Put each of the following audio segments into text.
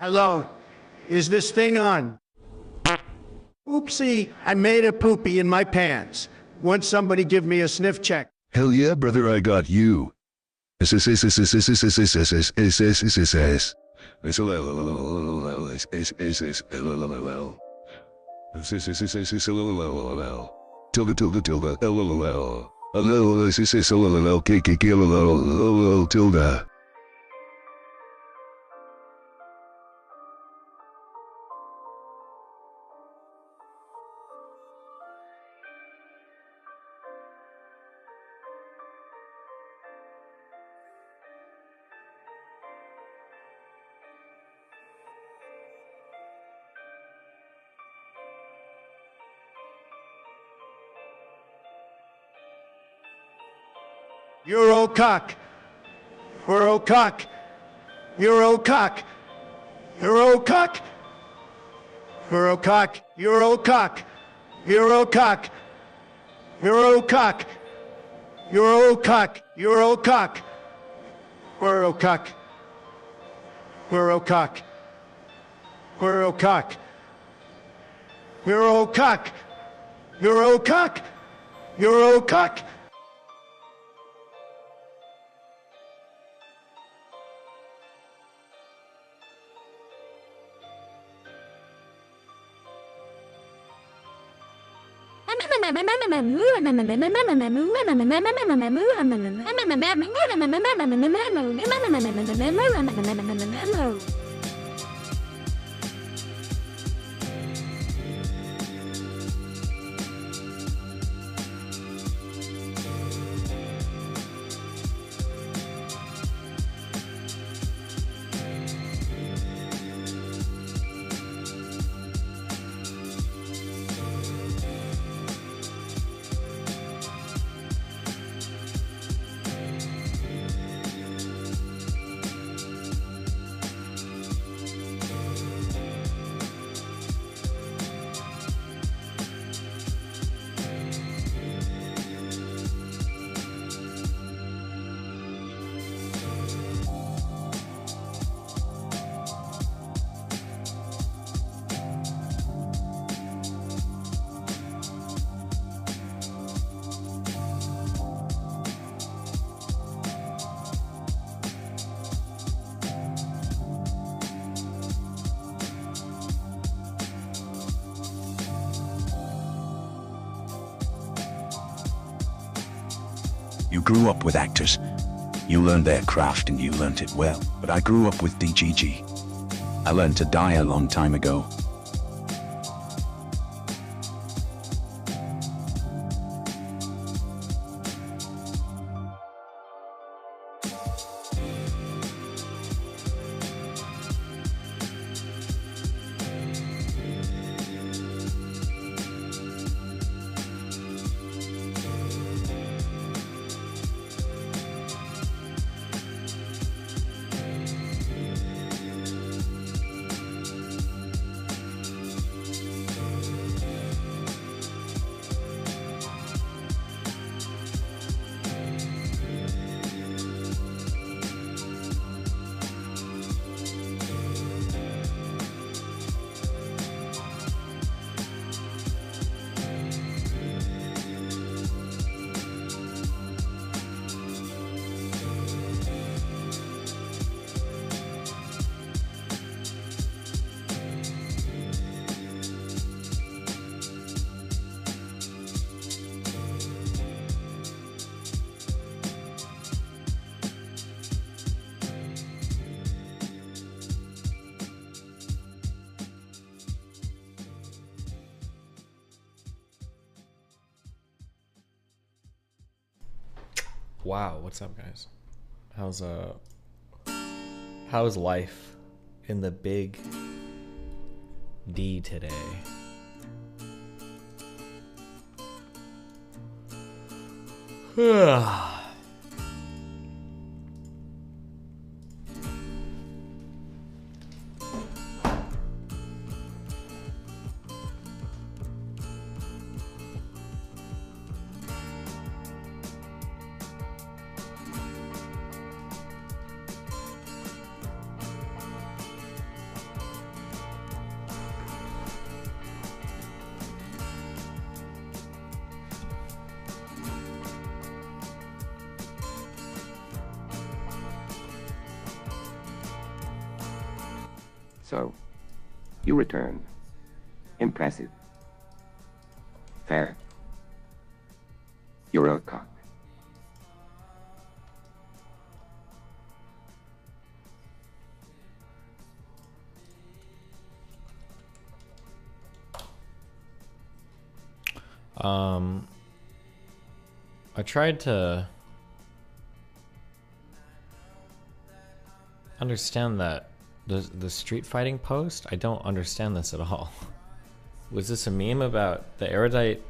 Hello, is this thing on? Oopsie, I made a poopy in my pants. Won't somebody give me a sniff check? Hell yeah, brother, I got you. Tilda tilda tilda lol tilda. Eurocock. Eurocock. Eurocock. Eurocock. Eurocock. Eurocock. Eurocock. Eurocock. Eurocock. Eurocock. Eurocock. Eurocock. Eurocock. Eurocock. Eurocock. Eurocock. You grew up with actors. You learned their craft and you learned it well. But I grew up with DGG. I learned to die a long time ago. Wow, what's up, guys? How's life in the big D today? So, you returned. Impressive. Fair. You're a cock. I tried to understand that the street fighting post. I don't understand this at all. Was this a meme about the erudite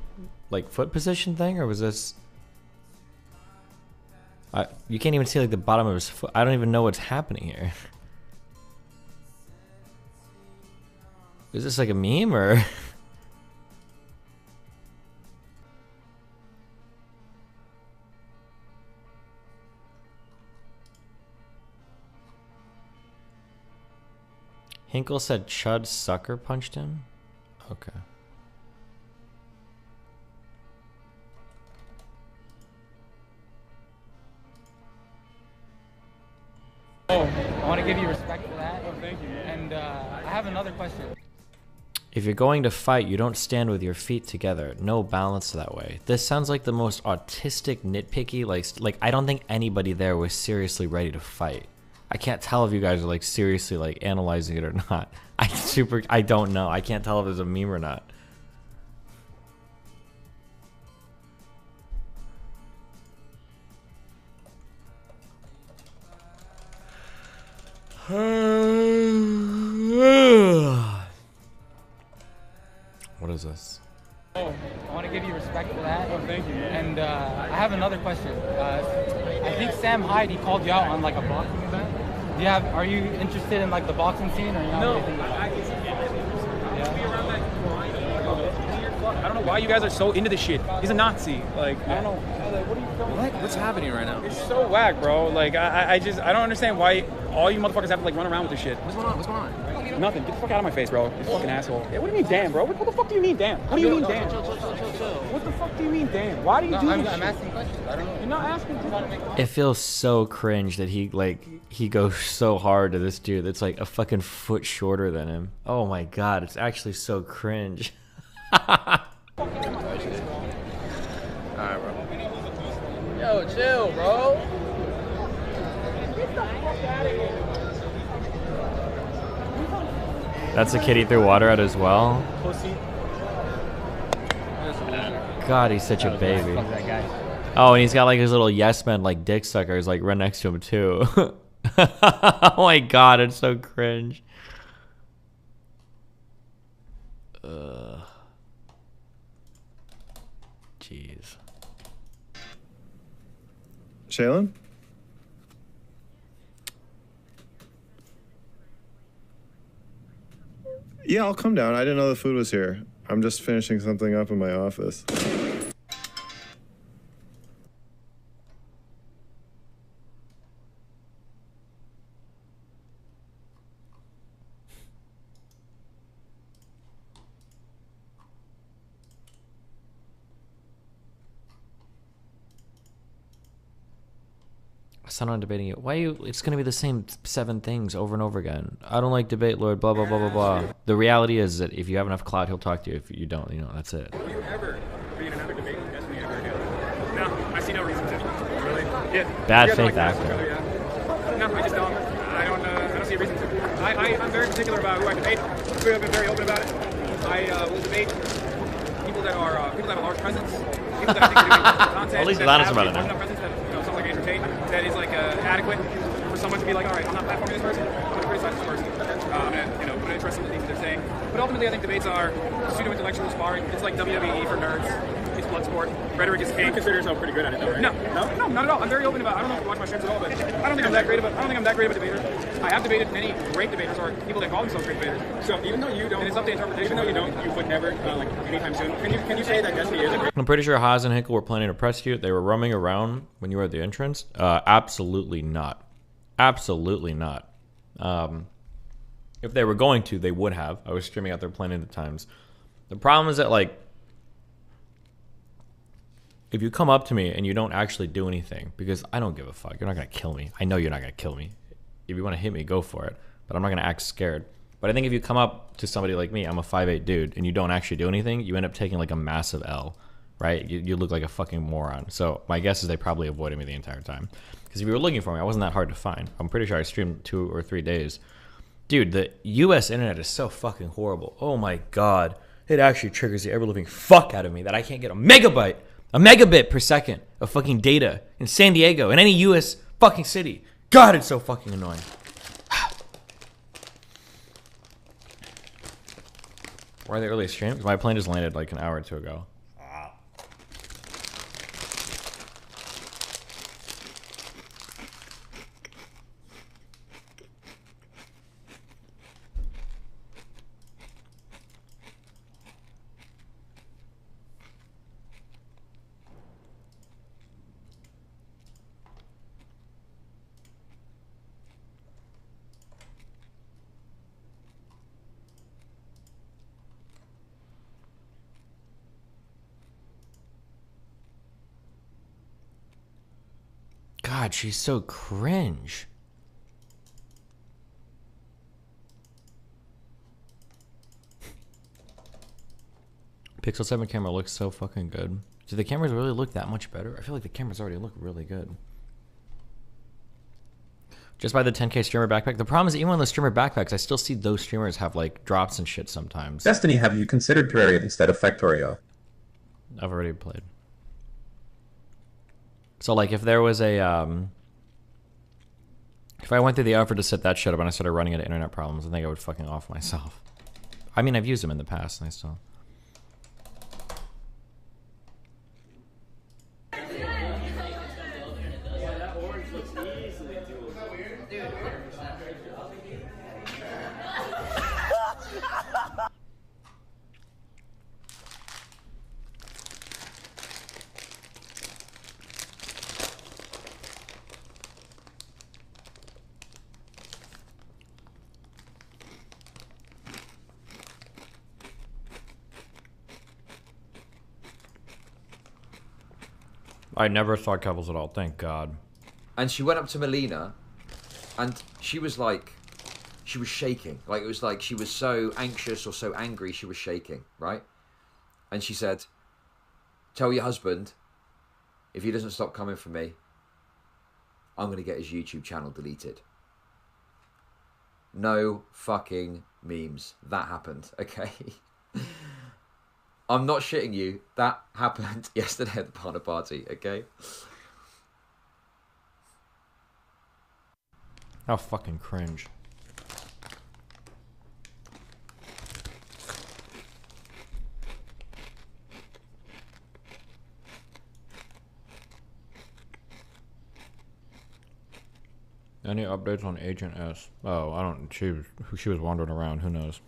like foot position thing, or was this? You can't even see like the bottom of his foot. I don't even know what's happening here. Is this like a meme or? Hinkle said Chud sucker punched him? Okay. Oh, I want to give you respect for that. Oh, thank you. And I have another question. If you're going to fight, you don't stand with your feet together. No balance that way. This sounds like the most autistic, nitpicky, like I don't think anybody there was seriously ready to fight. I can't tell if you guys are like seriously like analyzing it or not. I don't know. I can't tell if it's a meme or not. What is this? Oh, I want to give you respect for that. Oh, thank you. And I have another question. I think Sam Hyde, he called you out on like a boxing event. Are you interested in like the boxing scene or not? No, I don't know why you guys are so into this shit. He's a Nazi. Like, I don't know. What are you doing? What's happening right now? It's so whack, bro. Like, I don't understand why all you motherfuckers have to like run around with this shit. What's going on? What's going on? Nothing. Get the fuck out of my face, bro. You fucking asshole. Yeah, what do you mean, damn, bro? What the fuck do you mean, damn? What do you mean, damn? Chill. What the fuck do you mean, damn? Why do you do this shit? I'm asking questions. I don't know. You're not asking. It feels so cringe that he goes so hard to this dude that's like a fucking foot shorter than him. Oh my god, it's actually so cringe. Alright, bro. Yo, chill, bro. Get the fuck out of here. That's a kid he threw water at as well. Pussy. God, he's such a baby. Oh, and he's got like his little yes man like dick suckers like right next to him too. Oh my god, it's so cringe. Jeez. Shaylin? Yeah, I'll come down. I didn't know the food was here. I'm just finishing something up in my office. I sound on debating it. Why you? It's gonna be the same 7 things over and over again. I don't like debate, Lord. Blah blah blah blah blah. The reality is that if you have enough clout, he'll talk to you. If you don't, you know, that's it. Will you ever be in another debate with Destiny ever again? No, I see no reason to. Really? Yeah. Bad faith actor. No, I just don't. I don't see a reason to. I'm very particular about who I debate. I've been very open about it. I will debate people that have a large presence. People that I think are doing content. At least that Atlanta have about it a large now. enough presence that someone like Andrew Tate that is like adequate for someone to be like, all right, I'm not platforming this person. I'm going to criticize this person. And put an interest in the things that they're saying. But ultimately, I think debates are pseudo-intellectual sparring. It's like WWE for nerds. It's blood sport. Rhetoric is king. You consider yourself pretty good at it, though, right? No, not at all. I'm very open about. I don't know if you watch my streams at all, but I don't think I'm that great of a debater. I have debated many great debaters or people that call themselves great debaters. So even though you don't, and it's up to interpretation. Even though you would never like anytime soon. Can you say that Destiny is a great? I'm pretty sure Haas and Hinkle were planning to press you. They were roaming around when you were at the entrance. Absolutely not. Absolutely not. If they were going to, they would have. I was streaming out there plenty of the times. The problem is that, like, if you come up to me and you don't actually do anything, because I don't give a fuck. You're not going to kill me. I know you're not going to kill me. If you want to hit me, go for it. But I'm not going to act scared. But I think if you come up to somebody like me, I'm a 5'8" dude, and you don't actually do anything, you end up taking like a massive L, right? You look like a fucking moron. So my guess is they probably avoided me the entire time. Because if you were looking for me, I wasn't that hard to find. I'm pretty sure I streamed 2 or 3 days. Dude, the US internet is so fucking horrible. Oh my God. It actually triggers the ever-living fuck out of me that I can't get a megabit per second of fucking data in San Diego, in any US fucking city. God, it's so fucking annoying. Why are they early streams? My plane just landed like an hour or 2 ago. God, she's so cringe. Pixel 7 camera looks so fucking good. Do the cameras really look that much better? I feel like the cameras already look really good. Just by the 10K streamer backpack. The problem is even on the streamer backpacks, I still see those streamers have like drops and shit sometimes. Destiny, have you considered Terraria instead of Factorio? I've already played. So like if there was a if I went through the effort to set that shit up and I started running into internet problems, I think I would fucking off myself. I mean, I've used them in the past and I still... I never saw Kevils at all, thank God. And she went up to Melina, and she was like, she was shaking. Like, it was like she was so anxious or so angry, she was shaking, right? And she said, tell your husband, if he doesn't stop coming for me, I'm going to get his YouTube channel deleted. No fucking memes. That happened, okay? I'm not shitting you. That happened yesterday at the partner party, okay? How fucking cringe. Any updates on Agent S? Oh, I don't. She was wandering around. Who knows?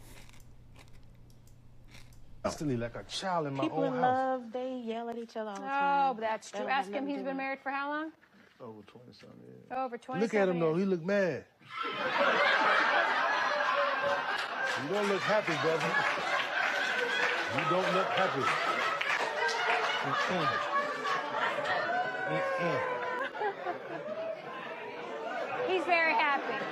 Constantly like a child in my People own in house. love, they yell at each other all the time. Oh, but that's true. Ask him, he's been married for how long? Over 20-something years. Over 20 Look at him though, he look mad. You don't look happy, brother. You don't look happy. He's very happy.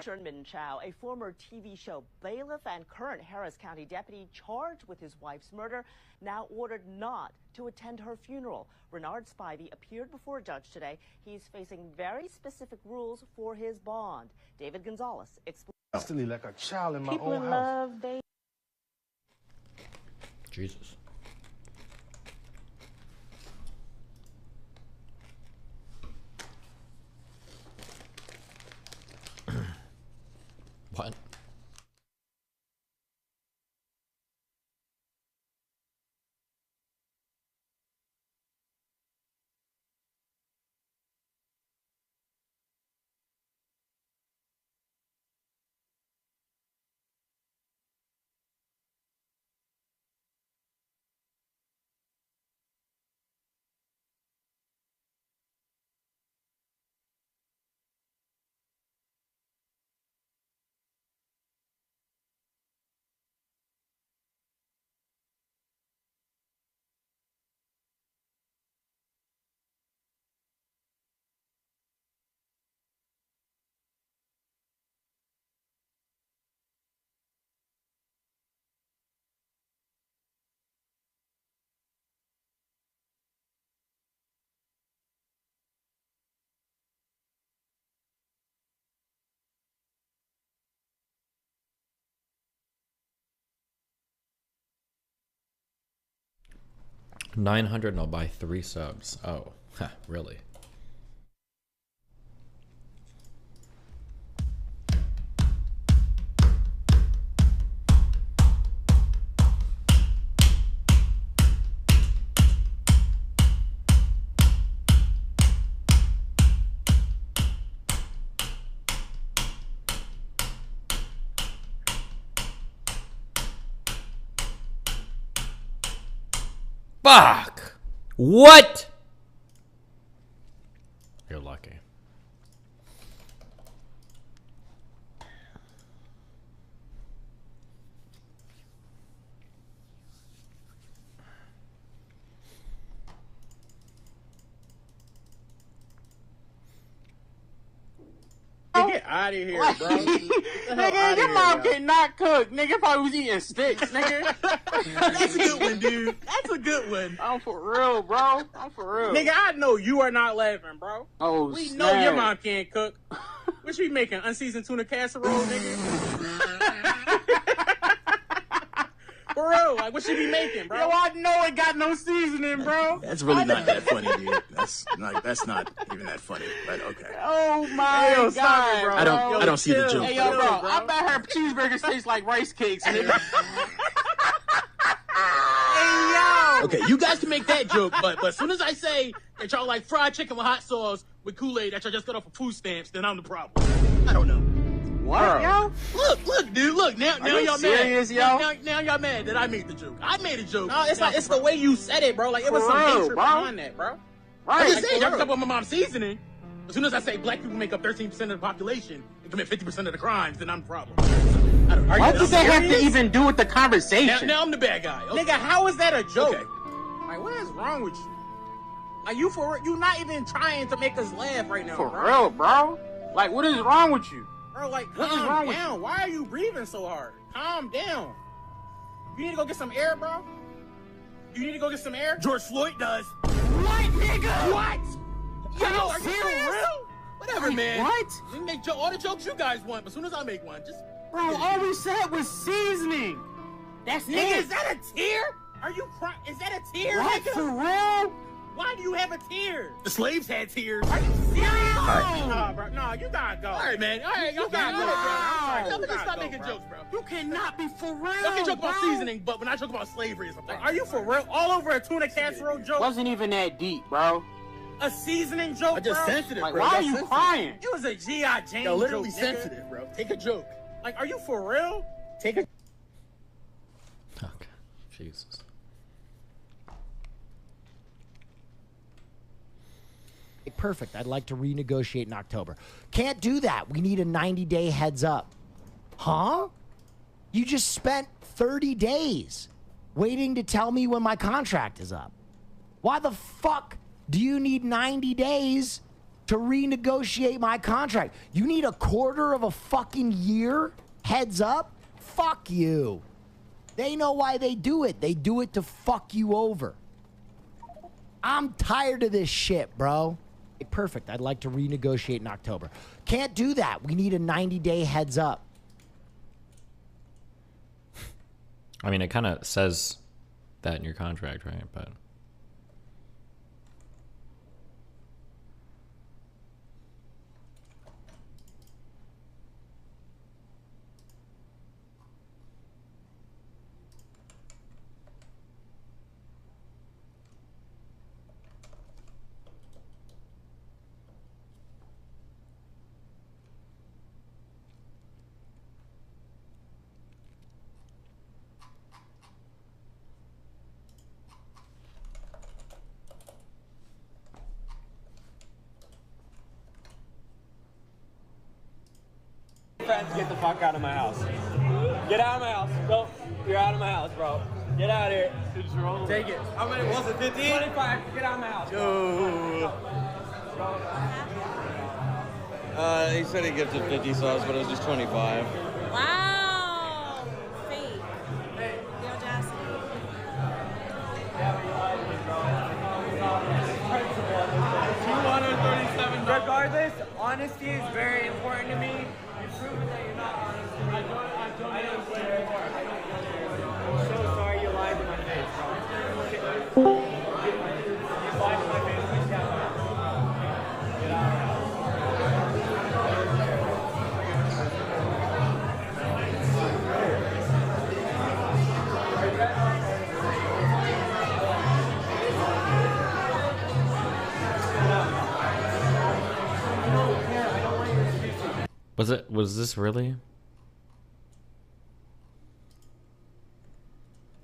Sherman Chow, a former TV show bailiff and current Harris County deputy charged with his wife's murder, now ordered not to attend her funeral. Renard Spivey appeared before a judge today. He's facing very specific rules for his bond. David Gonzalez explains. Constantly like a child in my People own in house. love, they... Jesus. What? $900 and I'll buy 3 subs. Oh, really? Fuck! What? You're lucky. Get out of here, bro. Nigga, your mom get not cooked. Nigga probably was eating sticks, nigga. That's a good one, dude. That's a good one. I'm for real, bro. I'm for real. Nigga, I know you are not laughing, bro. Oh, we snap. know your mom can't cook. What you making? Unseasoned tuna casserole, nigga? For real, like what she be making, bro? Yo, I know it got no seasoning, bro. That's really not that funny, dude. That's not even that funny. But okay. Oh my god, stop it, bro. I don't see the joke. Hey, yo, bro, I bet her cheeseburgers taste like rice cakes, nigga. Hey, yo. Okay, you guys can make that joke, but as soon as I say that y'all like fried chicken with hot sauce with Kool-Aid that y'all just got off of food stamps, then I'm the problem. I don't know. What, yo? Look, dude, look. Now y'all serious, mad. yo? Now y'all mad that I made the joke. I made a joke. No, it's the way you said it, bro. Like it was some hatred behind that, bro. Right. I'm just saying, y'all can talk about my mom's seasoning. As soon as I say black people make up 13% of the population and commit 50% of the crimes, then I'm the problem. What does that have to even do with the conversation? Now I'm the bad guy. Okay. Nigga, how is that a joke? Okay. Like, what is wrong with you? Like, you not even trying to make us laugh right now, For bro. real, bro? Like, what is wrong with you? Bro, like, What is calm wrong with down. you? Why are you breathing so hard? Calm down. You need to go get some air, bro? You need to go get some air? George Floyd does. What, nigga? What? Yo, Yo, are you serious? for real? Whatever, Like, man. what? You can make all the jokes you guys want, but as soon as I make one, just... Bro, all we said was seasoning. That's Nigga, it. is that a tear? Are you crying? Is that a tear, What, nigga? for real? Why do you have a tear? The slaves had tears. Are you serious? Hi. Nah, bro. Nah, you gotta go. All right, man. All right, you gotta go, bro. I'm sorry. Y'all stop making jokes, bro. You cannot be for real. Y'all can joke about bro. seasoning, but when I joke about slavery, it's like, are you for real? All over a tuna casserole joke? Wasn't even that deep, bro. A seasoning joke, I'm just bro? sensitive, like, bro. Why are you crying? It was a G.I. Jane joke, literally nigga. sensitive, bro. Take a joke. Like, are you for real? Take a... Okay. Jesus. Perfect. I'd like to renegotiate in October. Can't do that. We need a 90-day heads up. Huh? You just spent 30 days waiting to tell me when my contract is up. Why the fuck do you need 90 days to renegotiate my contract? You need a quarter of a fucking year heads up? Fuck you. They know why they do it. They do it to fuck you over. I'm tired of this shit, bro. Perfect. I'd like to renegotiate in October. Can't do that. We need a 90-day heads up. I mean, it kind of says that in your contract, right? But Friends, get the fuck out of my house. Get out of my house. Go. You're out of my house, bro. Get out of here. Take it. How many was it? 15? 25. Get out of my house. Yo. He said he gifted 50 subs, but it was just 25. Wow. Fake. The audacity. Regardless, honesty is very important to me. You've proven that you're not honest to me. I don't play anymore. I'm so sorry you lied to my face, bro. Was this really?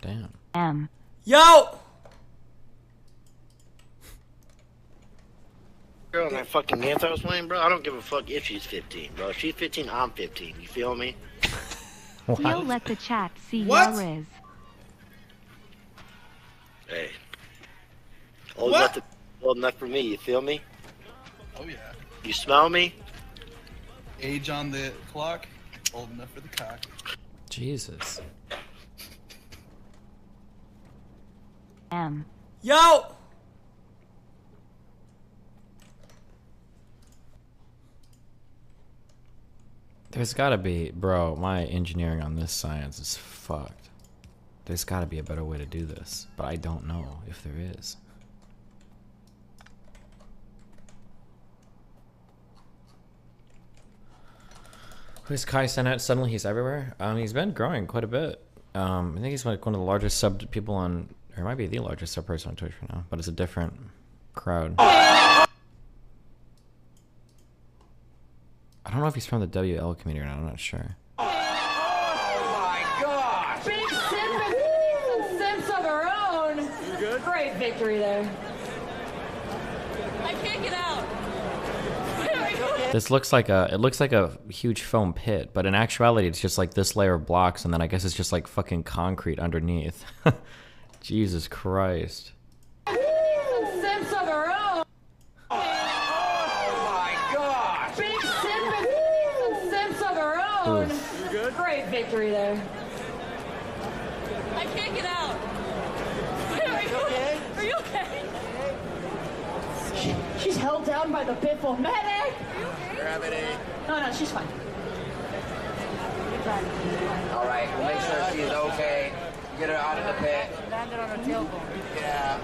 Damn. Yo! Girl, that fucking dance I was playing, bro, I don't give a fuck if she's 15, bro. If she's 15, I'm 15. You feel me? He'll let the chat see What? your Riz. Hey. Old enough for me, you feel me? Oh yeah. You smell me? Age on the clock, old enough for the cock. Jesus. Yo! There's gotta be, bro, my engineering on this science is fucked. There's gotta be a better way to do this, but I don't know if there is. Who's Kai Cenat? Suddenly he's everywhere. He's been growing quite a bit. I think he's like one of the largest sub people on, or it might be the largest sub person on Twitch right now, but it's a different crowd. I don't know if he's from the WL community or not. I'm not sure. Oh my gosh! Big Sim some Sims of her own. You good? Great victory there. I can't get out. This looks like a huge foam pit, but in actuality it's just like this layer of blocks, and then I guess it's just like fucking concrete underneath. Jesus Christ. Some Sims of her own. Oh my gosh! Big Sim some Sims of her own. You good? Great victory there. I can't get out. Are you okay? Are you okay? She's held down by the pitfall. Medic! Gravity. No, she's fine. All right, we'll make sure she's okay. Get her out of the pit. Landed on her tailbone. Yeah.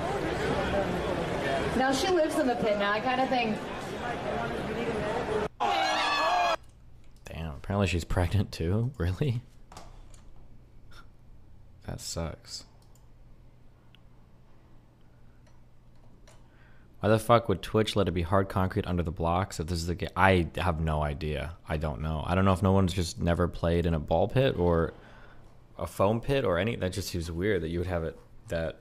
Now she lives in the pit now, kind of thing. Damn, apparently she's pregnant too? Really? That sucks. Why the fuck would Twitch let it be hard concrete under the blocks if this is the game? I have no idea. I don't know. I don't know if no one's just never played in a ball pit or a foam pit or any. That just seems weird that you would have it that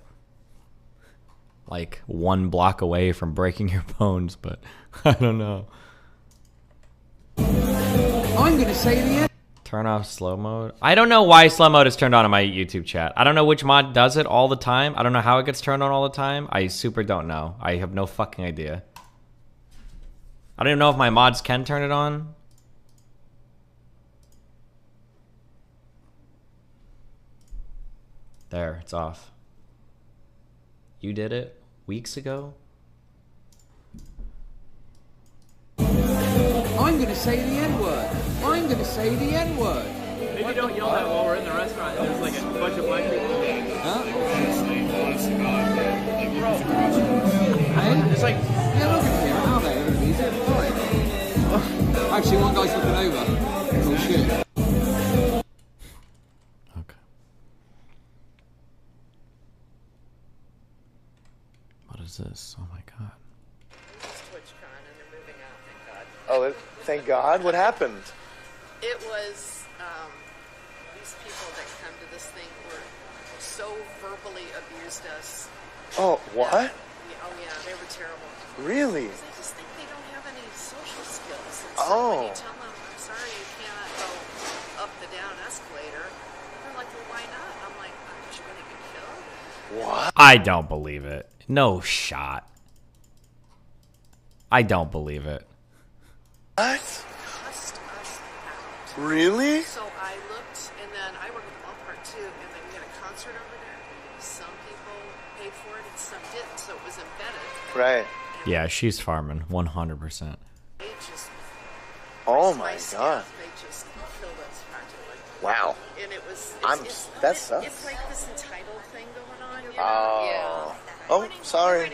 like 1 block away from breaking your bones, but I don't know. I'm gonna say the end. Turn off slow mode. I don't know why slow mode is turned on in my YouTube chat. I don't know which mod does it all the time. I don't know how it gets turned on all the time. I super don't know. I have no fucking idea. I don't even know if my mods can turn it on. There, it's off. You did it weeks ago? I'm gonna say the N-word. I'm gonna say the N-word. Maybe don't yell that while we're in the restaurant. There's like a bunch of black people. Huh? Honestly, God, like, bro. Hey? It's like, yeah, look at here. How are they? Everybody's here. Fine. Actually, one guy's looking over. Oh shit. Okay. What is this? Oh my god. Oh, thank God. What happened? It was these people that come to this thing were so verbally abused us. Oh, what? Oh yeah, they were terrible. Really? Because I just think they don't have any social skills. And so Oh. when you tell them, I'm sorry, you cannot go up the down escalator, they're like, well, why not? I'm like, I'm just going to get killed. What? I don't believe it. No shot. I don't believe it. What? Cussed us out. Really? So I looked, and then I work with Ballpark too, and then we had a concert over there. Some people paid for it, and some didn't, so it was embedded. Right. Yeah, she's farming 100%. They just, Oh my God. they just killed us practically. Wow. And it was, That sucks. It's like this entitled thing going on, you know? Oh. Yeah. Oh, sorry.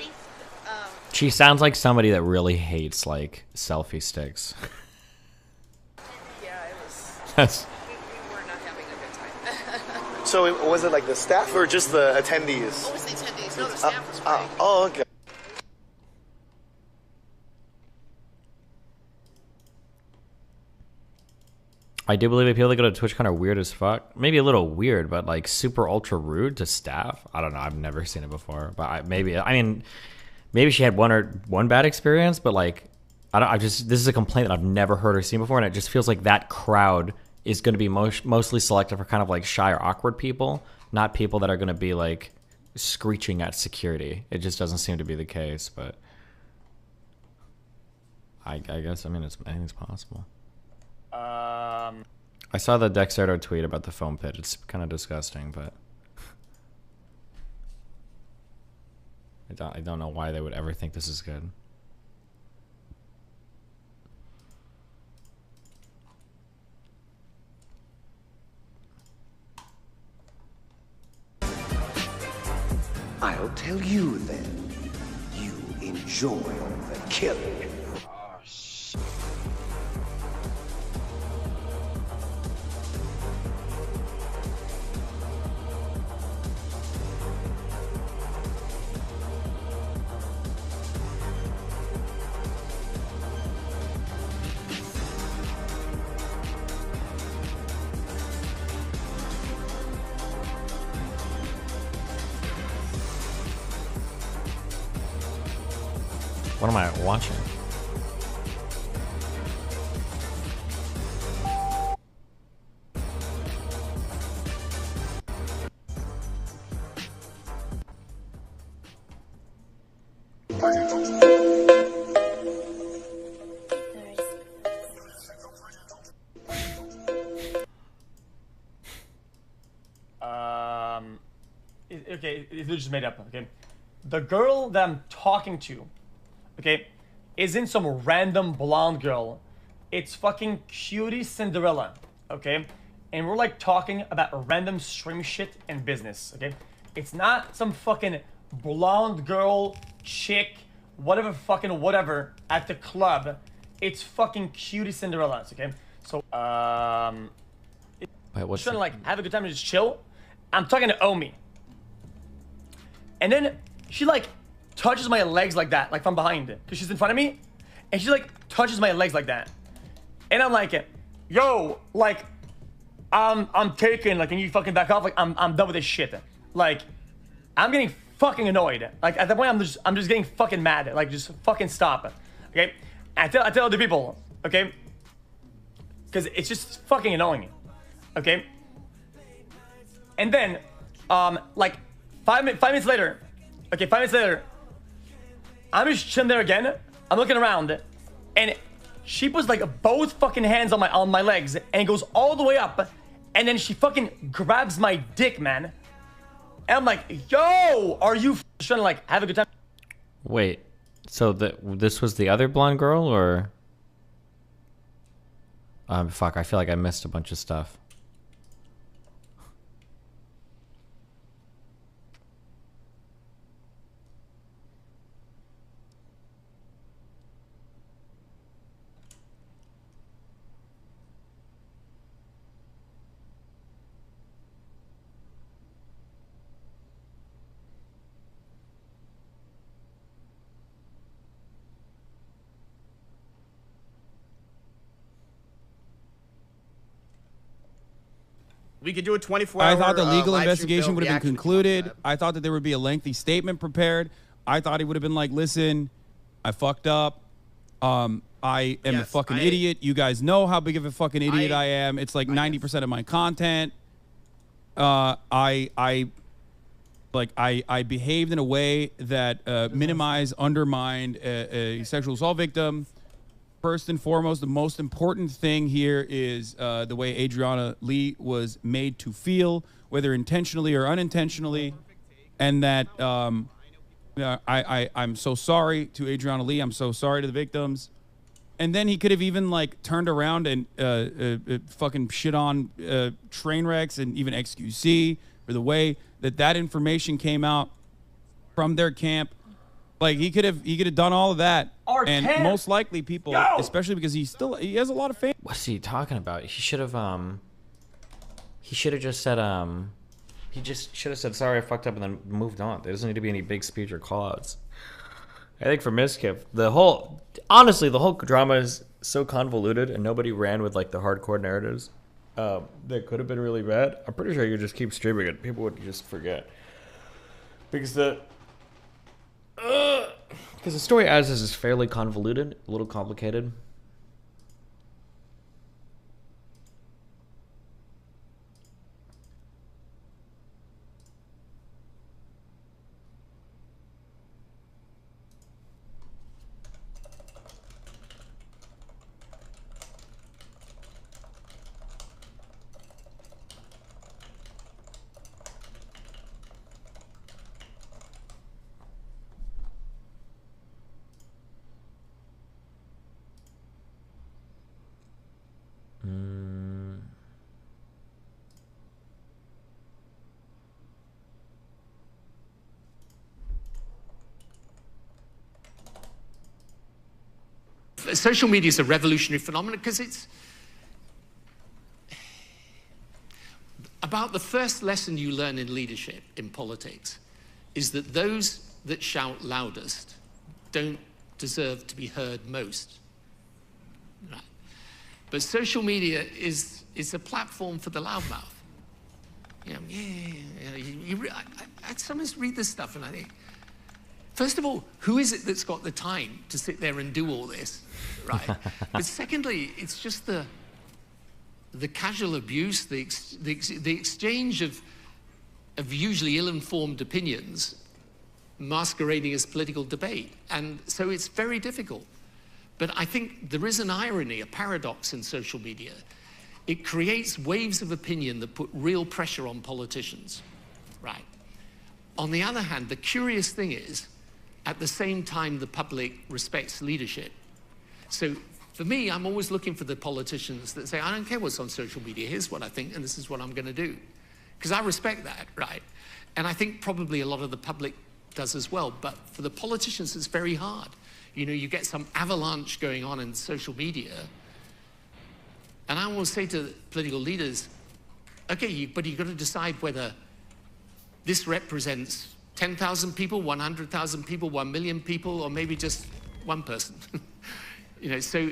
She sounds like somebody that really hates like selfie sticks. Yeah, it was. That's We were not having a good time. So was it like the staff or just the attendees? What was the attendees? No, the staff was great. Oh, okay. I do believe people that go to Twitch kind of weird as fuck. Maybe a little weird, but like super ultra rude to staff. I don't know. I've never seen it before, but maybe she had one bad experience, but like this is a complaint that I've never heard or seen before, and it just feels like that crowd is going to be mostly selected for kind of like shy or awkward people, not people that are going to be like screeching at security. It just doesn't seem to be the case, but I guess anything's possible. I saw the Dexerto tweet about the foam pit. It's kind of disgusting, but I don't know why they would ever think this is good. I'll tell you then. You enjoy the killing. What am I watching? Okay, it's just made up. Okay, the girl that I'm talking to, okay, isn't some random blonde girl. It's fucking Cutie Cinderella, okay? And we're like talking about random stream shit and business, okay? It's not some fucking blonde girl, chick, whatever at the club. It's fucking Cutie Cinderellas, okay? So, Wait, what's trying to like have a good time and just chill. I'm talking to Omi. And then she like touches my legs like that, like from behind, because she's in front of me, and she like touches my legs like that, and I'm like, yo, like, I'm taken, like, can you fucking back off? Like, I'm done with this shit. Like, I'm getting fucking annoyed. Like, at that point, I'm just getting fucking mad. Like, just fucking stop. Okay, I tell other people, okay, because it's just fucking annoying. Okay, and then, like, 5 minutes later, okay, 5 minutes later, I'm just chilling there again. I'm looking around, and she puts like both fucking hands on my legs and goes all the way up, and then she fucking grabs my dick, man. And I'm like, yo, are you trying to like have a good time? Wait, so this was the other blonde girl, or? Fuck, I feel like I missed a bunch of stuff. We could do a 24-hour. I thought the legal investigation would have been concluded. I thought that there would be a lengthy statement prepared. I thought he would have been like, listen, I fucked up. I am a fucking idiot. You guys know how big of a fucking idiot I am. It's like 90% of my content. I behaved in a way that minimized, undermined a sexual assault victim. First and foremost, the most important thing here is the way Adriana Lee was made to feel, whether intentionally or unintentionally, and that I'm so sorry to Adriana Lee. I'm so sorry to the victims. And then he could have even like turned around and fucking shit on Trainwrecks and even XQC for the way that information came out from their camp. Like he could have done all of that, and most likely people, especially because he has a lot of fame. What's he talking about? He should have just said he just should have said sorry, I fucked up, and then moved on. There doesn't need to be any big speech or call-outs. I think for Miskiff, honestly, the whole drama is so convoluted, and nobody ran with like the hardcore narratives. that could have been really bad, I'm pretty sure you could just keep streaming it. People would just forget. Because the story as is fairly convoluted, a little complicated. Social media is a revolutionary phenomenon because it's about the first lesson you learn in leadership in politics is that those that shout loudest don't deserve to be heard most. Right. But social media is a platform for the loudmouth. You know, I sometimes read this stuff and I think, first of all, who is it that's got the time to sit there and do all this, right? But secondly, it's just the casual abuse, the exchange of usually ill-informed opinions masquerading as political debate. And so it's very difficult. But I think there is an irony, a paradox in social media. It creates waves of opinion that put real pressure on politicians, right? On the other hand, the curious thing is, at the same time, the public respects leadership. So for me, I'm always looking for the politicians that say, I don't care what's on social media, here's what I think, and this is what I'm going to do. Because I respect that, right? And I think probably a lot of the public does as well. But for the politicians, it's very hard. You know, you get some avalanche going on in social media. And I always say to political leaders, okay, but you've got to decide whether this represents 10,000 people, 100,000 people, 1 million people, or maybe just one person. You know, so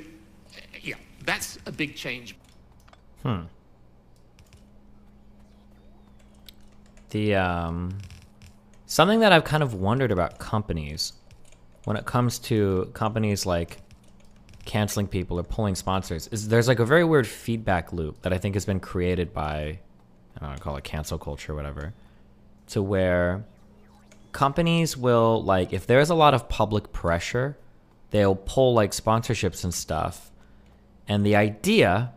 yeah, that's a big change. The something that I've kind of wondered about companies when it comes to companies like canceling people or pulling sponsors is there's like a very weird feedback loop that I think has been created by, I don't know, call it cancel culture or whatever, to where companies will, like, if there's a lot of public pressure, they'll pull like sponsorships and stuff. And the idea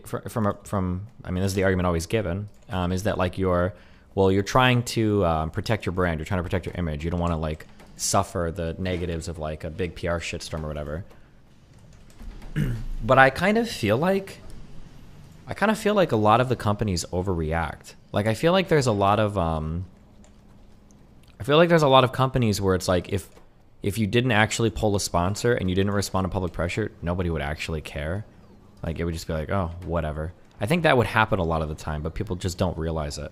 from I mean, this is the argument always given, is that like you're trying to protect your brand, you're trying to protect your image, you don't want to like suffer the negatives of like a big PR shitstorm or whatever. But I kind of feel like a lot of the companies overreact. Like I feel like there's a lot of companies where it's like if you didn't actually pull a sponsor and you didn't respond to public pressure, nobody would actually care. Like it would just be like, oh, whatever. I think that would happen a lot of the time, but people just don't realize it.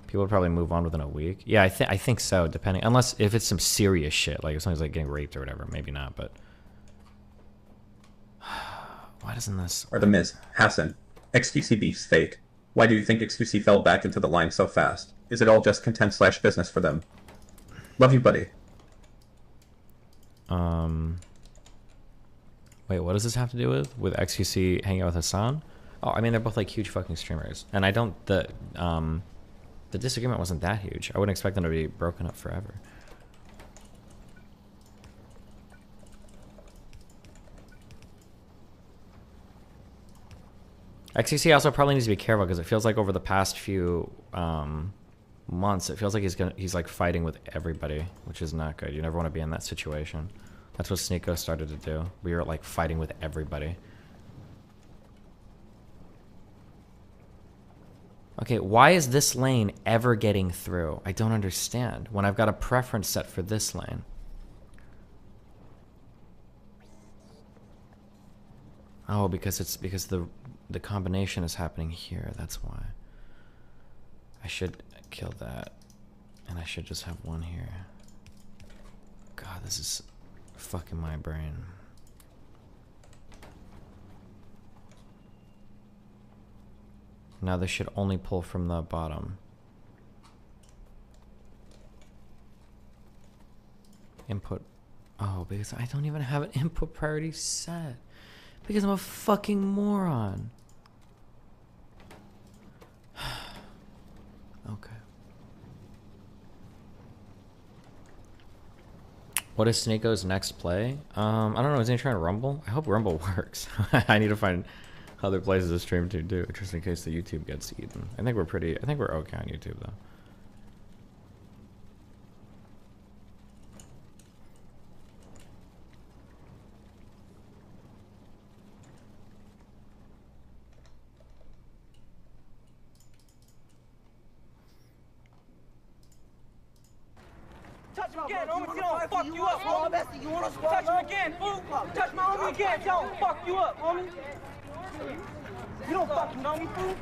People would probably move on within a week. Yeah, I think so, depending. Unless if it's some serious shit, like if someone's like getting raped or whatever, maybe not, but why doesn't this... Or the Miz, Hassan, XQC beef's fake. Why do you think XQC fell back into the line so fast? Is it all just content/business for them? Love you, buddy. Wait, what does this have to do with XQC hanging out with Hassan? Oh, I mean, they're both like huge fucking streamers, and I don't... The disagreement wasn't that huge. I wouldn't expect them to be broken up forever. XCC also probably needs to be careful because it feels like over the past few months, it feels like he's like fighting with everybody, which is not good. You never want to be in that situation. That's what Sneeko started to do. We were like fighting with everybody. Okay, why is this lane ever getting through? I don't understand. When I've got a preference set for this lane. Oh, because the combination is happening here. That's why. I should kill that. And I should just have one here. God, this is fucking my brain. Now this should only pull from the bottom. Input. Oh, because I don't even have an input priority set. Because I'm a fucking moron. Okay. What is Snakeo's next play? I don't know. Is he trying to Rumble? I hope Rumble works. I need to find other places to stream to do, just in case the YouTube gets eaten. I think we're okay on YouTube though. Touch him again, homie, don't fuck you up, homie. You wanna touch him again, fool. Touch my homie again, don't fuck you up, homie. You don't fucking know me, fool.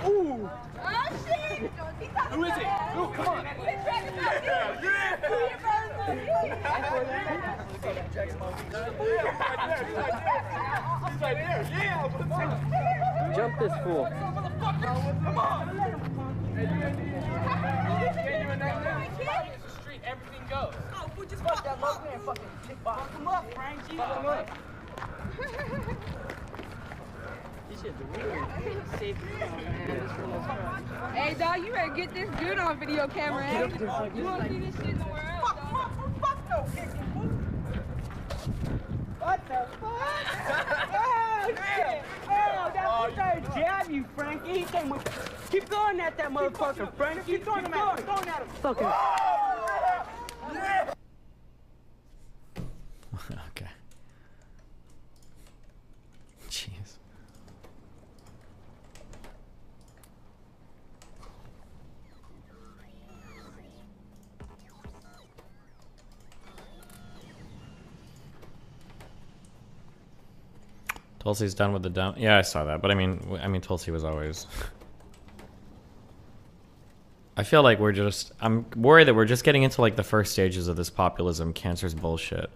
Ooh. Oh, shit. Who is it? Who? Come on. Jump this fool. Come on. Everything goes. Oh, we just fuck that motherfucker and fucking kickbox. Fuck him up, Frank. G. Fuck him up. Hey, dog, you better get this good on video camera. Eh? You want to see this shit in the world? Fuck no kicking, fool. What the fuck? Oh, shit. Oh, that's trying to jab you, Frankie. Keep going at that motherfucker, Frank. Keep going at him. Fucking. Okay. Jeez. Tulsi's done with the down. Yeah, I saw that, but I mean, Tulsi was always. I feel like I'm worried that we're just getting into like the first stages of this populism cancer's bullshit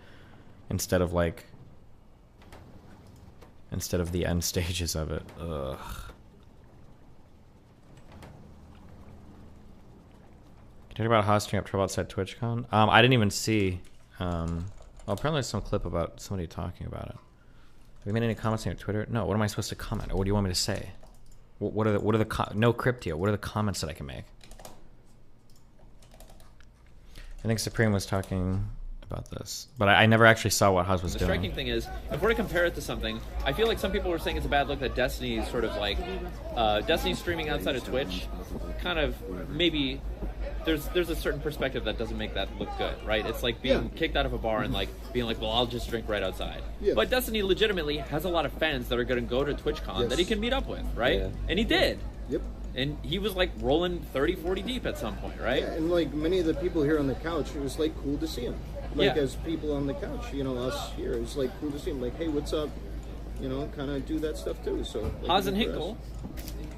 instead of the end stages of it. Ugh. Can you talk about how stream up trouble outside TwitchCon? I didn't even see. Well, apparently there's some clip about somebody talking about it. Have you made any comments on your Twitter? No. What am I supposed to comment? Or what do you want me to say? What are the no cryptio? What are the comments that I can make? I think Supreme was talking about this, but I never actually saw what Haas was doing. The striking thing is, if we're to compare it to something, I feel like some people were saying it's a bad look that Destiny is sort of like Destiny streaming outside of Twitch. Kind of maybe there's a certain perspective that doesn't make that look good, right? It's like being kicked out of a bar and like being like, well, I'll just drink right outside. Yeah. But Destiny legitimately has a lot of fans that are going to go to TwitchCon that he can meet up with, right? Yeah. And he did. Yep. And he was like rolling 30, 40 deep at some point, right? Yeah, and like many of the people here on the couch, it was like cool to see him. Like as people on the couch, you know, us here, it's like cool to see him. Like, hey, what's up? You know, kind of do that stuff too. So like, Haas and Hinkle,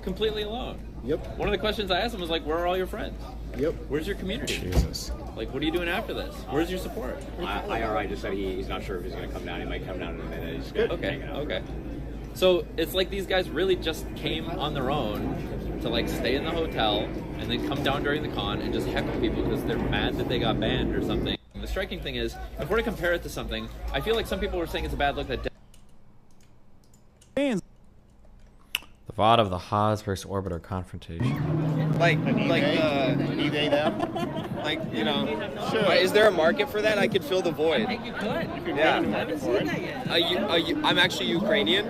completely alone. Yep. One of the questions I asked him was like, where are all your friends? Yep. Where's your community? Jesus. Like, what are you doing after this? Where's your support? IRI just said he's not sure if he's going to come down. He might come down in a minute. He's good. Okay. So it's like these guys really just came on their own to like stay in the hotel and then come down during the con and just heckle people because they're mad that they got banned or something. The striking thing is, if we're to compare it to something, I feel like some people were saying it's a bad look that. The VOD of the Haas versus Orbiter confrontation. Like eBay them? Like, you know, sure. Is there a market for that? I could fill the void. I think you could. Yeah. I haven't seen that yet. I'm actually Ukrainian,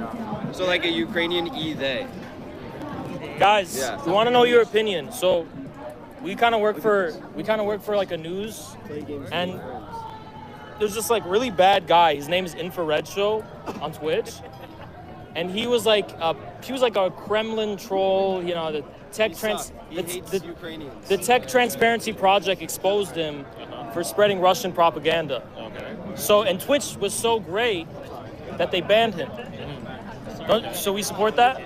so like a Ukrainian they. Guys, we want to know your opinion. So, we kind of work for like a news, and there's this like really bad guy. His name is Infrared Show on Twitch. And he was like a Kremlin troll, you know, the Tech Transparency Project exposed him for spreading Russian propaganda. Okay. So, and Twitch was so great that they banned him. So we support that?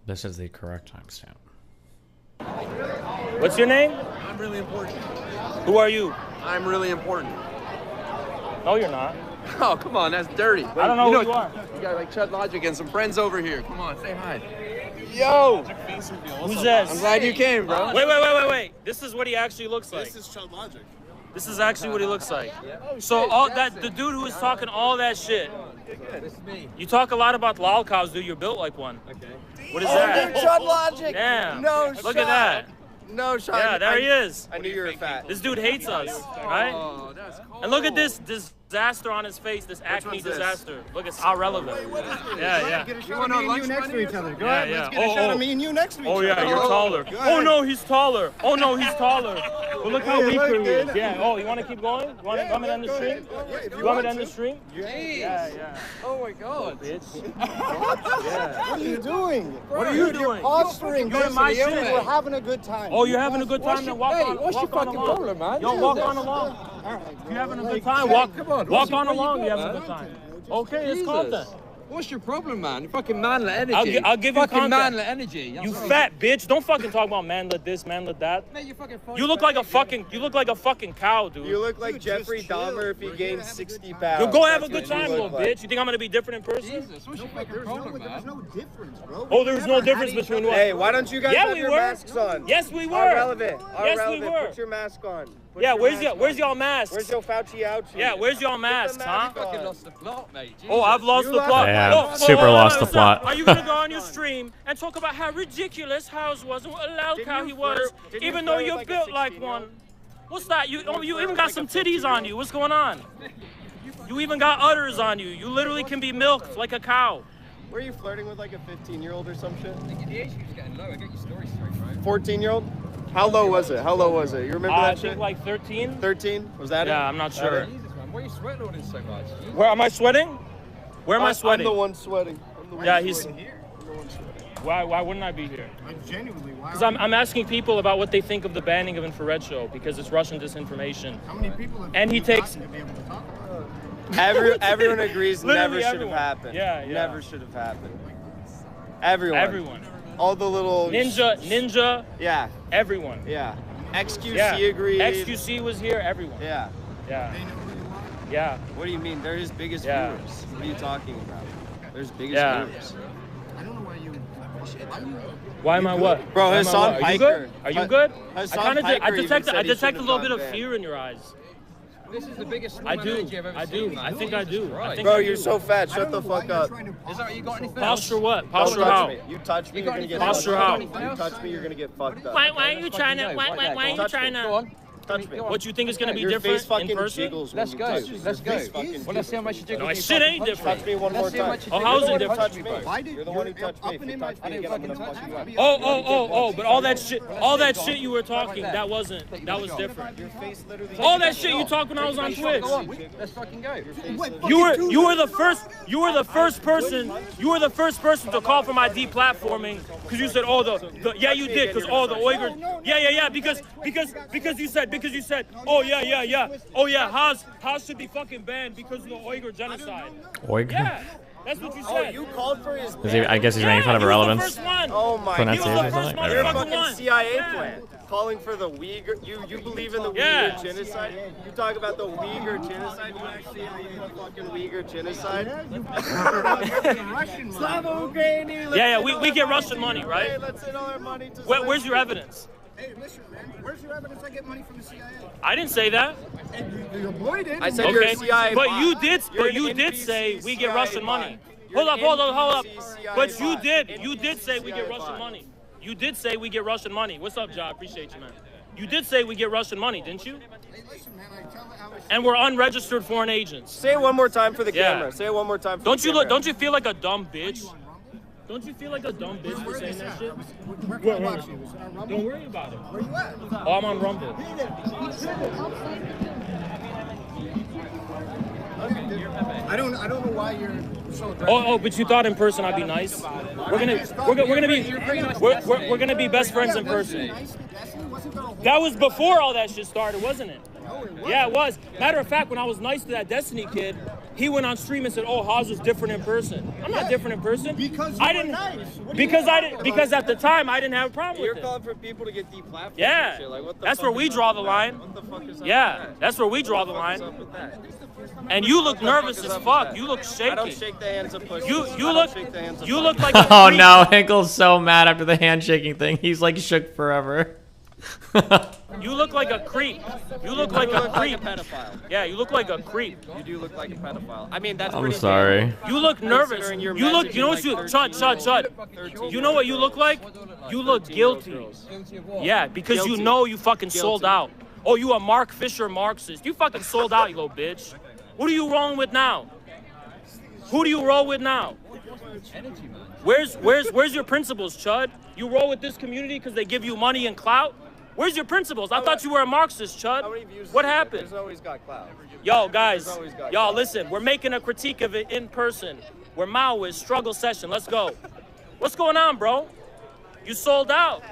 This is the correct timestamp. What's your name? I'm really important. Who are you? I'm really important. No, you're not. Oh, come on, that's dirty. I don't know who you are. You got like Chud Logic and some friends over here. Come on, say hi. Yo! Who's this? I'm glad you came, bro. Wait. This is what he actually looks like. This is Chud Logic. This is actually what he looks like. So all that, the dude who was talking all that shit. Yeah, this is me. You talk a lot about lol cows, dude. You're built like one. Okay. What is that? Dude, Chud Logic. Damn. No Look shot. at that. No shot. Yeah, there he is. I knew you were fat. This dude hates us, right? Oh, that's cold. And look at this disaster on his face, this acne disaster. Look, it's how relevant. Yeah. Get a shot of me and you next to each other. Go ahead, let's get a Oh, shot of me and you next to each other. Oh yeah, you're taller. Oh no, he's taller. Oh no, he's taller. Well, look how weak he is. Yeah. Oh, you want to keep going? You want to end the stream? You want me to end the stream? Yeah. Oh my god. Bitch. What are you doing? What are you doing? You're posturing. You're my shit. We're having a good time. Oh, you're having a good time? Then walk on. What's your fucking along. problem, man? Yo, walk on along. If you're having a good time, walk on along. You're having a good time. Okay, it's content. What's your problem, man? You fucking manlet energy. I'll give you fucking content. manlet energy. You fat bitch! Don't fucking talk about manlet this, manlet that. You look like a fucking cow, dude. You look like Jeffrey Dahmer if he gained 60 pounds. Yo, go have a good time, little bitch. You think I'm gonna be different in person? Jesus, what's your fucking problem, man? There's no difference, bro. Oh, there's no difference between what? Hey, why don't you guys have your masks on? Yes, we were. Irrelevant. Yes, we were. Put your mask on. Where's y'all masks? Where's your Fauci ouchie? Yeah, where's y'all masks, huh? You fucking lost the plot, mate. Oh, I've lost the plot. Yeah, super lost the plot. Are you gonna go on your stream and talk about how ridiculous House was and what a loud cow he was, even though you're built like one? What's that? You even got some titties on you. What's going on? You even got udders on you. You literally can be milked like a cow. Were you flirting with like a 15-year-old or some shit? The age was getting low. I got your story straight, right? 14-year-old? How low was it? You remember that I shit? think like 13. 13? Was that it? Yeah, I'm not sure. Jesus, man. Why are you sweating all this so much? Where am I sweating? Where am I sweating? I'm the one sweating. Yeah, he's. Why wouldn't I be here? Genuinely, why? Because I'm asking people about what they think of the banning of Infrared Show because it's Russian disinformation. How many people have And he takes. to be able to talk about it? Everyone agrees Literally never should everyone. have happened. Yeah. Never should have happened. Everyone. All the little... Ninja. Yeah. Everyone. Yeah. XQC agreed. XQC was here, everyone. Yeah. What do you mean? They're his biggest viewers. What are you talking about? They're his biggest viewers. I don't know why you... Why am I what? Bro, Hassan Piker. Are you good? Hassan I Piker detect a little bit of fear in your eyes. This is the biggest I do. energy I've ever I seen, do. man. I think I do. Bro, you're so fat. Shut the fuck up. Is that you got anything Posture else? what? Don't Posture touch how? me. You touch me, you're gonna get Posture fucked how? up. You touch me, you're gonna get fucked up. Why are you trying to? Why are you trying to? Touch me. What you think is gonna be Your different face fucking in person? jiggles when Let's you go. touch me. Let's Your go. face fucking Well, let's jiggles. see how much you jiggle. No, my shit ain't different. Touch me one more time. Oh, how is it different? Touch me. You're the one who touched me. If you touch me again, I'm gonna fuck you up. Oh, but all that shit you were talking, that was different. Your face literally... All that shit you talked when I was on Twitch. Let's fucking go. You were the first person to call for my deplatforming because you said yeah you did because all the Uyghurs because you said oh yeah Haas should be fucking banned because of the Uyghur genocide. Oig? Yeah, that's what you said. Oh, you called for his... I guess he's making fun of irrelevance. Oh my Pronunciation God. or something? You're a I don't know. fucking CIA plan. Calling for the Uyghur... You believe in the Uyghur genocide? You talk about the Uyghur genocide? You actually believe in the fucking Uyghur genocide? Yeah, we get Russian money, right? Hey, let's send all our money to... Where's your evidence? Hey, listen, man. Where's your evidence I get money from the CIA? I didn't say that. Your boy did. I said you're a CIA but bot. you did say we get Russian money. You're Hold up. NBC CIA But you bot. did say we get Russian money. You did say we get Russian money. What's up, Ja? Appreciate you, man. You did say we get Russian money, didn't you? Hey, listen, man. And we're unregistered foreign agents. Say it one more time for the Yeah. camera. Say it one more time for Don't the you camera. don't you feel like a dumb bitch? Don't you feel like a dumb bitch for saying that shit? Don't worry about it. Where you at? Oh, I'm on Rumble. I don't know why you're so. Oh, but you thought in person I'd be nice. We're gonna be best friends in person. That was before all that shit started, wasn't it? Yeah, it was. Matter of fact, when I was nice to that Destiny kid, He went on stream and said, "Oh, Haas is different in person." I'm not different in person. Because I didn't. Because at the time I didn't have a problem You're with it. calling for people to get deplatformed. Yeah, and shit. Like, what the that's fuck where we is draw up the with line. that? What the fuck is up Yeah, with that? that's where we draw the What line. fuck is up with that? And you look What the fuck nervous is as up with fuck. that? You look shaky. I don't shake the hands of pussies. You I don't look shake the hands of you pussies. look like a Oh creep. no, Hinkle's so mad after the handshaking thing. He's like shook forever. You look like a creep. You look like a creep. pedophile. Yeah, you look like a creep. You do look like a pedophile. I mean, that's I'm pretty sorry. You look nervous. Considering you're You look. You know what messaging you? like Chud. You know what you look like? You look guilty. Yeah, because you Guilty. know you fucking sold Guilty. out. Oh, you a Mark Fisher Marxist. You fucking sold out, you little bitch. Who do you rolling with now? Who do you roll with now? Where's your principles, Chud? You roll with this community because they give you money and clout? Where's your principles? I thought you were a Marxist, Chud. What happened? There's always got clout. Yo, guys, There's always got y'all, clout. listen. We're making a critique of it in person. We're Maoist, struggle session. Let's go. What's going on, bro? You sold out.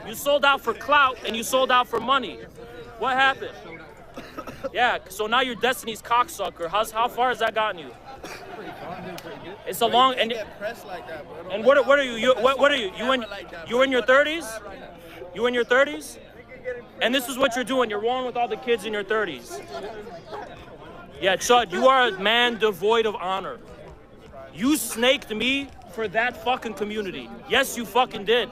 You sold out for clout and you sold out for money. What happened? Yeah, so now you're Destiny's cocksucker. How far has that gotten you? It's a long and what are you? What are you? You in your 30s? You in your 30s? And this is what you're doing. You're rolling with all the kids in your 30s. Yeah, Chud, you are a man devoid of honor. You snaked me for that fucking community. Yes, you fucking did.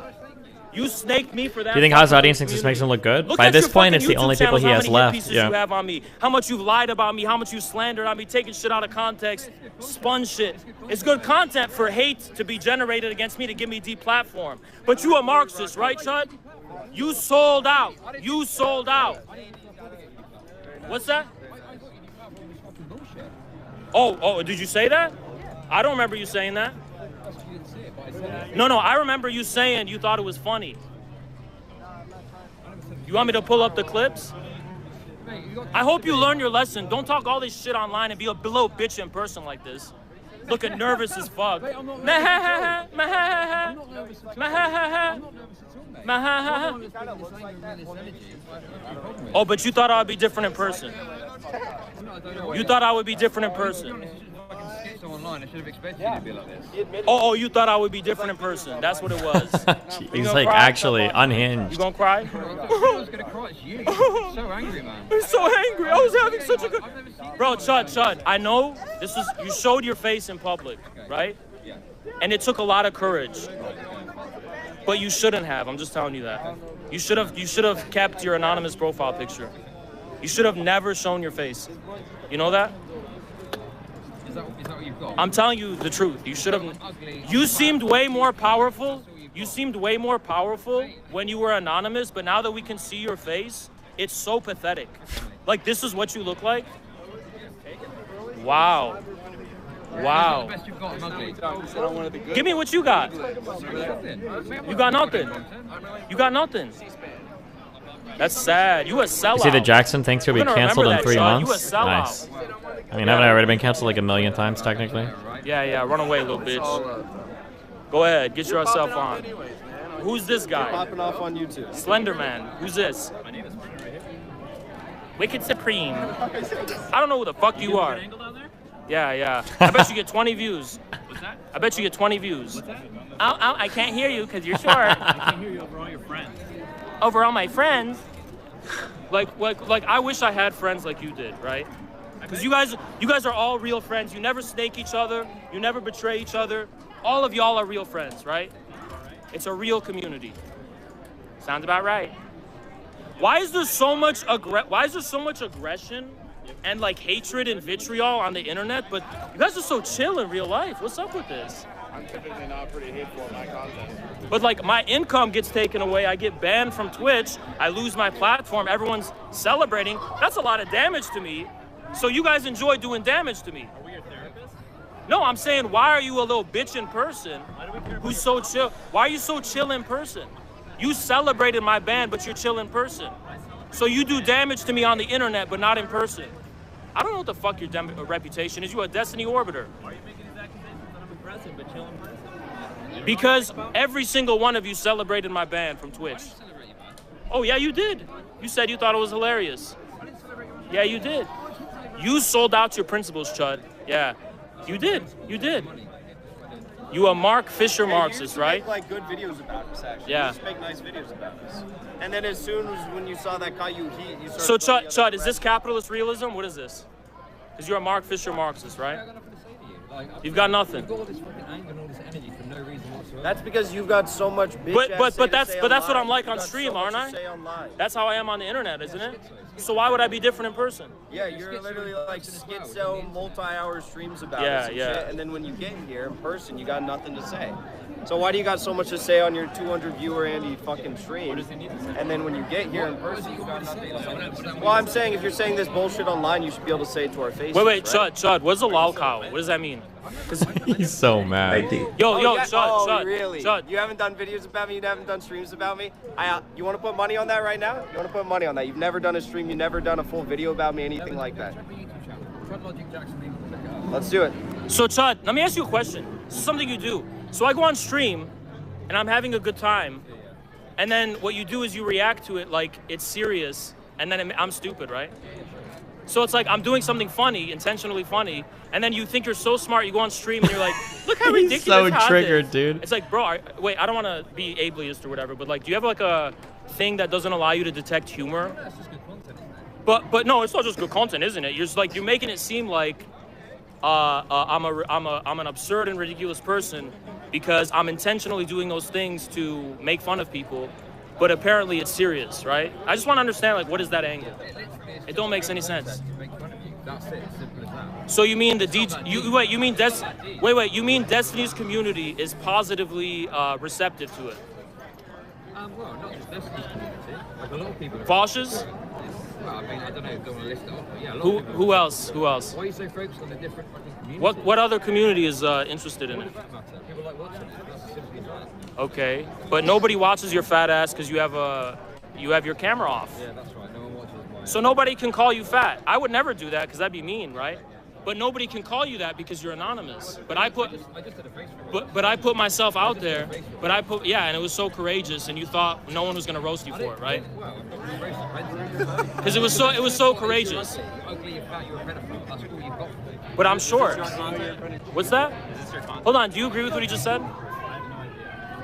You snaked me for that. Do you think Haas' audience thinks this makes him look good? Look By at this your point, fucking it's the YouTube only people channels, he how has many hit left. pieces Yeah. you have on me, how much you've lied about me, how much you slandered on me, taking shit out of context, spun shit. It's good content for hate to be generated against me to give me deplatform. But you a Marxist, right, Chud? You sold out. You sold out. What's that? Oh, did you say that? I don't remember you saying that. No, I remember you saying you thought it was funny. You want me to pull up the clips? I hope you learn your lesson. Don't talk all this shit online and be a little bitch in person like this. Looking nervous as fuck. Oh, but you thought I would be different in person. You thought I would be different in person. Online, I should have expected you to be like this. Oh, you thought I would be different in person. That's what it was. He's like actually unhinged. You gonna cry? I was gonna cry. It's you. I'm so angry, man. I'm so angry. I was having such a good. Bro, Chud. I know this was. You showed your face in public, right? And it took a lot of courage. But you shouldn't have. I'm just telling you that. You should have kept your anonymous profile picture. You should have never shown your face. You know that? Is that what you've got? I'm telling you the truth. You should have. You seemed way more powerful. You seemed way more powerful when you were anonymous, but now that we can see your face, it's so pathetic. Like, this is what you look like? Wow. Wow. Give me what you got. You got nothing. You got nothing. That's sad. You a sellout. You see that Jackson thinks he'll be We're gonna canceled in remember 3 that, Chud. months? You a sellout. Nice. I mean, haven't I already been canceled like 1,000,000 times, technically? Yeah, run away, little bitch. Go ahead, get yourself on. Who's this guy? Popping off on YouTube. Slenderman. Who's this? Wicked Supreme. I don't know who the fuck you are. Yeah. I bet you get 20 views. What's that? I bet you get 20 views. What's that? I can't hear you because you're short. I can't hear you over all your friends. Over all my friends. Like I wish I had friends like you did, right? Because you guys are all real friends. You never snake each other. You never betray each other. All of y'all are real friends, right? It's a real community. Sounds about right. Why is there so much aggression and like hatred and vitriol on the internet? But you guys are so chill in real life. What's up with this? I'm typically not pretty hateful in my content. But like my income gets taken away. I get banned from Twitch. I lose my platform. Everyone's celebrating. That's a lot of damage to me. So you guys enjoy doing damage to me. Are we your therapist? No, I'm saying, why are you a little bitch in person who's so chill? Why are you so chill in person? You celebrated my ban, but you're chill in person. So you do damage to me on the internet, but not in person. I don't know what the fuck your reputation is. You a Destiny Orbiter. Why are you making these accusations that I'm aggressive but chill in person? Because every single one of you celebrated my ban from Twitch. Oh, yeah, you did. You said you thought it was hilarious. Yeah, you did. You sold out your principles, Chud. Yeah. You did. You did. You a Mark Fisher Marxist, right? Make, like, good videos about us, actually. Yeah. You just make nice videos about us. And then as soon as when you saw that caught you heat, you So started... Chud, is this capitalist realism? What is this? Because you're a Mark Fisher Marxist, right? You've got nothing. You've got all this fucking anger and all this energy for no reason whatsoever. That's because you've got so much bitch But that's what I'm online. like You've on got stream, so much aren't to I? say online. That's how I am on the internet, isn't it? So why would I be different in person? Yeah, you're literally like schizo, multi-hour streams about Yeah, us and yeah. shit, and then when you get here in person, you got nothing to say. So why do you got so much to say on your 200 viewer Andy fucking stream? And then when you get here in person, you got nothing to say. Well, I'm saying if you're saying this bullshit online, you should be able to say it to our faces. Wait, right? Chud, what's a lol cow? What does that mean? He's so mad. Yo, yeah? Chud, really? Chud. You haven't done videos about me? You haven't done streams about me? You want to put money on that right now? You want to put money on that? You've never done a stream. You've never done a full video about me, anything like that. Let's do it. So Chud, let me ask you a question. This is something you do. So I go on stream, and I'm having a good time, and then what you do is you react to it like it's serious, and then I'm stupid, right? So it's like I'm doing something funny, intentionally funny, and then you think you're so smart, you go on stream and you're like, look how ridiculous so how triggered, this. dude. It's like, bro, wait, I don't want to be ableist or whatever, but like, do you have like a thing that doesn't allow you to detect humor? But no, it's not just good content, isn't it? You're just like, you're making it seem like I'm an absurd and ridiculous person because I'm intentionally doing those things to make fun of people, but apparently it's serious, right? I just want to understand, like, what is that angle? It don't make any sense. That's it, simple as that. So you mean you mean Destiny's community is positively receptive to it? Well, not just Destiny's community. Like a lot of people. Fosh's? Well, I mean, I don't know if they want to list it off, but yeah, a lot of people. Who else? Who else? Why are you so focused on the different fucking communities? What other community is interested in it? What does that matter? People like watching it. That's as simple as that. Okay, but nobody watches your fat ass because you have your camera off. Yeah, that's right. No one watches mine. So nobody can call you fat. I would never do that because that'd be mean, right? But nobody can call you that because you're anonymous. But I just did a face reveal. but I put myself out there. But and it was so courageous, and you thought no one was gonna roast you for it, right? Well, I'm not really racist. Because it was so courageous. You're ugly, you're fat, you're a pedophile. That's all you've got for me. But I'm short. What's that? Is this your content? Hold on. Do you agree with what he just said?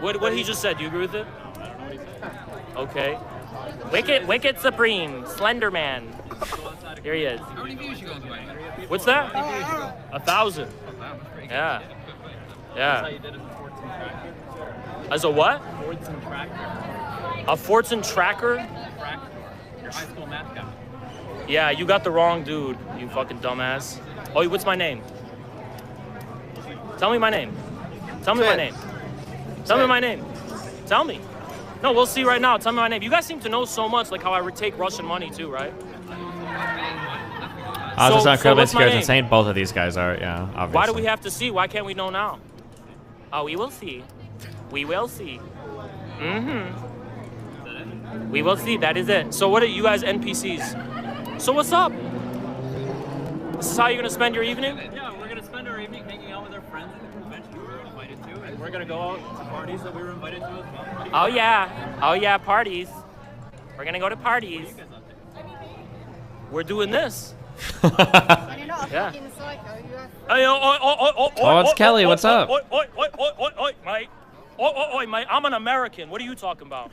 What he just said? Do you agree with it? Okay. Wicked Supreme, Slender Man. Here he is. How many views you got on the way? What's that? How many views you got? 1,000. Oh, wow, that's pretty good. Yeah. That's Yeah. how you did it as a Fortune tracker. As a what? Fortune tracker. A Fortune tracker? Tracker. Your high school math guy. Yeah, you got the wrong dude, you fucking dumbass. Oh, what's my name? Tell me my name. Tell me my name. Tell me my name. Tell me. No, we'll see right now. Tell me my name. You guys seem to know so much, like how I take Russian money too, right? I was just on incredibly what's my scared name? insane. Both of these guys are, yeah, obviously. Why do we have to see? Why can't we know now? Oh, we will see. We will see. Mm-hmm. We will see. That is it. So what are you guys NPCs? So what's up? This is how you're gonna spend your evening? Yeah, we're gonna spend our evening hanging out with our friends at the convention we were invited to, and we're gonna go out to parties that we were invited to as well. Oh yeah, parties. We're gonna go to parties. We're doing this. Yeah. Oh, it's Kelly. What's up? Oi, mate. Oi, mate. I'm an American. What are you talking about?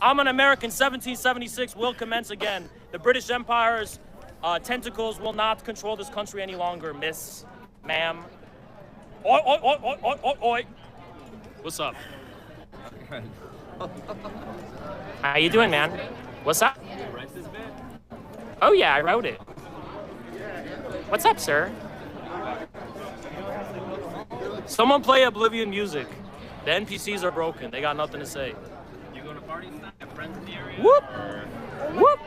I'm an American. 1776 will commence again. The British Empire's tentacles will not control this country any longer, miss, ma'am. Oi. What's up? How you doing, man? What's up? Oh yeah, I wrote it. What's up, sir? Someone play Oblivion music. The NPCs are broken. They got nothing to say. You going to parties? Have friends in the area? Whoop! Whoop!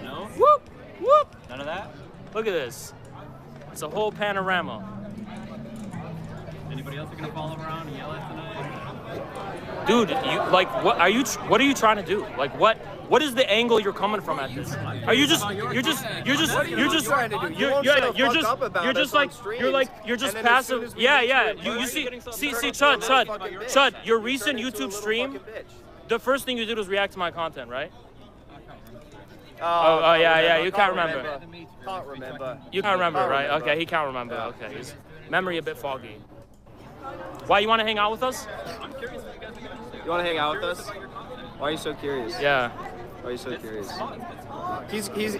No? Whoop! Whoop! None of that? Look at this. It's a whole panorama. Anybody else gonna follow around and yell at tonight? Dude, what are you trying to do? Like what is the angle you're coming from at this? Are you just passive. Yeah. You see, Chud, your recent YouTube stream, the first thing you did was react to my content, right? Oh, yeah, you can't remember. Can't remember. You can't remember, right? Okay, he can't remember. Okay, his memory a bit foggy. Why, you want to hang out with us? You want to hang out with us? Why are you so curious? Yeah. Why are you so curious?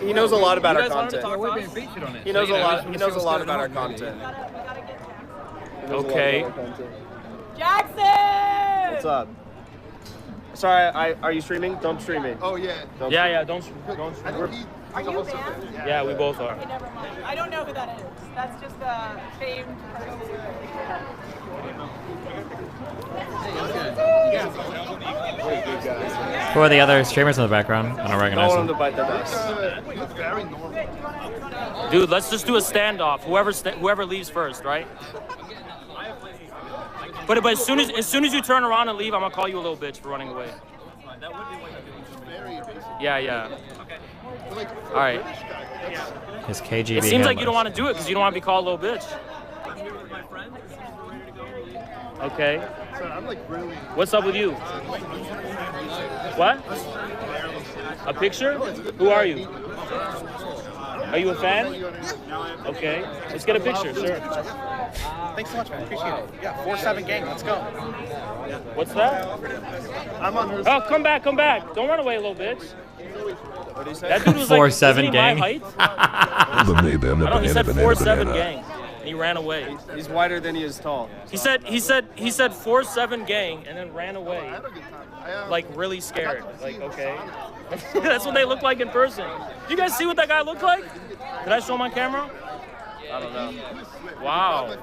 He knows a lot about our content. He knows a lot. He knows a lot about our content. Okay. Jackson! What's up? Sorry, are you streaming? Don't stream me. Oh yeah. Don't stream. Are you a fan? Yeah, we both are. Okay, never mind. I don't know who that is. That's just a famed person. Who are the other streamers in the background? I don't recognize Don't them. want him to bite the dust. Dude, let's just do a standoff. Whoever leaves first, right? But as soon as you turn around and leave, I'm gonna call you a little bitch for running away. Yeah. All right. His KGB. It seems like you don't want to do it because you don't want to be called a little bitch. Okay. What's up with you? What? A picture? Who are you? Are you a fan? Okay. Let's get a picture, sure. Thanks so much, man. Appreciate it. Yeah, 4-7 gang. Let's go. What's that? I'm on her. Oh, come back. Don't run away, little bitch. What did he say? That dude was like, 4-7 isn't he gang. my height? I don't know, he said 4-7 gang. And he ran away. He's wider than he is tall. He said 4-7 gang and then ran away. Like really scared. Like, okay. That's what they look like in person. You guys see what that guy looked like? Did I show him on camera? I don't know. Wow.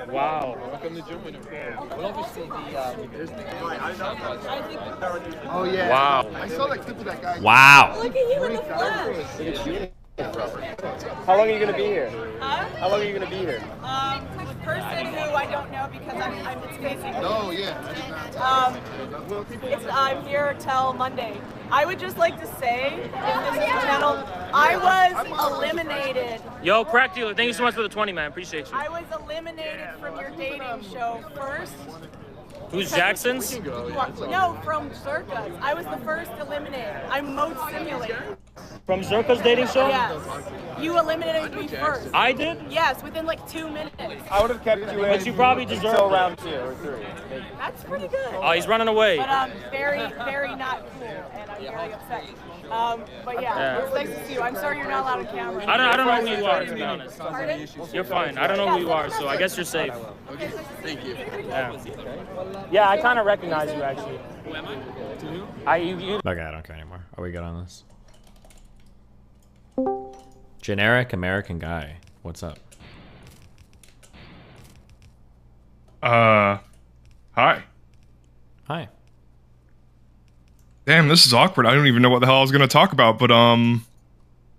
Wow. Oh yeah. Wow. I saw that clip of that guy. Wow. Look at you in the flesh. How long are you gonna be here? Huh? How long are you gonna be here? The person who I don't know because it's facing. Oh yeah. I'm here till Monday. I would just like to say, if this is the channel, I was eliminated. Yo, Crack Dealer, thank you so much for the 20, man. Appreciate you. I was eliminated from your dating show first. Who's Jackson's? No, from Circus. I was the first eliminated. I'm most simulated. From Zerka's dating show? Yes. You eliminated me first. I did? Yes, within like 2 minutes. I would have kept you in. But you probably deserve until it. round 2 or 3. That's pretty good. Oh, he's running away. But very, very not cool, and I'm very upset. But yeah, it's nice to see you. I'm sorry you're not allowed on camera. I don't know who you are, to be honest. Pardon? You're fine. I don't know who you are, so I guess you're safe. Okay. Thank you. Yeah, I kind of recognize you, actually. Who am I? You. Okay, I don't care anymore. Are we good on this? Generic American guy. What's up? Hi. Hi. Damn, this is awkward. I don't even know what the hell I was gonna talk about, but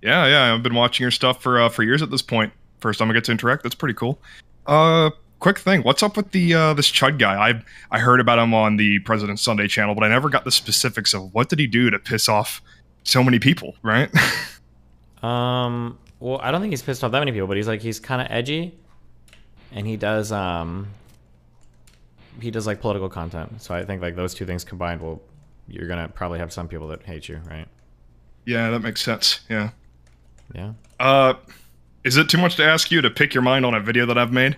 yeah, I've been watching your stuff for years at this point. First time I get to interact, that's pretty cool. Quick thing, what's up with the this Chud guy? I heard about him on the President Sunday channel, but I never got the specifics of what did he do to piss off so many people, right? Well, I don't think he's pissed off that many people, but he's kind of edgy, and he does like political content. So I think like those two things combined you're gonna probably have some people that hate you, right? Yeah, that makes sense. Yeah. Yeah. Is it too much to ask you to pick your mind on a video that I've made?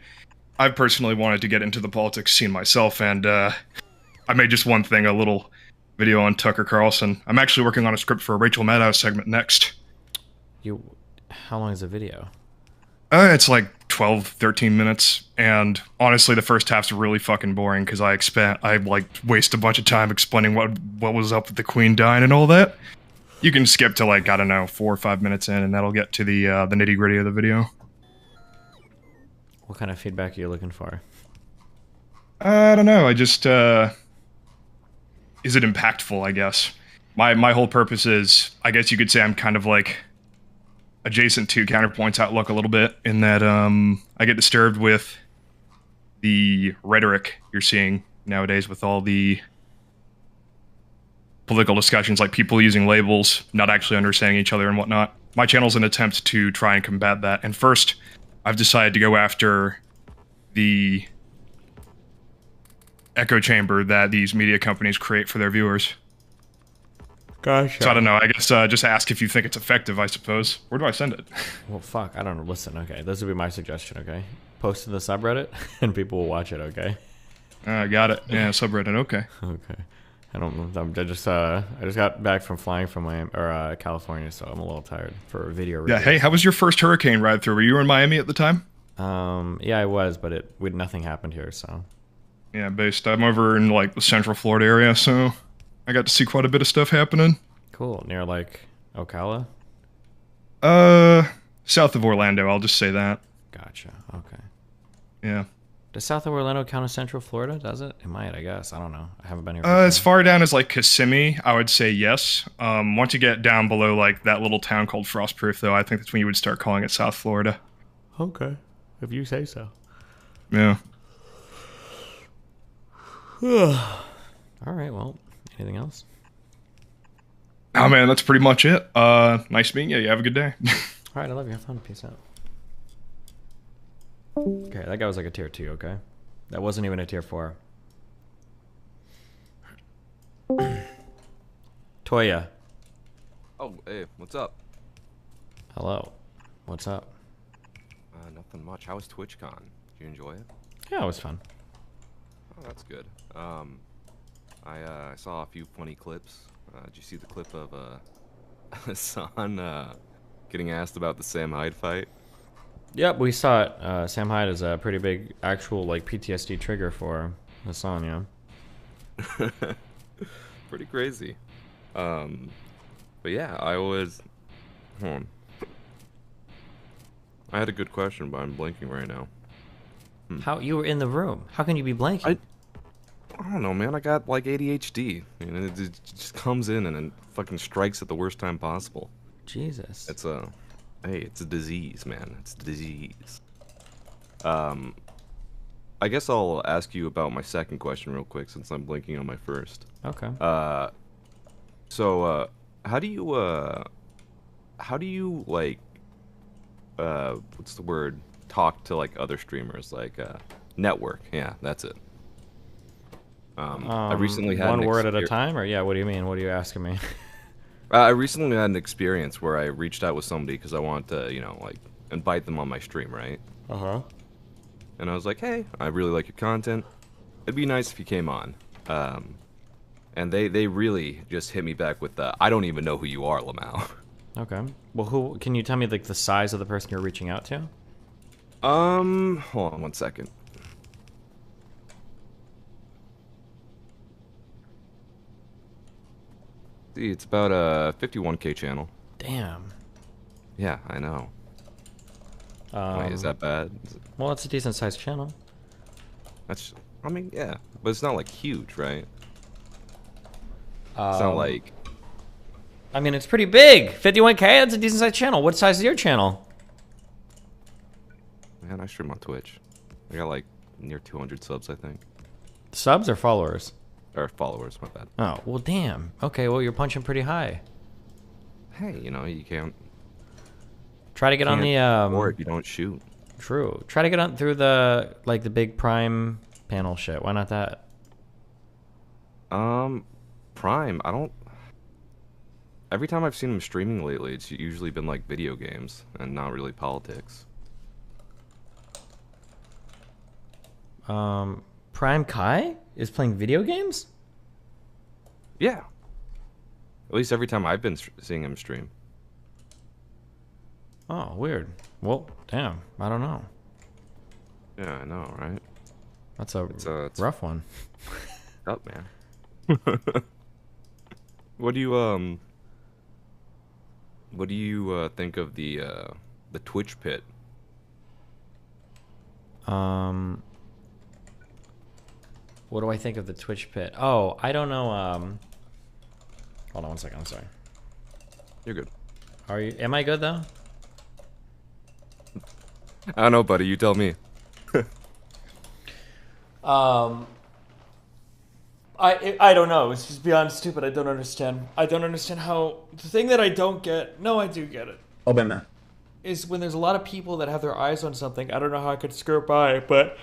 I've personally wanted to get into the politics scene myself, and I made just one thing, a little video on Tucker Carlson. I'm actually working on a script for a Rachel Maddow segment next. How long is the video? It's like 12, 13 minutes, and honestly, the first half's really fucking boring because I waste a bunch of time explaining what was up with the Queen dying and all that. You can skip to like, I don't know, 4 or 5 minutes in, and that'll get to the nitty gritty of the video. What kind of feedback are you looking for? I don't know. I just is it impactful? I guess my whole purpose is, I guess you could say I'm kind of like adjacent to Counterpoint's outlook a little bit, in that I get disturbed with the rhetoric you're seeing nowadays with all the political discussions, like people using labels, not actually understanding each other and whatnot. My channel's an attempt to try and combat that, and first I've decided to go after the echo chamber that these media companies create for their viewers. Gotcha. So I don't know. I guess just ask if you think it's effective, I suppose. Where do I send it? Well, fuck. I don't know. Listen, okay. This would be my suggestion, okay? Post in the subreddit, and people will watch it, okay? Got it. Yeah, subreddit. Okay. Okay. I just got back from flying from California, so I'm a little tired for a video. Yeah. Hey, how was your first hurricane ride through? Were you in Miami at the time? Yeah, I was, but nothing happened here, so. Yeah, I'm over in like the Central Florida area, so I got to see quite a bit of stuff happening. Cool. Near like Ocala? South of Orlando, I'll just say that. Gotcha. Okay. Yeah. Does south of Orlando count as Central Florida? Does it? It might, I guess. I don't know. I haven't been here. As far down as like Kissimmee, I would say yes. Once you get down below like that little town called Frostproof, though, I think that's when you would start calling it South Florida. Okay. If you say so. Yeah. All right, well, anything else? Oh, man, that's pretty much it. Nice meeting you. You have a good day. All right, I love you. Have fun. Peace out. Okay, that guy was like a tier 2, okay? That wasn't even a tier 4. Toya. Oh, hey, what's up? Hello. What's up? Nothing much. How was TwitchCon? Did you enjoy it? Yeah, it was fun. Oh, that's good. I saw a few funny clips. Did you see the clip of Hassan getting asked about the Sam Hyde fight? Yep, we saw it. Sam Hyde is a pretty big actual like PTSD trigger for Hassan, yeah. Pretty crazy. But yeah, hold on. I had a good question, but I'm blanking right now. How you were in the room? How can you be blanking? I don't know, man. I got like ADHD. It just comes in and then fucking strikes at the worst time possible. Jesus. It's a disease, man. It's a disease. I guess I'll ask you about my second question real quick since I'm blanking on my first. Okay. So how do you like what's the word? Talk to like other streamers, like network. Yeah, that's it. I recently had one word at a time, or yeah, what do you mean? What are you asking me? I recently had an experience where I reached out with somebody because I wanted to, you know, like invite them on my stream, right? Uh-huh. And I was like, hey, I really like your content. It'd be nice if you came on. And they really just hit me back with the, I don't even know who you are, Lamau. Okay. Well, can you tell me like the size of the person you're reaching out to? Hold on one second. See, it's about a 51K channel. Damn. Yeah, I know. Wait, is that bad? Well, it's a decent sized channel. That's, I mean, yeah, but it's not like huge, right? It's not like. I mean, it's pretty big. 51K. That's a decent sized channel. What size is your channel? Man, I stream on Twitch. I got like near 200 subs, I think. Subs or followers? Or followers, my bad. Oh, well, damn. Okay, well, you're punching pretty high. Hey, you know, you can't. Try to get on the. Or if you don't shoot. True. Try to get on through the like the big Prime panel shit. Why not that? Prime. I don't. Every time I've seen him streaming lately, it's usually been like video games and not really politics. Prime Kai is playing video games? Yeah. At least every time I've been seeing him stream. Oh, weird. Well, damn. I don't know. Yeah, I know, right? That's it's rough one. Up, man. What do you think of the Twitch pit? What do I think of the Twitch pit? Oh, I don't know. Hold on one second. I'm sorry. You're good. Are you? Am I good though? I don't know, buddy. You tell me. I don't know. It's just beyond stupid. I don't understand. I don't understand how. The thing that I don't get. No, I do get it. Obama. Is when there's a lot of people that have their eyes on something. I don't know how I could skirt by, but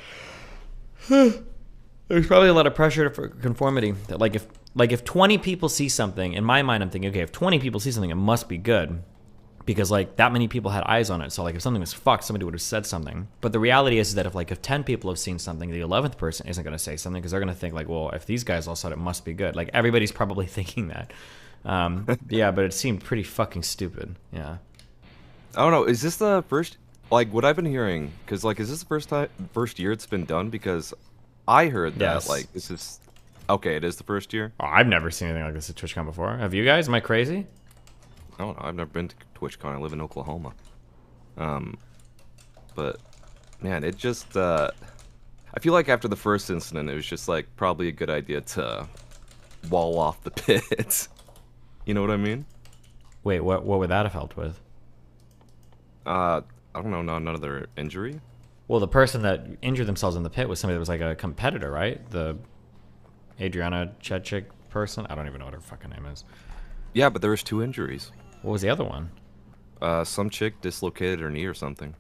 there's probably a lot of pressure for conformity. That like if Like, if 20 people see something, in my mind, I'm thinking, okay, if 20 people see something, it must be good. Because, like, that many people had eyes on it. So, like, if something was fucked, somebody would have said something. But the reality is that if 10 people have seen something, the 11th person isn't going to say something because they're going to think, like, well, if these guys all said it, must be good. Like, everybody's probably thinking that. Yeah, but it seemed pretty fucking stupid. Yeah. I don't know. Is this the first, like, what I've been hearing? Because, like, is this the first year it's been done? Because I heard that, Yes. like, this is, okay, it is the first year? Oh, I've never seen anything like this at TwitchCon before. Have you guys? Am I crazy? I don't know. I've never been to TwitchCon. I live in Oklahoma. But, man, it just, I feel like after the first incident, it was just, like, probably a good idea to wall off the pit. You know what I mean? Wait, what would that have helped with? I don't know, not another injury? Well, the person that injured themselves in the pit was somebody that was like a competitor, right? The Adriana Chechik person? I don't even know what her fucking name is. Yeah, but there was 2 injuries. What was the other one? Some chick dislocated her knee or something.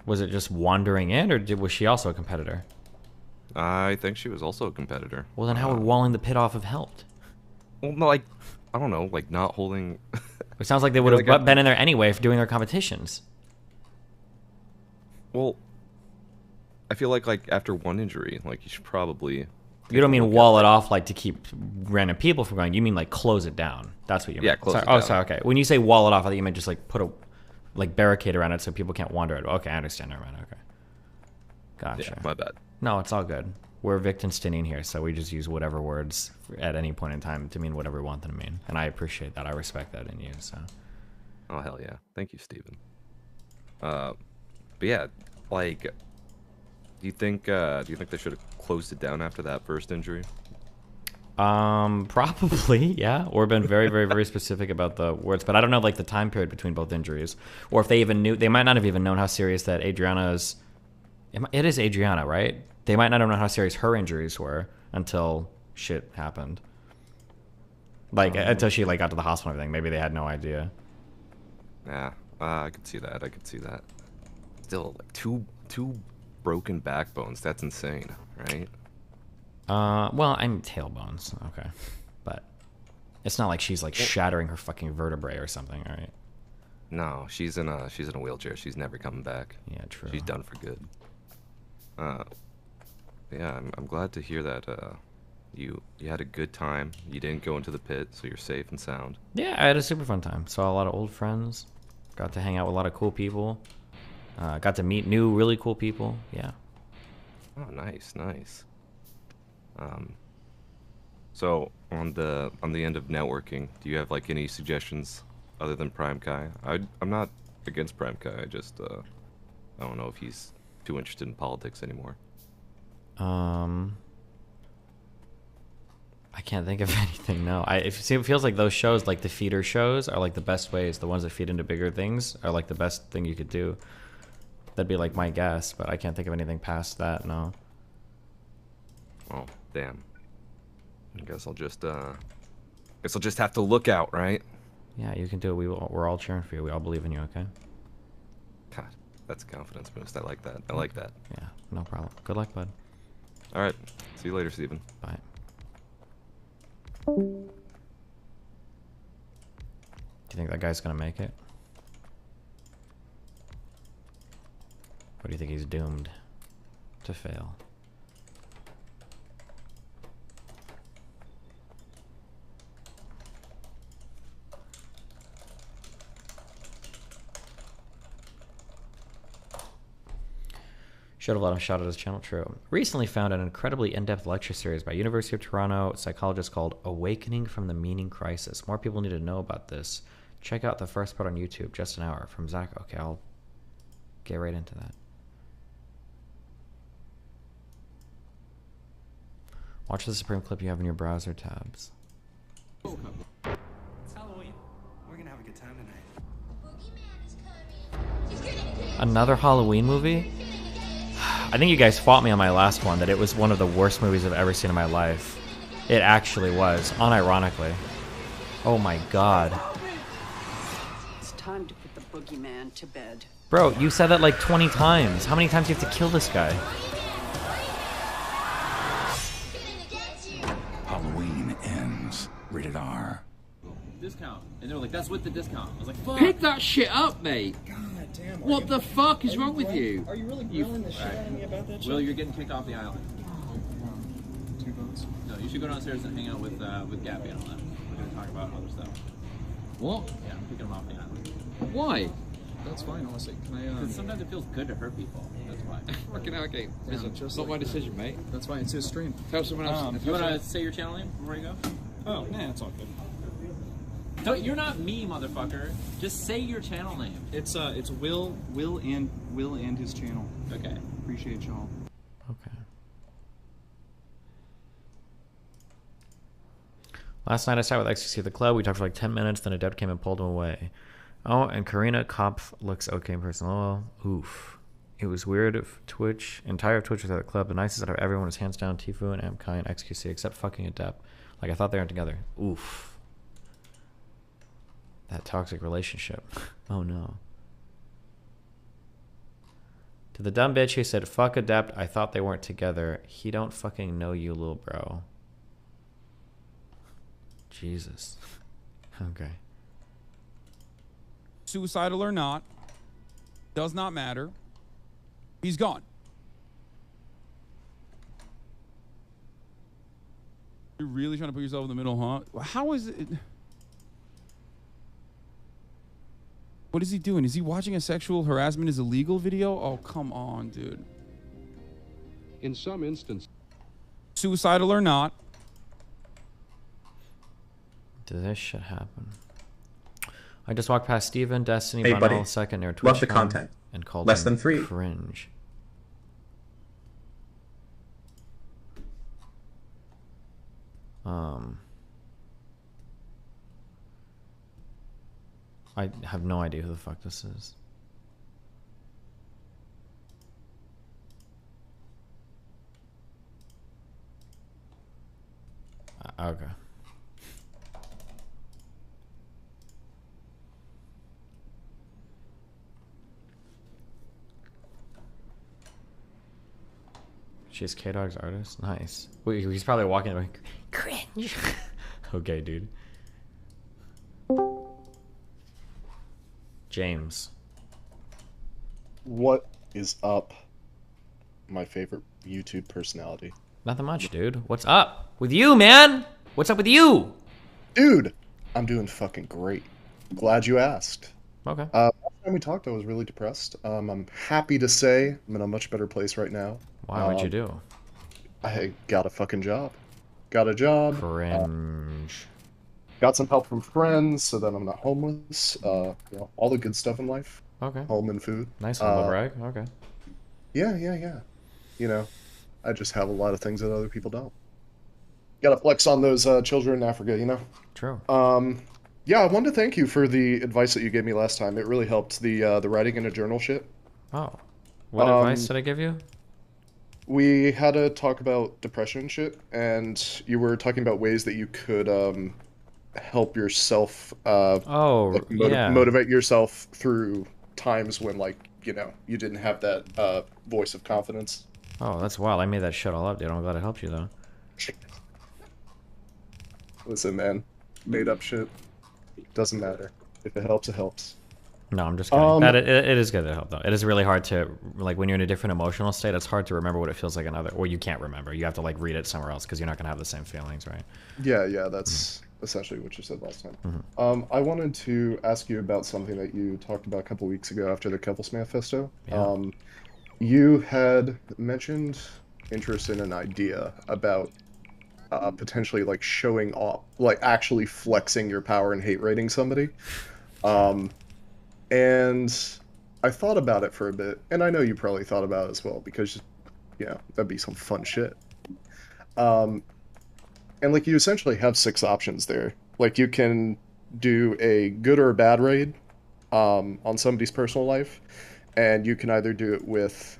Was it just wandering in, or was she also a competitor? I think she was also a competitor. Well, then how would walling the pit off have helped? Well, no, like, I don't know, like not holding... It sounds like they would have been in there anyway for doing their competitions. Well, I feel like after one injury, like you should probably... You don't mean wall it off like to keep random people from going. You mean like close it down. That's what you mean. Yeah, close sorry. it down. Oh, sorry. Okay. When you say wall it off, I thought you meant just like put a like barricade around it so people can't wander it. Okay, I understand. Never mind. Okay. Gotcha. Yeah, my bad. No, it's all good. We're Wittgensteinian here, so we just use whatever words at any point in time to mean whatever we want them to mean. And I appreciate that. I respect that in you. So. Oh, hell yeah. Thank you, Steven. But yeah, like, do you think they should have closed it down after that first injury? Probably, yeah. Or been very, very, very specific about the words. But I don't know, like, the time period between both injuries. Or if they even knew, they might not have even known how serious that Adriana's... It is Adriana, right? They might not have known how serious her injuries were until shit happened. Like, until she, like, got to the hospital and everything. Maybe they had no idea. Yeah, I could see that. I could see that. Still, like, two broken backbones. That's insane, right? Well, I'm tailbones, okay. But it's not like she's, like, shattering her fucking vertebrae or something, right? No, she's in a wheelchair. She's never coming back. Yeah, true. She's done for good. Yeah, I'm glad to hear that you had a good time. You didn't go into the pit, so you're safe and sound. Yeah, I had a super fun time. Saw a lot of old friends. Got to hang out with a lot of cool people. Got to meet new, really cool people. Yeah. Oh, nice, nice. So on the end of networking, do you have like any suggestions other than Prime Kai? I'm not against Prime Kai. I just I don't know if he's too interested in politics anymore. I can't think of anything. No, it feels like those shows, like the feeder shows, are like the best ways. The ones that feed into bigger things are like the best thing you could do. That'd be like my guess, but I can't think of anything past that. No. Oh, damn. I guess I'll just have to look out, right? Yeah, you can do it. We're all cheering for you. We all believe in you. Okay. God, that's a confidence boost. I like that. I like that. Yeah, no problem. Good luck, bud. All right. See you later, Steven. Bye. Do you think that guy's gonna make it? Or do you think he's doomed to fail? Should have let him shout at his channel. True. Recently found an incredibly in-depth lecture series by University of Toronto psychologist called Awakening from the Meaning Crisis. More people need to know about this. Check out the first part on YouTube. Just an hour. From Zach. Okay, I'll get right into that. Watch the Supreme clip you have in your browser tabs. It's Halloween. We're gonna have a good time tonight. Another Halloween movie? I think you guys fought me on my last one that it was one of the worst movies I've ever seen in my life. It actually was, unironically. Oh my god. It's time to put the boogeyman to bed. Bro, you said that like 20 times. How many times do you have to kill this guy? Halloween ends discount. And they're like, that's with the discount. I was like, fuck. Pick that shit up, mate. God damn. What the fuck is wrong with you? Are you really grilling the shit out of me about that shit? Will, you're getting kicked off the island. 2 votes. No, you should go downstairs and hang out with Gappy and all that. We're going to talk about other stuff. What? Yeah, I'm kicking him off the island. Why? That's fine, honestly. Can I, Because sometimes it feels good to hurt people. That's why. Fucking hell, okay. Yeah, Listen, just not like my that. decision, mate. That's fine. It's his stream. Tell someone else. You want to say your channel name before you go? Oh, nah, it's all good. Don't, you're not me, motherfucker. Just say your channel name. It's Will and his channel. Okay. Appreciate y'all. Okay. Last night I sat with XQC at the club. We talked for like 10 minutes, then Adept came and pulled him away. Oh, and Karina Kopf looks okay in person. Oh, oof. It was weird if Twitch, entire Twitch was at the club. The nicest out of everyone was hands down Tifu and Amkai and XQC, except fucking Adept. Like, I thought they weren't together. Oof. That toxic relationship. Oh no. To the dumb bitch who said, fuck Adept, I thought they weren't together. He don't fucking know you, little bro. Jesus. Okay. Suicidal or not, does not matter. He's gone. You're really trying to put yourself in the middle, huh? How is it? What is he doing? Is he watching a sexual harassment is illegal video? Oh, come on, dude. In some instances. Suicidal or not. Did this shit happen? I just walked past Steven, Destiny, Hey, buddy. Monol, second near Love the TwitchCon, content. and called Less him than 3. cringe. I have no idea who the fuck this is. Okay. She's K-Dog's artist? Nice. Wait, he's probably walking away. Cringe. Okay, dude. James. What is up, my favorite YouTube personality? Nothing much, dude. What's up with you, man? What's up with you? Dude, I'm doing fucking great. Glad you asked. Okay. Last time we talked, I was really depressed. I'm happy to say I'm in a much better place right now. Why? What'd you do? I got a fucking job. Got a job. Cringe. Got some help from friends so that I'm not homeless. You know, all the good stuff in life. Okay. Home and food. Nice humble brag. Okay. Yeah. You know, I just have a lot of things that other people don't. Gotta flex on those children in Africa, you know? True. Yeah, I wanted to thank you for the advice that you gave me last time. It really helped the writing in a journal shit. Oh. What advice did I give you? We had to talk about depression and shit, and you were talking about ways that you could help yourself motivate yourself through times when, like, you know, you didn't have that voice of confidence. Oh, that's wild. I made that shit all up, dude. I'm glad it helped you, though. Listen, man. Made up shit. Doesn't matter. If it helps, it helps. No, I'm just kidding. It is good to help, though. It is really hard to, like, when you're in a different emotional state, it's hard to remember what it feels like or you can't remember. You have to, like, read it somewhere else because you're not going to have the same feelings, right? Yeah, that's essentially what you said last time. Mm-hmm. I wanted to ask you about something that you talked about a couple weeks ago after the Keppels Manifesto. Yeah. You had mentioned interest in an idea about potentially, like, showing off, like, actually flexing your power and hate rating somebody. And I thought about it for a bit, and I know you probably thought about it as well, because, yeah, that'd be some fun shit. And, like, you essentially have 6 options there. Like, you can do a good or a bad raid on somebody's personal life, and you can either do it with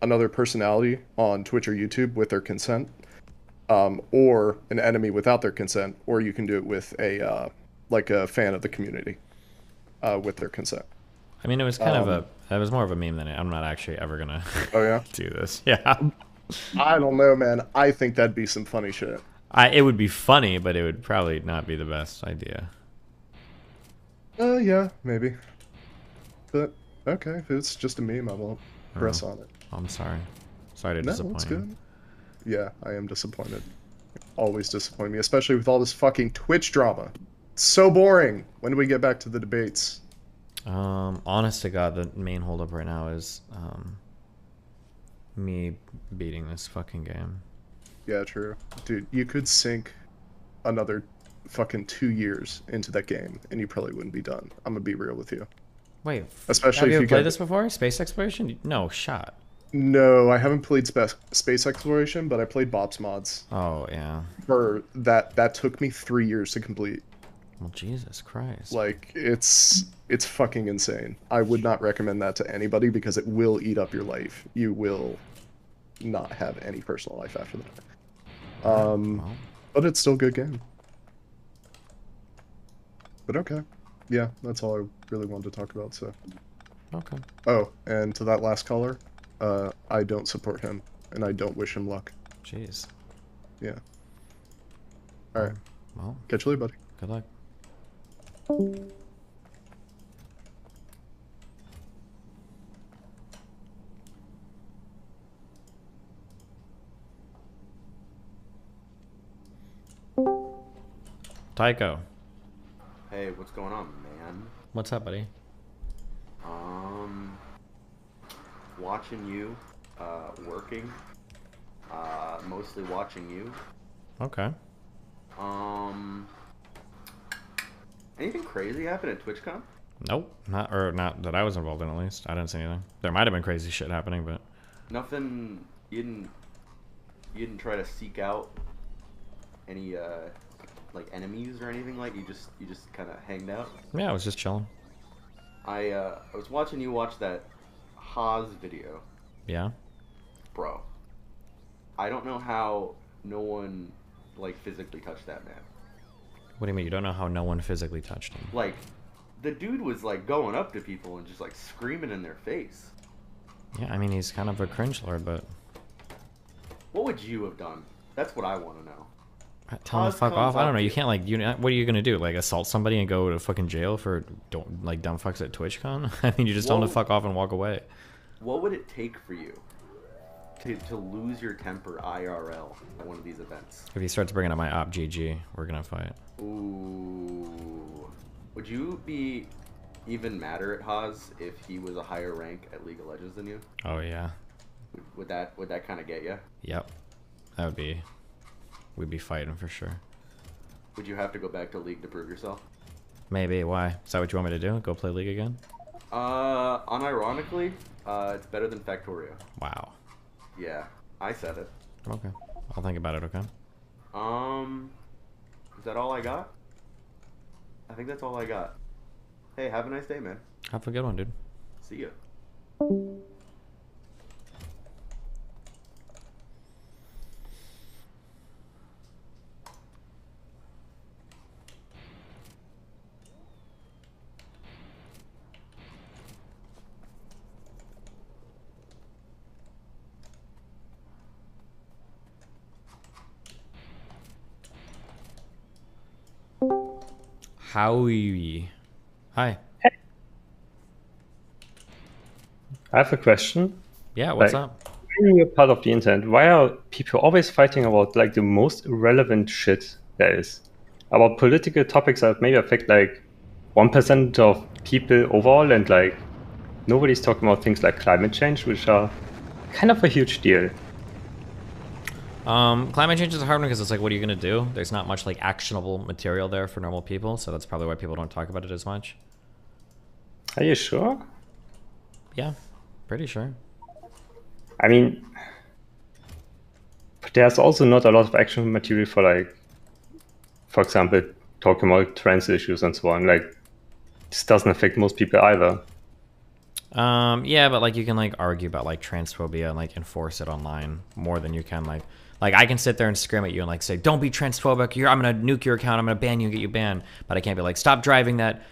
another personality on Twitch or YouTube with their consent, or an enemy without their consent, or you can do it with a fan of the community with their consent. I mean, it was kind of it was more of a meme than I'm not actually ever gonna do this. Yeah. I don't know, man. I think that'd be some funny shit. It would be funny, but it would probably not be the best idea. Yeah, maybe. But okay, if it's just a meme, I won't press on it. I'm sorry. Sorry to No, disappoint it's you. good. Yeah, I am disappointed. Always disappoint me, especially with all this fucking Twitch drama. It's so boring. When do we get back to the debates? Honest to God, the main holdup right now is me beating this fucking game. Yeah, true. Dude, you could sink another fucking 2 years into that game, and you probably wouldn't be done. I'm gonna be real with you. Wait, especially have if you you played get... this before? Space exploration? No, shot. No, I haven't played space exploration, but I played Bob's Mods. Oh yeah. For that took me 3 years to complete. Well, Jesus Christ. Like it's fucking insane. I would not recommend that to anybody because it will eat up your life. You will not have any personal life after that. But it's still a good game. But okay. Yeah, that's all I really wanted to talk about, so. Okay. Oh, and to that last caller, I don't support him, and I don't wish him luck. Jeez. Yeah. Alright. Well. Catch you later, buddy. Good luck. Tycho. Hey, what's going on, man? What's up, buddy? Watching you, working. Mostly watching you. Okay. Anything crazy happen at TwitchCon? Nope, not that I was involved in, at least. I didn't see anything. There might have been crazy shit happening, but Nothing. You didn't try to seek out any like enemies or anything like. You just kind of hanged out. yeah, I was just chilling. I was watching you watch that Haas video. Yeah. Bro, I don't know how no one like physically touched that man. What do you mean? You don't know how no one physically touched him? Like, the dude was like going up to people and just like screaming in their face. Yeah, I mean he's kind of a cringe lord, but What would you have done? That's what I want to know. tell him to fuck off. I don't know. You can't like what are you gonna do? Like assault somebody and go to fucking jail for dumb fucks at TwitchCon? I mean, you just tell him to fuck off and walk away. What would it take for you to lose your temper IRL at one of these events? If he starts bringing up my op GG, we're gonna fight. Ooh. Would you be even madder at Haas if he was a higher rank at League of Legends than you? Oh yeah. Would that kind of get you? Yep. That would be. We'd be fighting for sure. Would you have to go back to League to prove yourself? Maybe. Why? Is that what you want me to do? Go play League again? Unironically, it's better than Factorio. Wow. Yeah, I said it. Okay. I'll think about it, okay? Is that all I got? I think that's all I got. Hey, have a nice day, man. Have a good one, dude. See ya. Howie. Hi. I have a question. Yeah, what's up? When you're part of the internet, why are people always fighting about like the most irrelevant shit there is? About political topics that maybe affect like 1% of people overall, and like nobody's talking about things like climate change, which are kind of a huge deal. Climate change is a hard one because it's like, what are you gonna do? There's not much like actionable material there for normal people, so that's probably why people don't talk about it as much. Are you sure? Yeah, pretty sure. I mean, but there's also not a lot of action material for like, for example, talking about trans issues and so on. Like, this doesn't affect most people either. Yeah, but like you can like argue about like transphobia and like enforce it online more than you can like I can sit there and scream at you and like say, don't be transphobic, I'm gonna nuke your account, I'm gonna ban you and get you banned, but I can't be like, stop driving that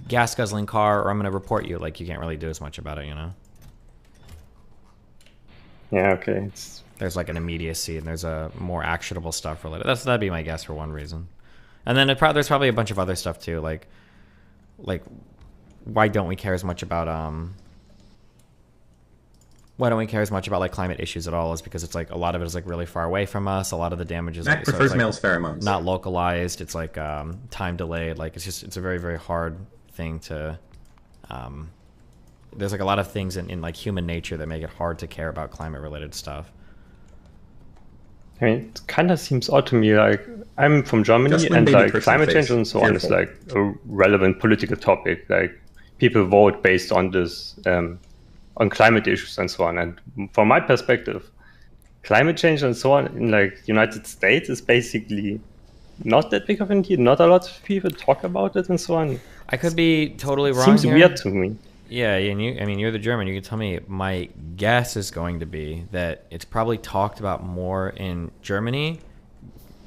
gas guzzling car or I'm gonna report you. Like you can't really do as much about it, you know? Yeah, okay. It's there's like an immediacy and there's a more actionable stuff related. That'd be my guess for one reason. And then there's probably a bunch of other stuff too, like why don't we care as much about like climate issues at all? Is because it's like a lot of it is like really far away from us. A lot of the damage is Mac prefers like male's pheromones. Not localized. It's like time delayed. Like it's a very, very hard thing to. There's like a lot of things in like human nature that make it hard to care about climate related stuff. I mean, it kind of seems odd to me. Like, I'm from Germany, and like climate change and so on is like a relevant political topic. Like, people vote based on this, on climate issues and so on. And from my perspective, climate change and so on in like United States is basically not that big of an deal. Not a lot of people talk about it and so on. I could be totally wrong. Seems here. weird to me. Yeah, and you're the German. You can tell me. My guess is going to be that it's probably talked about more in Germany.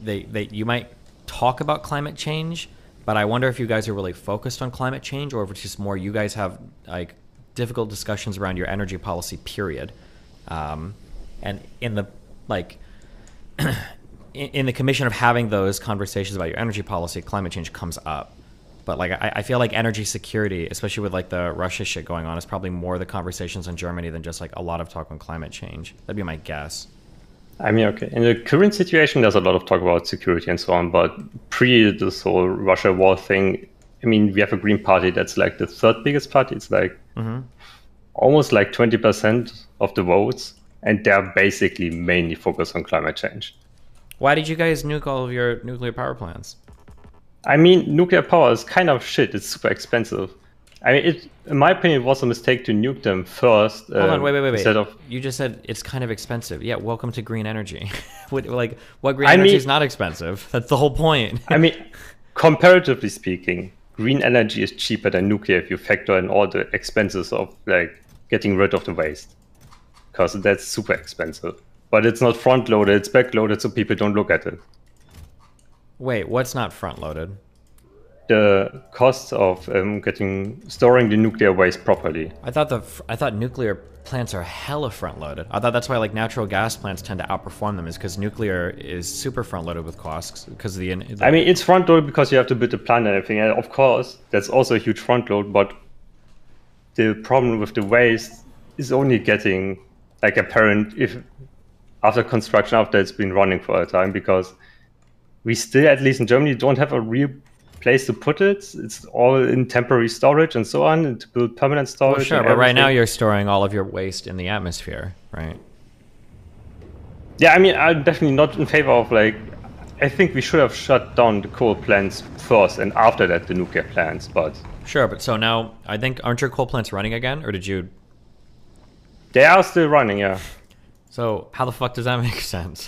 You might talk about climate change, but I wonder if you guys are really focused on climate change, or if it's just more you guys have like difficult discussions around your energy policy. Period. And in the in the commission of having those conversations about your energy policy, climate change comes up. But like I feel like energy security, especially with like the Russia shit going on, is probably more the conversations in Germany than just like a lot of talk on climate change. That'd be my guess. I mean, okay. In the current situation, there's a lot of talk about security and so on. But pre this whole Russia war thing, I mean, we have a Green Party that's like the third biggest party. It's like almost like 20% of the votes, and they're basically mainly focused on climate change. Why did you guys nuke all of your nuclear power plants? I mean, nuclear power is kind of shit. It's super expensive. I mean, in my opinion, it was a mistake to nuke them first. Hold on, wait. Instead of... You just said it's kind of expensive. Yeah, welcome to green energy. What green energy is not expensive? That's the whole point. I mean, comparatively speaking, green energy is cheaper than nuclear if you factor in all the expenses of like getting rid of the waste, because that's super expensive. But it's not front-loaded; it's back-loaded, so people don't look at it. Wait, what's not front-loaded? The cost of storing the nuclear waste properly. I thought nuclear plants are hella front-loaded. I thought that's why like natural gas plants tend to outperform them, is because nuclear is super front-loaded with costs because of the. I mean, it's front-loaded because you have to build the plant and everything, and of course that's also a huge front-load. But the problem with the waste is only getting like apparent if after construction, after it's been running for a time, because we still, at least in Germany, don't have a real place to put it. It's all in temporary storage and so on, and to build permanent storage. Well, sure, but right now you're storing all of your waste in the atmosphere, right? Yeah, I mean, I'm definitely not in favor of like. I think we should have shut down the coal plants first, and after that the nuclear plants. But sure, but so now I think aren't your coal plants running again, or did you? They are still running, yeah. So how the fuck does that make sense?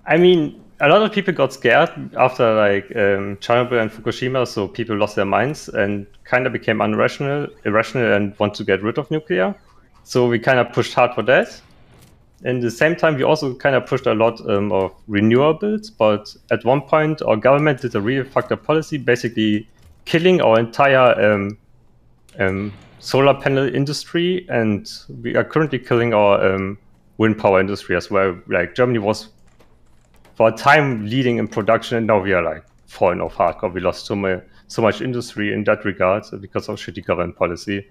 I mean, a lot of people got scared after like Chernobyl and Fukushima, so people lost their minds and kind of became irrational and want to get rid of nuclear. So we kind of pushed hard for that. And at the same time, we also kind of pushed a lot of renewables. But at one point, our government did a real fucked up policy, basically killing our entire solar panel industry, and we are currently killing our wind power industry as well. Like Germany was for a time leading in production, and now we are like falling off hardcore. We lost so much industry in that regard because of shitty government policy.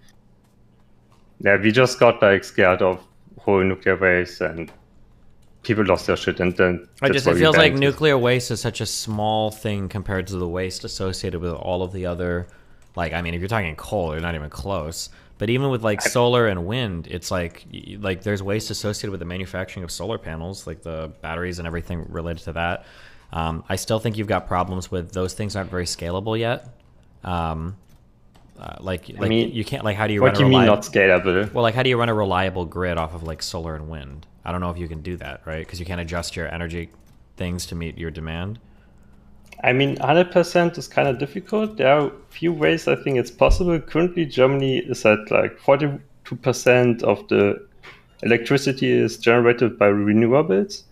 Yeah, we just got like scared of whole nuclear waste, and people lost their shit, and then it feels like nuclear waste is such a small thing compared to the waste associated with all of the other. Like, I mean, if you're talking coal, you're not even close. But even with like solar and wind, it's like there's waste associated with the manufacturing of solar panels, like the batteries and everything related to that. I still think you've got problems with those things aren't very scalable yet. I mean, you can't like how do you? What do you mean not scalable? Well, like how do you run a reliable grid off of like solar and wind? I don't know if you can do that, right? Because you can't adjust your energy things to meet your demand. I mean, 100% is kind of difficult. There are a few ways I think it's possible. Currently, Germany is at like 42% of the electricity is generated by renewables.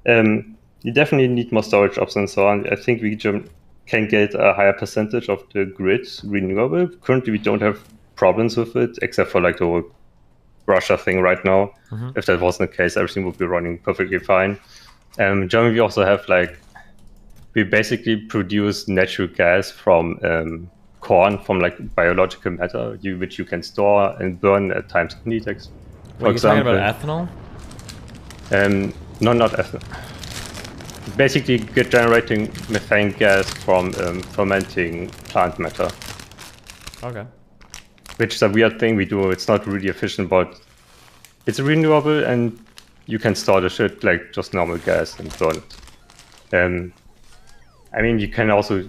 You definitely need more storage options and so on. I think we can get a higher percentage of the grid renewable. Currently, we don't have problems with it, except for like the whole Russia thing right now. Mhm. If that wasn't the case, everything would be running perfectly fine. In Germany, we also have like, we basically produce natural gas from corn, from like biological matter, which you can store and burn at times of need. What, you're talking about ethanol? No, not ethanol. Basically, get generating methane gas from fermenting plant matter. Okay. Which is a weird thing we do. It's not really efficient, but it's renewable, and you can store the shit like just normal gas and burn it. I mean, you can also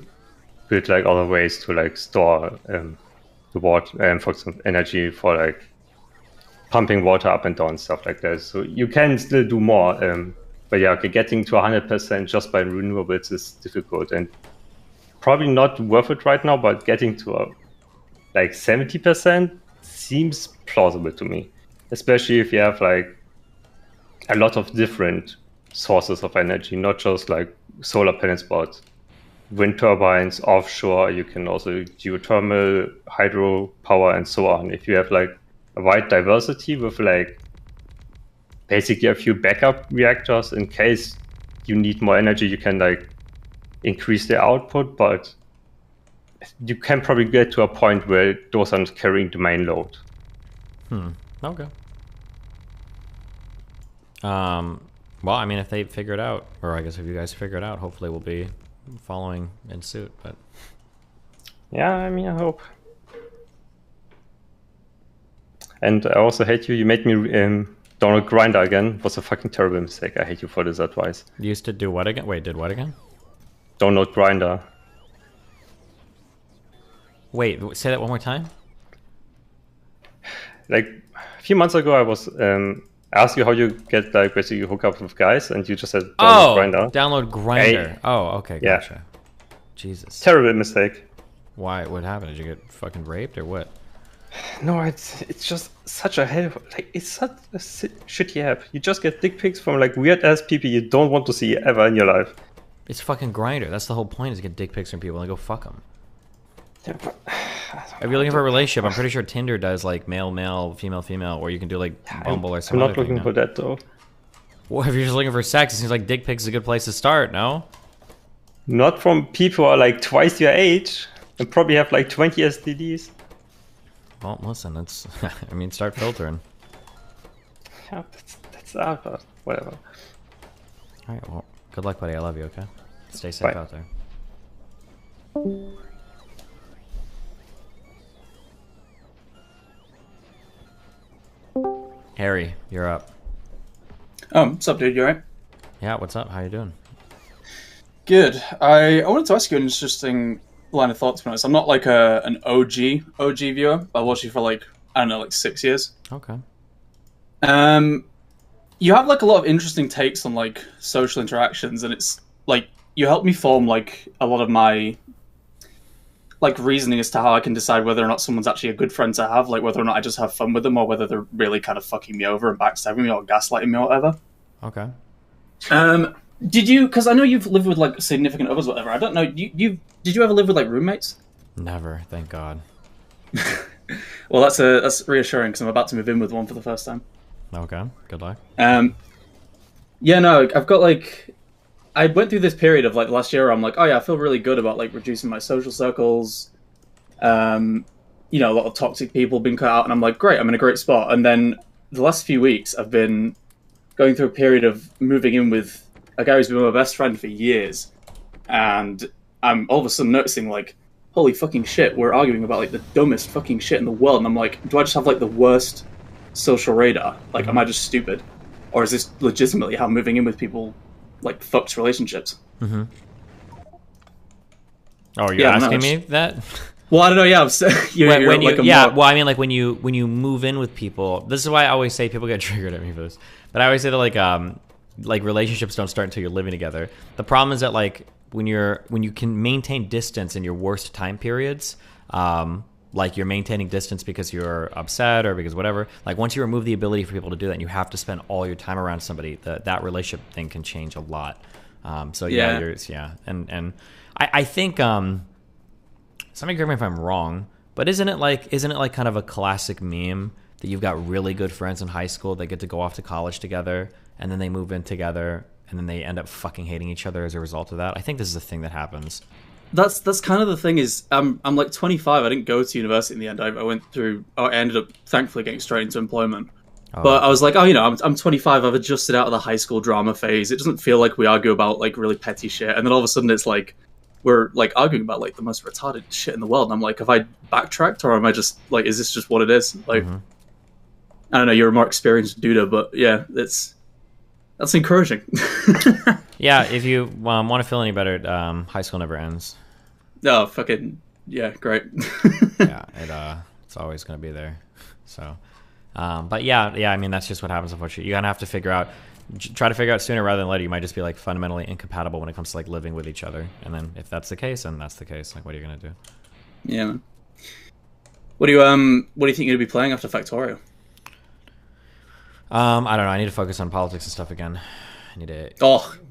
build like other ways to like store the water, for example, energy for like pumping water up and down, stuff like that. So you can still do more. But yeah, okay, getting to 100% just by renewables is difficult and probably not worth it right now, but getting to like 70% seems plausible to me, especially if you have like a lot of different sources of energy, not just like solar panels, but wind turbines, offshore. You can also geothermal, hydro power, and so on. If you have like a wide diversity with like basically a few backup reactors in case you need more energy, you can like increase the output, but you can probably get to a point where those aren't carrying the main load. Okay. Well, I mean, if they figure it out, or I guess if you guys figure it out, hopefully we'll be following in suit. But yeah, I mean, I hope. And I also hate you. You made me download Grindr again. It was a fucking terrible mistake. I hate you for this advice. You used to do what again? Wait, did what again? Download Grindr. Wait, say that one more time. Like a few months ago, I was asked you how you get like basically hook up with guys, and you just said download Grindr. Download Grindr. Oh, okay, gotcha. Yeah. Jesus. Terrible mistake. Why? What happened? Did you get fucking raped or what? No, it's just such a hell. Like it's such a shitty app. You just get dick pics from like weird ass people you don't want to see ever in your life. It's fucking Grindr. That's the whole point, is to get dick pics from people and go fuck them. Yeah, but, if you're looking for a relationship, I'm pretty sure Tinder does like male, male, female, female, or you can do like Bumble or something. I'm not looking for that though. Well, if you're just looking for sex, it seems like dick pics is a good place to start, no? Not from people who are like twice your age and probably have like 20 STDs. Well, listen, that's, I mean, start filtering. Yeah, that's whatever. Alright, well, good luck, buddy. I love you, okay? Stay safe Bye. out there. Harry, you're up. What's up, dude? You alright? Yeah, what's up? How you doing? Good. I wanted to ask you an interesting line of thought, to be honest. I'm not like an OG viewer. I watched you for like, I don't know, like 6 years. Okay. You have like a lot of interesting takes on like social interactions, and it's like you helped me form like a lot of my like reasoning as to how I can decide whether or not someone's actually a good friend to have, like whether or not I just have fun with them or whether they're really kind of fucking me over and backstabbing me or gaslighting me or whatever. Okay. Did you, because I know you've lived with like significant others or whatever, I don't know, did you ever live with like roommates? Never, thank God. Well, that's reassuring because I'm about to move in with one for the first time. Okay, good luck. Yeah, no, I've got like, I went through this period of like last year where I'm like, oh yeah, I feel really good about like reducing my social circles. You know, a lot of toxic people being cut out, and I'm like, great, I'm in a great spot. And then the last few weeks, I've been going through a period of moving in with a guy who's been my best friend for years, and I'm all of a sudden noticing like, holy fucking shit, we're arguing about like the dumbest fucking shit in the world, and I'm like, do I just have like the worst social radar? Like, am I just stupid, or is this legitimately how moving in with people like fucks relationships? Mm-hmm. Oh, you're asking me that? Well, I don't know. Yeah, well, I mean, like when you move in with people. This is why I always say people get triggered at me for this. But I always say that like relationships don't start until you're living together. The problem is that like when you can maintain distance in your worst time periods, like you're maintaining distance because you're upset or because whatever. Like once you remove the ability for people to do that, and you have to spend all your time around somebody, that relationship thing can change a lot. So yeah, and I think somebody correct me if I'm wrong, but isn't it like kind of a classic meme that you've got really good friends in high school that get to go off to college together, and then they move in together, and then they end up fucking hating each other as a result of that. I think this is a thing that happens. That's kind of the thing is, I'm like 25. I didn't go to university in the end. I ended up thankfully getting straight into employment. Oh. But I was like, I'm 25. I've adjusted out of the high school drama phase. It doesn't feel like we argue about like really petty shit. And then all of a sudden it's like, we're like arguing about like the most retarded shit in the world. And I'm like, have I backtracked, or am I just like, is this just what it is? Like, I don't know. You're a more experienced dude, but yeah, that's encouraging. Yeah, if you want to feel any better, high school never ends. Oh, fucking yeah, great. Yeah, it's always gonna be there. So, but yeah, I mean that's just what happens. Unfortunately, you're gonna have to try to figure out sooner rather than later. You might just be like fundamentally incompatible when it comes to like living with each other. And then if that's the case, then that's the case. Like, what are you gonna do? Yeah, man. What do you think you're gonna be playing after Factorio? I don't know. I need to focus on politics and stuff again. I need to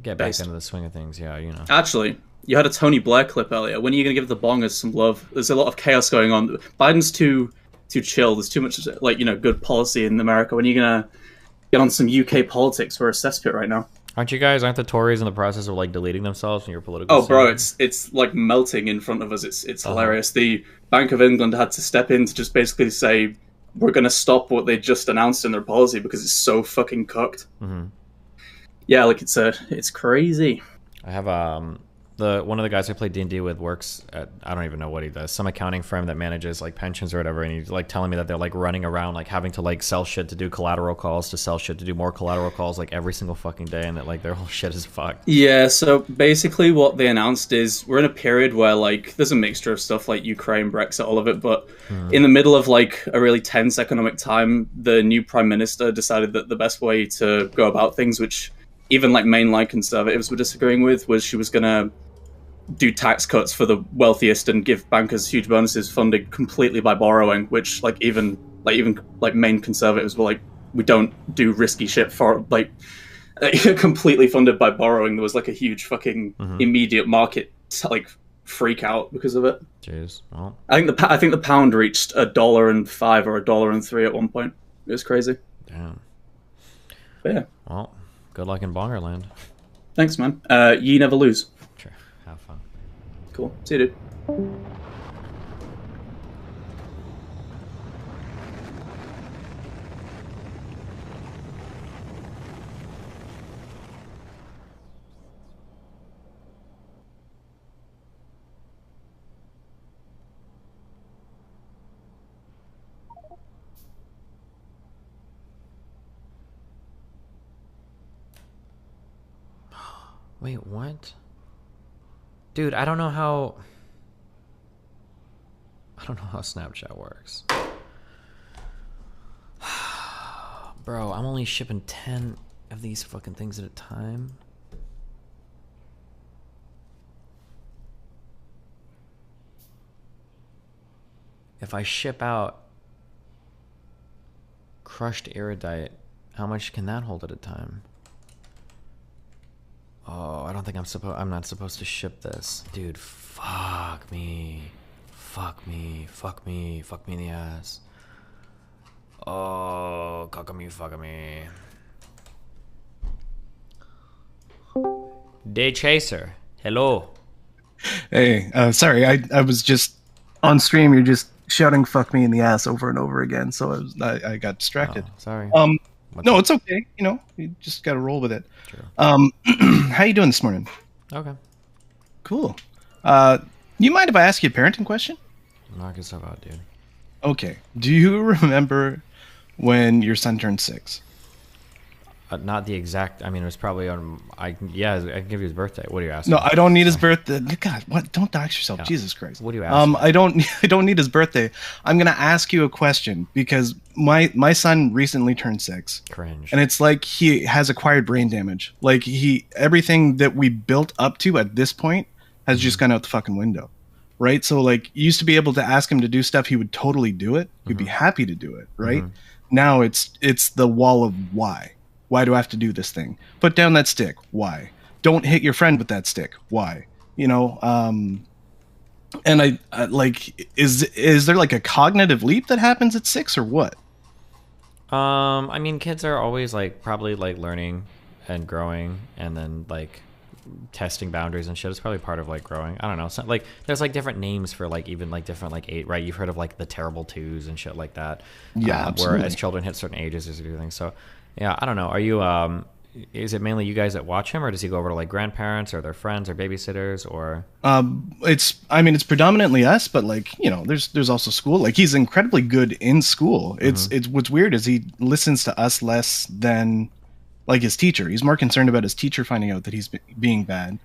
get back into the swing of things. Yeah, you know. Actually, you had a Tony Blair clip earlier. When are you going to give the bongers some love? There's a lot of chaos going on. Biden's too chill. There's too much like good policy in America. When are you going to get on some UK politics? We're a cesspit right now. Aren't the Tories in the process of like deleting themselves from your political? Oh, bro, it's like melting in front of us. It's hilarious. The Bank of England had to step in to just basically say, we're going to stop what they just announced in their policy because it's so fucking cooked. Yeah, like it's crazy. I have one of the guys I play D&D with works at, I don't even know what he does, some accounting firm that manages like pensions or whatever, and he's like telling me that they're like running around like having to like sell shit to do collateral calls to sell shit to do more collateral calls like every single fucking day, and that like their whole shit is fucked. Yeah, so basically what they announced is we're in a period where like there's a mixture of stuff like Ukraine, Brexit, all of it, but in the middle of like a really tense economic time, the new prime minister decided that the best way to go about things, which even like mainline conservatives were disagreeing with, was she was gonna do tax cuts for the wealthiest and give bankers huge bonuses funded completely by borrowing, which even main conservatives were like, we don't do risky shit for like completely funded by borrowing. There was like a huge fucking immediate market like freak out because of it. Jeez. Well, I think the pound reached $1.05 or $1.03 at one point. It was crazy. Damn. But yeah. Well, good luck in Bongerland. Thanks, man. Ye never lose. Sure. Have fun. Cool. See you, dude. Wait, what? Dude, I don't know how Snapchat works. Bro, I'm only shipping 10 of these fucking things at a time. If I ship out crushed iridite, how much can that hold at a time? Oh, I don't think I'm not supposed to ship this. Dude, fuck me. Fuck me. Fuck me. Fuck me in the ass. Oh, fuck me. Day Chaser, hello. Hey, sorry, I was just on stream. You're just shouting "fuck me" in the ass over and over again, so I got distracted. Oh, sorry. No, it's okay. You know, you just got to roll with it. How you doing this morning? Okay. Cool. You mind if I ask you a parenting question? Knock yourself out, dude. Okay. Do you remember when your son turned 6? Not the exact. I mean, it was probably on. I can give you his birthday. What are you asking? No, I don't need his birthday. God, what? Don't dox yourself. Yeah. Jesus Christ. What are you asking? I don't need his birthday. I'm gonna ask you a question because my son recently turned 6. Cringe. And it's like he has acquired brain damage. Like everything that we built up to at this point has just gone out the fucking window, right? So like, you used to be able to ask him to do stuff, he would totally do it. He'd be happy to do it, right? Now it's the wall of why. Why do I have to do this thing? Put down that stick. Why? Don't hit your friend with that stick. Why? You know, and I like, is there like a cognitive leap that happens at 6 or what? I mean, kids are always like probably like learning and growing, and then like testing boundaries and shit. It's probably part of like growing. I don't know. So, like, there's like different names for like even like different like age, right? You've heard of like the terrible twos and shit like that. Yeah, absolutely. Where as children hit certain ages, there's everything. So, yeah, I don't know. Are you is it mainly you guys that watch him, or does he go over to like grandparents or their friends or babysitters or? It's predominantly us, but like, you know, there's also school. Like, he's incredibly good in school. It's what's weird is he listens to us less than like his teacher. He's more concerned about his teacher finding out that he's being bad,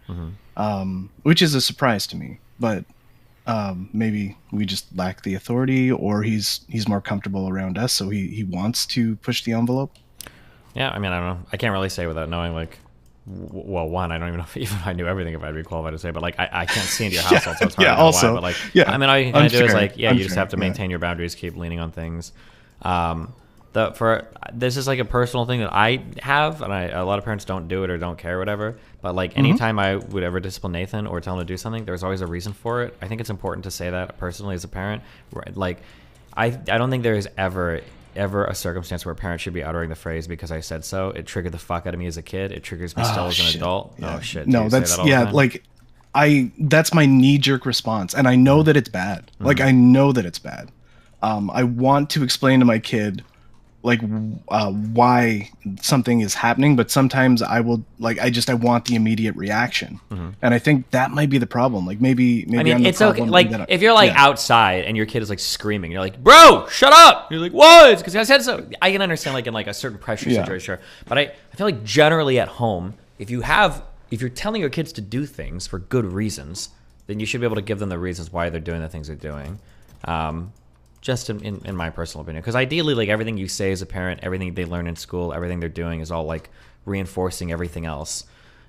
which is a surprise to me. But maybe we just lack the authority, or he's more comfortable around us, so he wants to push the envelope. Yeah, I mean, I don't know. I can't really say without knowing, like, well, one, I don't even know even if I knew everything if I'd be qualified to say, but like, I can't see into your household, so it's hard to know why. But like, I mean, all you can do is like, you just have to maintain your boundaries, keep leaning on things. This is like a personal thing that I have, and a lot of parents don't do it or don't care or whatever. But like, anytime I would ever discipline Nathan or tell him to do something, there's always a reason for it. I think it's important to say that personally as a parent. Like, I don't think there is ever a circumstance where a parent should be uttering the phrase "because I said so." It triggered the fuck out of me as a kid. It triggers me still as an adult. Yeah. Oh shit! No, that's like that's my knee-jerk response, and I know that it's bad. Like, I know that it's bad. I want to explain to my kid like why something is happening, but sometimes I will like I want the immediate reaction, and I think that might be the problem. Like maybe I mean, I'm it's okay. Like if you're like outside and your kid is like screaming, you're like, "Bro, shut up!" You're like, "What?" Because I said so. I can understand like in like a certain pressure situation, sure. But I feel like generally at home, if you're telling your kids to do things for good reasons, then you should be able to give them the reasons why they're doing the things they're doing. Just in my personal opinion, because ideally, like everything you say as a parent, everything they learn in school, everything they're doing is all like reinforcing everything else.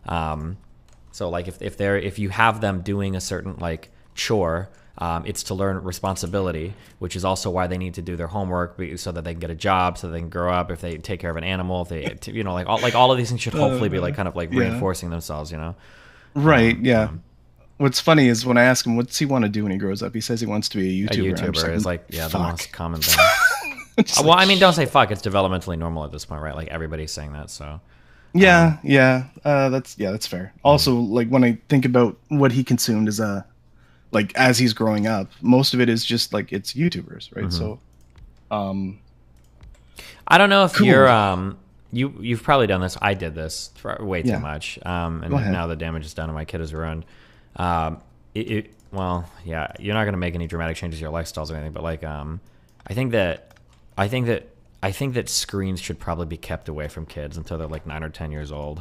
So like if you have them doing a certain like chore, it's to learn responsibility, which is also why they need to do their homework so that they can get a job, so they can grow up. If they take care of an animal, if they like all of these things should hopefully be like kind of like reinforcing themselves, you know? Right. Yeah. What's funny is when I ask him what's he want to do when he grows up, he says he wants to be a YouTuber. A YouTuber is like the most common thing. Well, I mean, don't say fuck. It's developmentally normal at this point, right? Like everybody's saying that. So that's fair. Also, like when I think about what he consumed as like as he's growing up, most of it is just like it's YouTubers, right? So, I don't know if you're you've probably done this. I did this for way too much, and now the damage is done and my kid is ruined. Well, yeah, you're not gonna make any dramatic changes to your lifestyles or anything, but like, I think that screens should probably be kept away from kids until they're like 9 or 10 years old.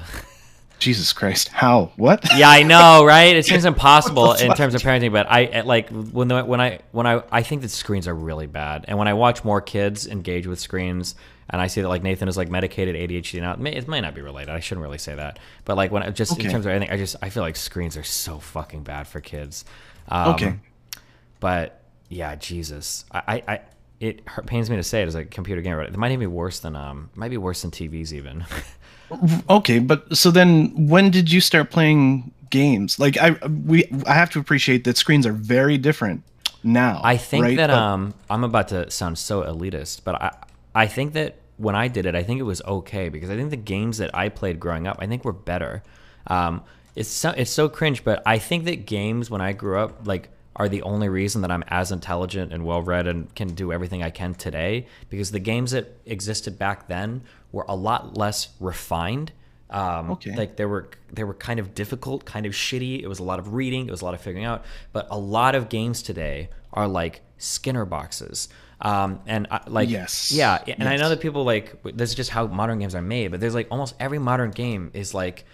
Jesus Christ, how? What? Yeah, I know, right? It seems impossible in terms of parenting, but I like when I think that screens are really bad, and when I watch more kids engage with screens. And I see that like Nathan is like medicated ADHD now. It might not be related. I shouldn't really say that. But like in terms of anything, I feel like screens are so fucking bad for kids. But yeah, Jesus, it pains me to say it as a computer game, but it might even be worse than TVs even. Okay, but so then when did you start playing games? Like I have to appreciate that screens are very different now. I think that I'm about to sound so elitist, but I think that when I did it, I think it was okay because I think the games that I played growing up, I think were better. It's so cringe, but I think that games when I grew up like are the only reason that I'm as intelligent and well-read and can do everything I can today, because the games that existed back then were a lot less refined. Like they were kind of difficult, kind of shitty. It was a lot of reading, it was a lot of figuring out. But a lot of games today are like Skinner boxes. I know that people like this is just how modern games are made, but there's like almost every modern game is like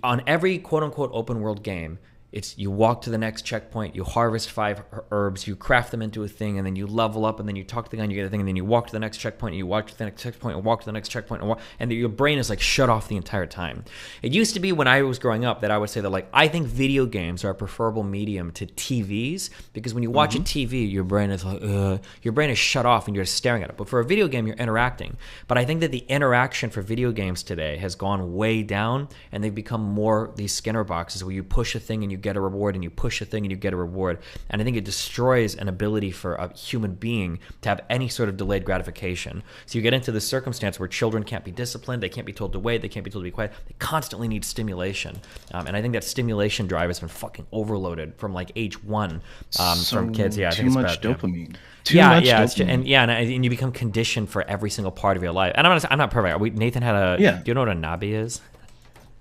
on every quote unquote open world game, it's you walk to the next checkpoint, you harvest 5 herbs, you craft them into a thing, and then you level up, and then you talk to the guy and you get a thing, and then you walk to the next checkpoint, and you walk to the next checkpoint, and walk to the next checkpoint, and your brain is like shut off the entire time. It used to be when I was growing up that I would say that like I think video games are a preferable medium to TVs, because when you watch a TV, your brain is like your brain is shut off and you're just staring at it. But for a video game, you're interacting. But I think that the interaction for video games today has gone way down, and they've become more these Skinner boxes where you push a thing and you get a reward, and you push a thing and you get a reward. And I think it destroys an ability for a human being to have any sort of delayed gratification. So you get into this circumstance where children can't be disciplined, they can't be told to wait, they can't be told to be quiet. They constantly need stimulation. And I think that stimulation drive has been fucking overloaded from like age 1 from kids. Yeah, I think it's bad. Too much dopamine. And you become conditioned for every single part of your life. And I'm not perfect. Nathan had a. Yeah. Do you know what a nabi is?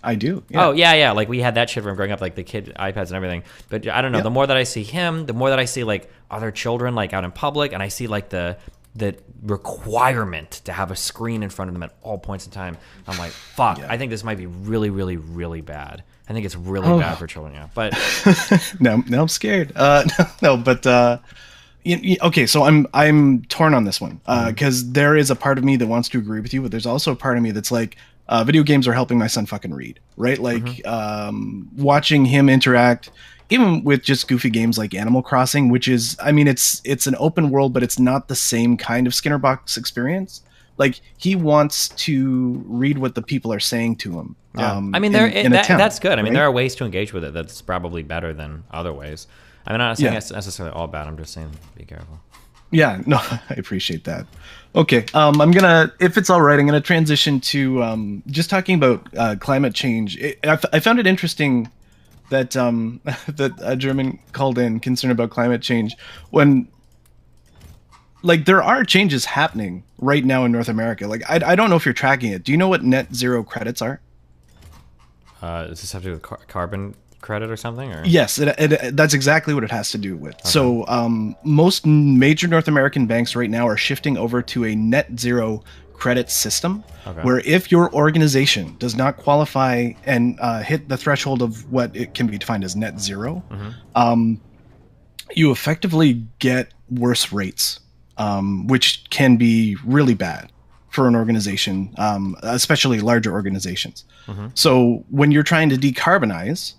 I do. Yeah. Oh yeah. Like we had that shit from growing up, like the kid iPads and everything. But I don't know. Yep. The more that I see him, the more that I see like other children like out in public, and I see like the requirement to have a screen in front of them at all points in time. I'm like, fuck. Yeah. I think this might be really, really, really bad. I think it's really bad for children. Yeah, but now I'm scared. Okay, so I'm torn on this one because there is a part of me that wants to agree with you, but there's also a part of me that's like, video games are helping my son fucking read, right? Like watching him interact, even with just goofy games like Animal Crossing, which is, I mean, it's an open world, but it's not the same kind of Skinner box experience. Like he wants to read what the people are saying to him. Yeah. I mean, that's good. I mean, there are ways to engage with it that's probably better than other ways. I'm not saying it's necessarily all bad. I'm just saying be careful. Yeah, no, I appreciate that. Okay, I'm gonna, if it's all right, I'm gonna transition to just talking about climate change. I found it interesting that that a German called in concerned about climate change when, like, there are changes happening right now in North America. Like, I don't know if you're tracking it. Do you know what net zero credits are? Does this have to do with carbon credit or something? Or? Yes, that's exactly what it has to do with. Okay. So most major North American banks right now are shifting over to a net zero credit system, where if your organization does not qualify and hit the threshold of what it can be defined as net zero, you effectively get worse rates, which can be really bad for an organization, especially larger organizations. So when you're trying to decarbonize,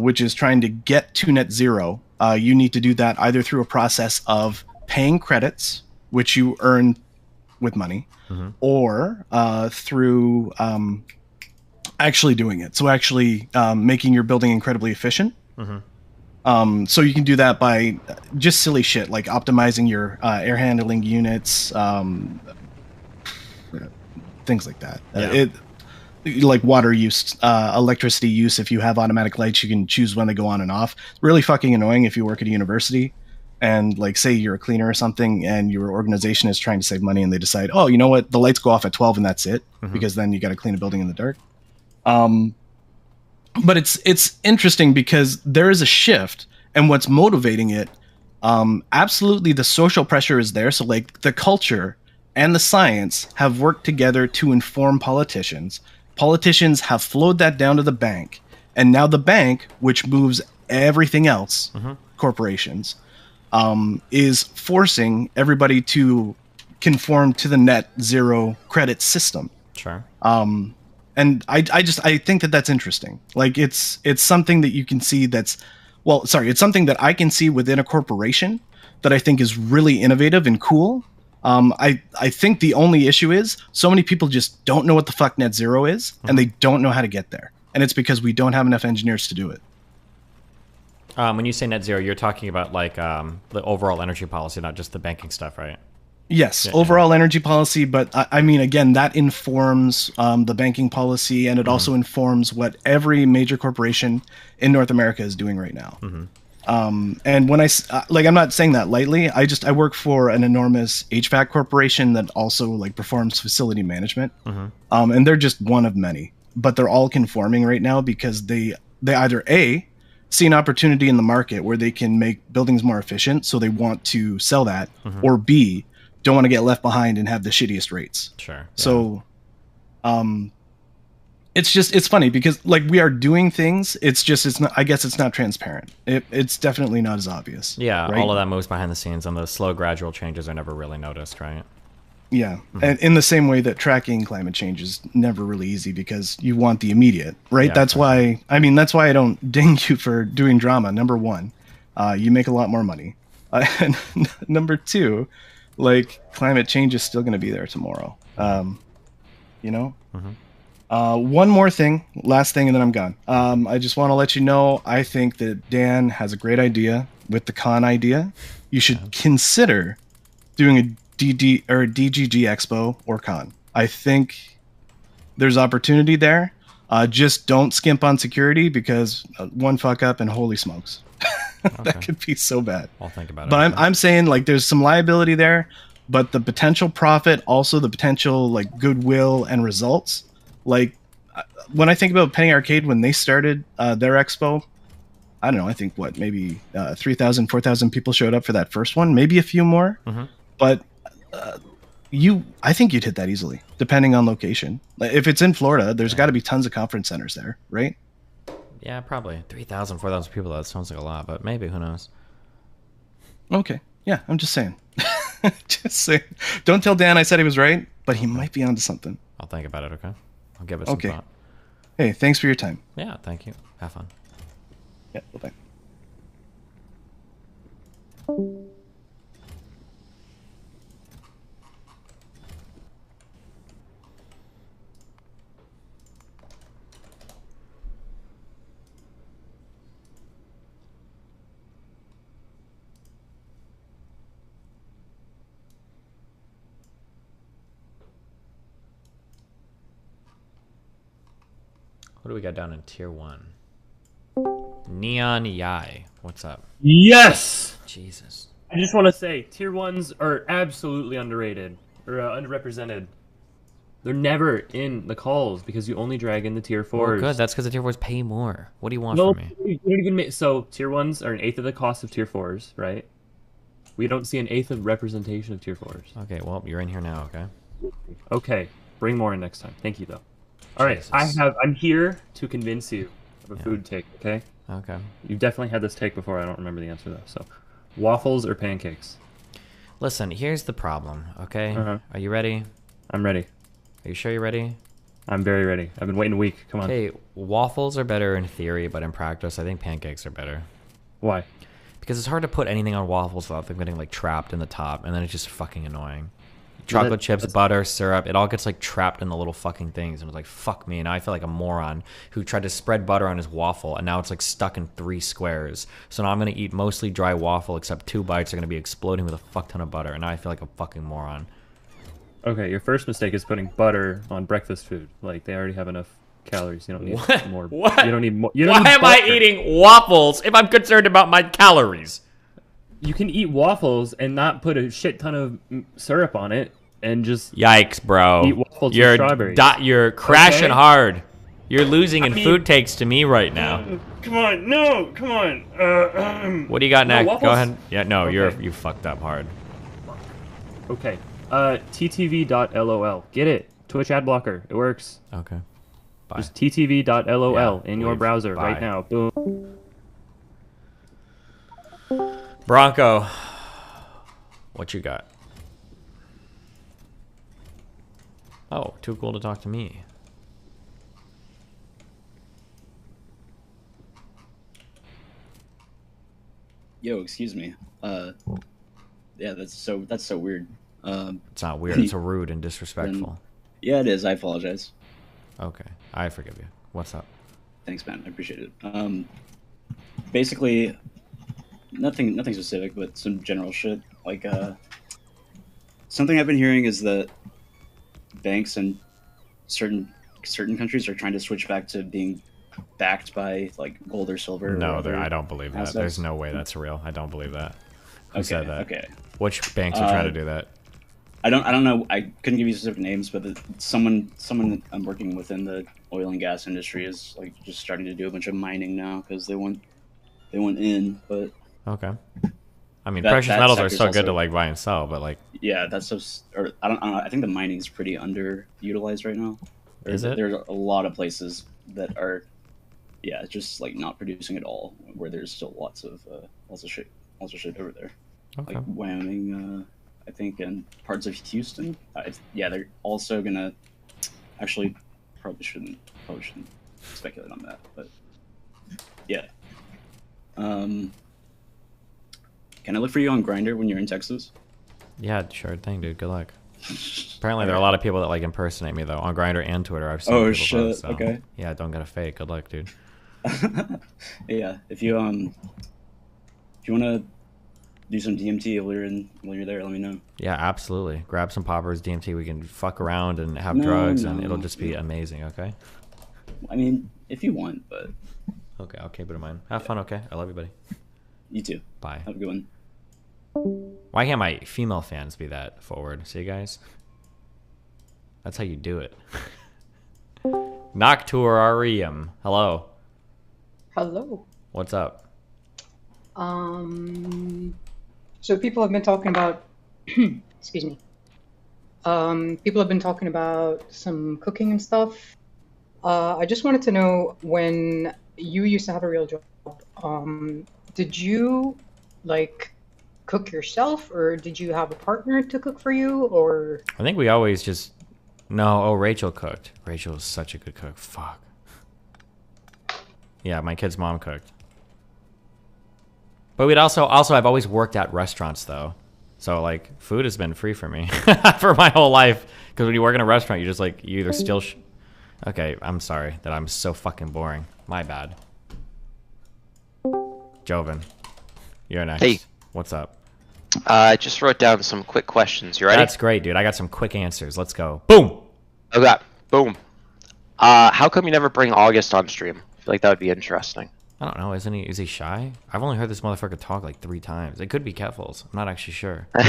which is trying to get to net zero, you need to do that either through a process of paying credits, which you earn with money, or through actually doing it. So actually making your building incredibly efficient. So you can do that by just silly shit like optimizing your air handling units, things like that. Like water use, electricity use. If you have automatic lights, you can choose when they go on and off. It's really fucking annoying if you work at a university and, like, say you're a cleaner or something and your organization is trying to save money and they decide, oh, you know what, the lights go off at 12 and that's it, because then you got to clean a building in the dark. But it's interesting because there is a shift, and what's motivating it, absolutely the social pressure is there. So, like, the culture and the science have worked together to inform politicians. Politicians have flowed that down to the bank, and now the bank, which moves everything else, corporations, is forcing everybody to conform to the net zero credit system. Sure. And I think that that's interesting. Like it's something that you can see it's something that I can see within a corporation that I think is really innovative and cool. I think the only issue is so many people just don't know what the fuck net zero is, and they don't know how to get there. And it's because we don't have enough engineers to do it. When you say net zero, you're talking about like the overall energy policy, not just the banking stuff, right? Yes, overall energy policy. But I mean, again, that informs the banking policy, and it also informs what every major corporation in North America is doing right now. And when I'm not saying that lightly. I work for an enormous HVAC corporation that also like performs facility management. And they're just one of many, but they're all conforming right now because they either A, see an opportunity in the market where they can make buildings more efficient, so they want to sell that, or B, don't want to get left behind and have the shittiest rates. Sure. Yeah. So, it's funny because like we are doing things. I guess it's not transparent. It's definitely not as obvious. Yeah. Right? All of that moves behind the scenes, and the slow gradual changes are never really noticed, right? Yeah. And in the same way that tracking climate change is never really easy because you want the immediate, right? Yeah, that's why I don't ding you for doing drama. Number one, you make a lot more money. And number two, like climate change is still going to be there tomorrow. You know? One more thing, last thing, and then I'm gone. I just want to let you know, I think that Dan has a great idea with the con idea. You should consider doing a DD or DGG Expo or con. I think there's opportunity there. Just don't skimp on security because one fuck up and holy smokes, that could be so bad. I'll think about it. But I'm saying like there's some liability there, but the potential profit, also the potential like goodwill and results. Like when I think about Penny Arcade when they started their expo, I don't know. I think what maybe 3,000, 4,000 people showed up for that first one, maybe a few more. But I think you'd hit that easily, depending on location. Like, if it's in Florida, there's got to be tons of conference centers there, right? Yeah, probably 3,000, 4,000 people. That sounds like a lot, but maybe, who knows? Okay, yeah, I'm just saying. Just saying. Don't tell Dan I said he was right, but he might be onto something. I'll think about it. Okay, I'll give it some thought. Hey, thanks for your time. Yeah, thank you. Have fun. Yeah, bye-bye. What do we got down in tier 1? Neon Yai. What's up? Yes! Jesus. I just want to say, tier 1s are absolutely underrated, or underrepresented. They're never in the calls because you only drag in the tier 4s. Well, good. That's because the tier 4s pay more. What do you want No, from me? you don't even so tier 1s are an eighth of the cost of tier 4s, right? We don't see an eighth of representation of tier 4s. Okay, well, you're in here now, okay? Okay, bring more in next time. Thank you, though. All right, I'm here to convince you of a food take, okay? Okay. You've definitely had this take before. I don't remember the answer, though. So, waffles or pancakes? Listen, here's the problem, okay? Are you ready? I'm ready. Are you sure you're ready? I'm very ready. I've been waiting a week. Come on. Okay, waffles are better in theory, but in practice, I think pancakes are better. Why? Because it's hard to put anything on waffles without them getting, like, trapped in the top, and then it's just fucking annoying. Chocolate chips, butter, syrup, it all gets like trapped in the little fucking things, and it's like, fuck me. Now I feel like a moron who tried to spread butter on his waffle, and now it's like stuck in 3 squares. So now I'm gonna eat mostly dry waffle, except 2 bites are gonna be exploding with a fuck ton of butter, and now I feel like a fucking moron. Okay, your first mistake is putting butter on breakfast food. Like, they already have enough calories. You don't need more. What? You don't need more. Why am I eating waffles if I'm concerned about my calories? You can eat waffles and not put a shit ton of syrup on it and just yikes, bro. Eat waffles with strawberries. You're crashing hard. You're losing in I mean, food takes to me right now. Come on, no, come on. What do you got next? waffles? Go ahead. Yeah, no, Okay. you fucked up hard. Okay. ttv.lol. Get it. Twitch ad blocker. It works. Okay. Bye. Just ttv.lol in your leave. browser Bye. right now. Boom. Bronco, what you got? Oh, too cool to talk to me. Yo, excuse me. Yeah, that's so weird. It's not weird. It's rude and disrespectful. Yeah, it is. I apologize. Okay, I forgive you. What's up? Thanks, man. I appreciate it. Basically, nothing specific, but some general shit. Like, something I've been hearing is that banks in certain countries are trying to switch back to being backed by like gold or silver. No, or I don't believe that. assets. There's no way that's real. I don't believe that. Who said that? Okay. Which banks are trying to do that? I don't know. I couldn't give you specific names, but someone I'm working within the oil and gas industry is like just starting to do a bunch of mining now because they went in. But okay. I mean, precious metals are so good to like buy and sell, but like yeah, that's so. Or I don't know. I think the mining is pretty underutilized right now. Is it? There's a lot of places that are, yeah, just like not producing at all. Where there's still lots of shit over there. Okay. Like Wyoming, I think, and parts of Houston. Yeah, they're also gonna. Actually, probably shouldn't speculate on that, but yeah. Can I look for you on Grindr when you're in Texas? Yeah, sure thing, dude. Good luck. Apparently, there are a lot of people that like impersonate me though on Grindr and Twitter. I've seen Oh people shit! post, so. Okay. Yeah, don't get a fake. Good luck, dude. Yeah, if you wanna do some DMT while you're there, let me know. Yeah, absolutely. Grab some poppers, DMT. We can fuck around and have No, drugs, no, and it'll just be amazing. Okay. I mean, if you want, but Okay, I'll keep it in mind. Have fun. Okay, I love you, buddy. you too. Bye. Have a good one. Why can't my female fans be that forward? See, guys? That's how you do it. Nocturarium. Hello. Hello. What's up? So people have been talking about, excuse me. People have been talking about some cooking and stuff. I just wanted to know, when you used to have a real job, did you like cook yourself, or did you have a partner to cook for you, or? I think we always just... No, oh, Rachel cooked. Rachel was such a good cook. Fuck. Yeah, my kid's mom cooked. But we'd also I've always worked at restaurants though. So like food has been free for me for my whole life, because when you work in a restaurant, you just like you either still Okay, I'm sorry that I'm so fucking boring. My bad. Joven, you're next. Hey. What's up? I just wrote down some quick questions. You ready? That's great, dude. I got some quick answers. Let's go. Boom. Okay. Boom. How come you never bring August on stream? I feel like that would be interesting. I don't know. Is he shy? I've only heard this motherfucker talk like 3 times. It could be Ketfels. I'm not actually sure. All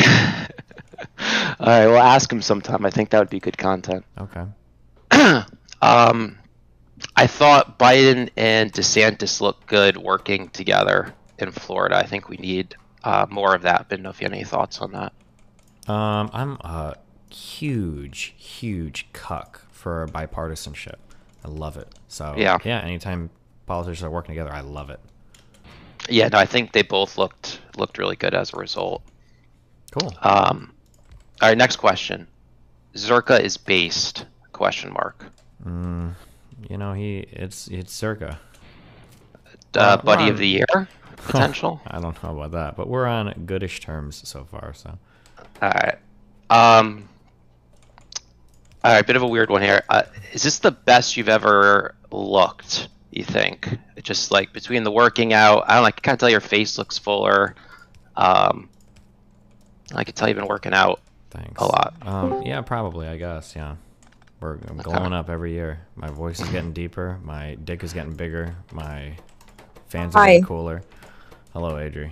right, we'll ask him sometime. I think that would be good content. Okay. I thought Biden and DeSantis look good working together in Florida. I think we need more of that. Didn't know if you had any thoughts on that. I'm a huge cuck for bipartisanship. I love it. So Yeah. Anytime politicians are working together, I love it. Yeah, no, I think they both looked really good as a result. Cool. All right, next question. Zerka is based? ? You know, it's Circa. Buddy of the year potential. I don't know about that, but we're on goodish terms so far. So. All right. All right, bit of a weird one here. Is this the best you've ever looked, you think? Just like between the working out, I don't know, I can kind of tell your face looks fuller. I can tell you've been working out a lot. Yeah, probably, I guess, yeah. I'm glowing up every year. My voice is getting deeper. My dick is getting bigger. My fans are getting cooler. Hello, Adri.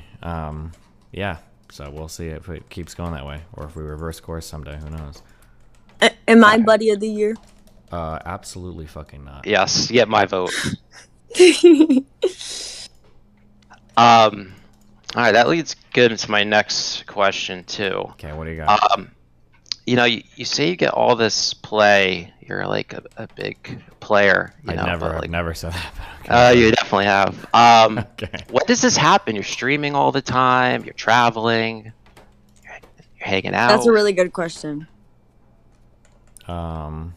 Yeah, so we'll see if it keeps going that way, or if we reverse course someday. Who knows? Am I buddy of the year? Absolutely fucking not. Yes, you get my vote. All right, that leads good into my next question too. Okay, what do you got? You know, you say you get all this play. You're like a big player. You know, I've never said that. You definitely have. Okay. When does this happen? You're streaming all the time. You're traveling. You're hanging out. That's a really good question. What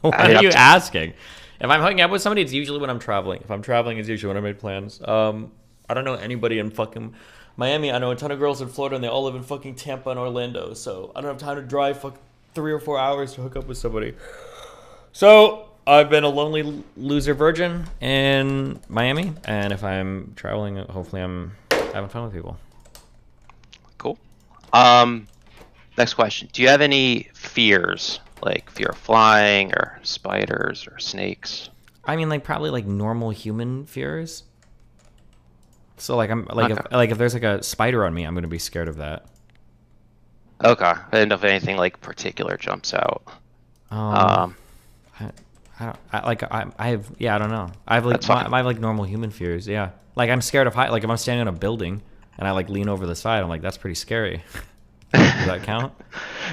are you asking? If I'm hooking up with somebody, it's usually when I'm traveling. If I'm traveling, it's usually when I made plans. I don't know anybody in fucking Miami. I know a ton of girls in Florida, and they all live in fucking Tampa and Orlando. So I don't have time to drive 3 or 4 hours to hook up with somebody. So I've been a lonely loser virgin in Miami, and if I'm traveling, hopefully I'm having fun with people. Cool. Next question. Do you have any fears? Like fear of flying or spiders or snakes? I mean, like probably like normal human fears. So like I'm like Okay. if there's like a spider on me, I'm gonna be scared of that. Okay. I didn't know if anything like particular jumps out. I don't know. I have like That's fine. I have like normal human fears. Yeah, like I'm scared of height. Like if I'm standing on a building and I like lean over the side, I'm like that's pretty scary. Does that count?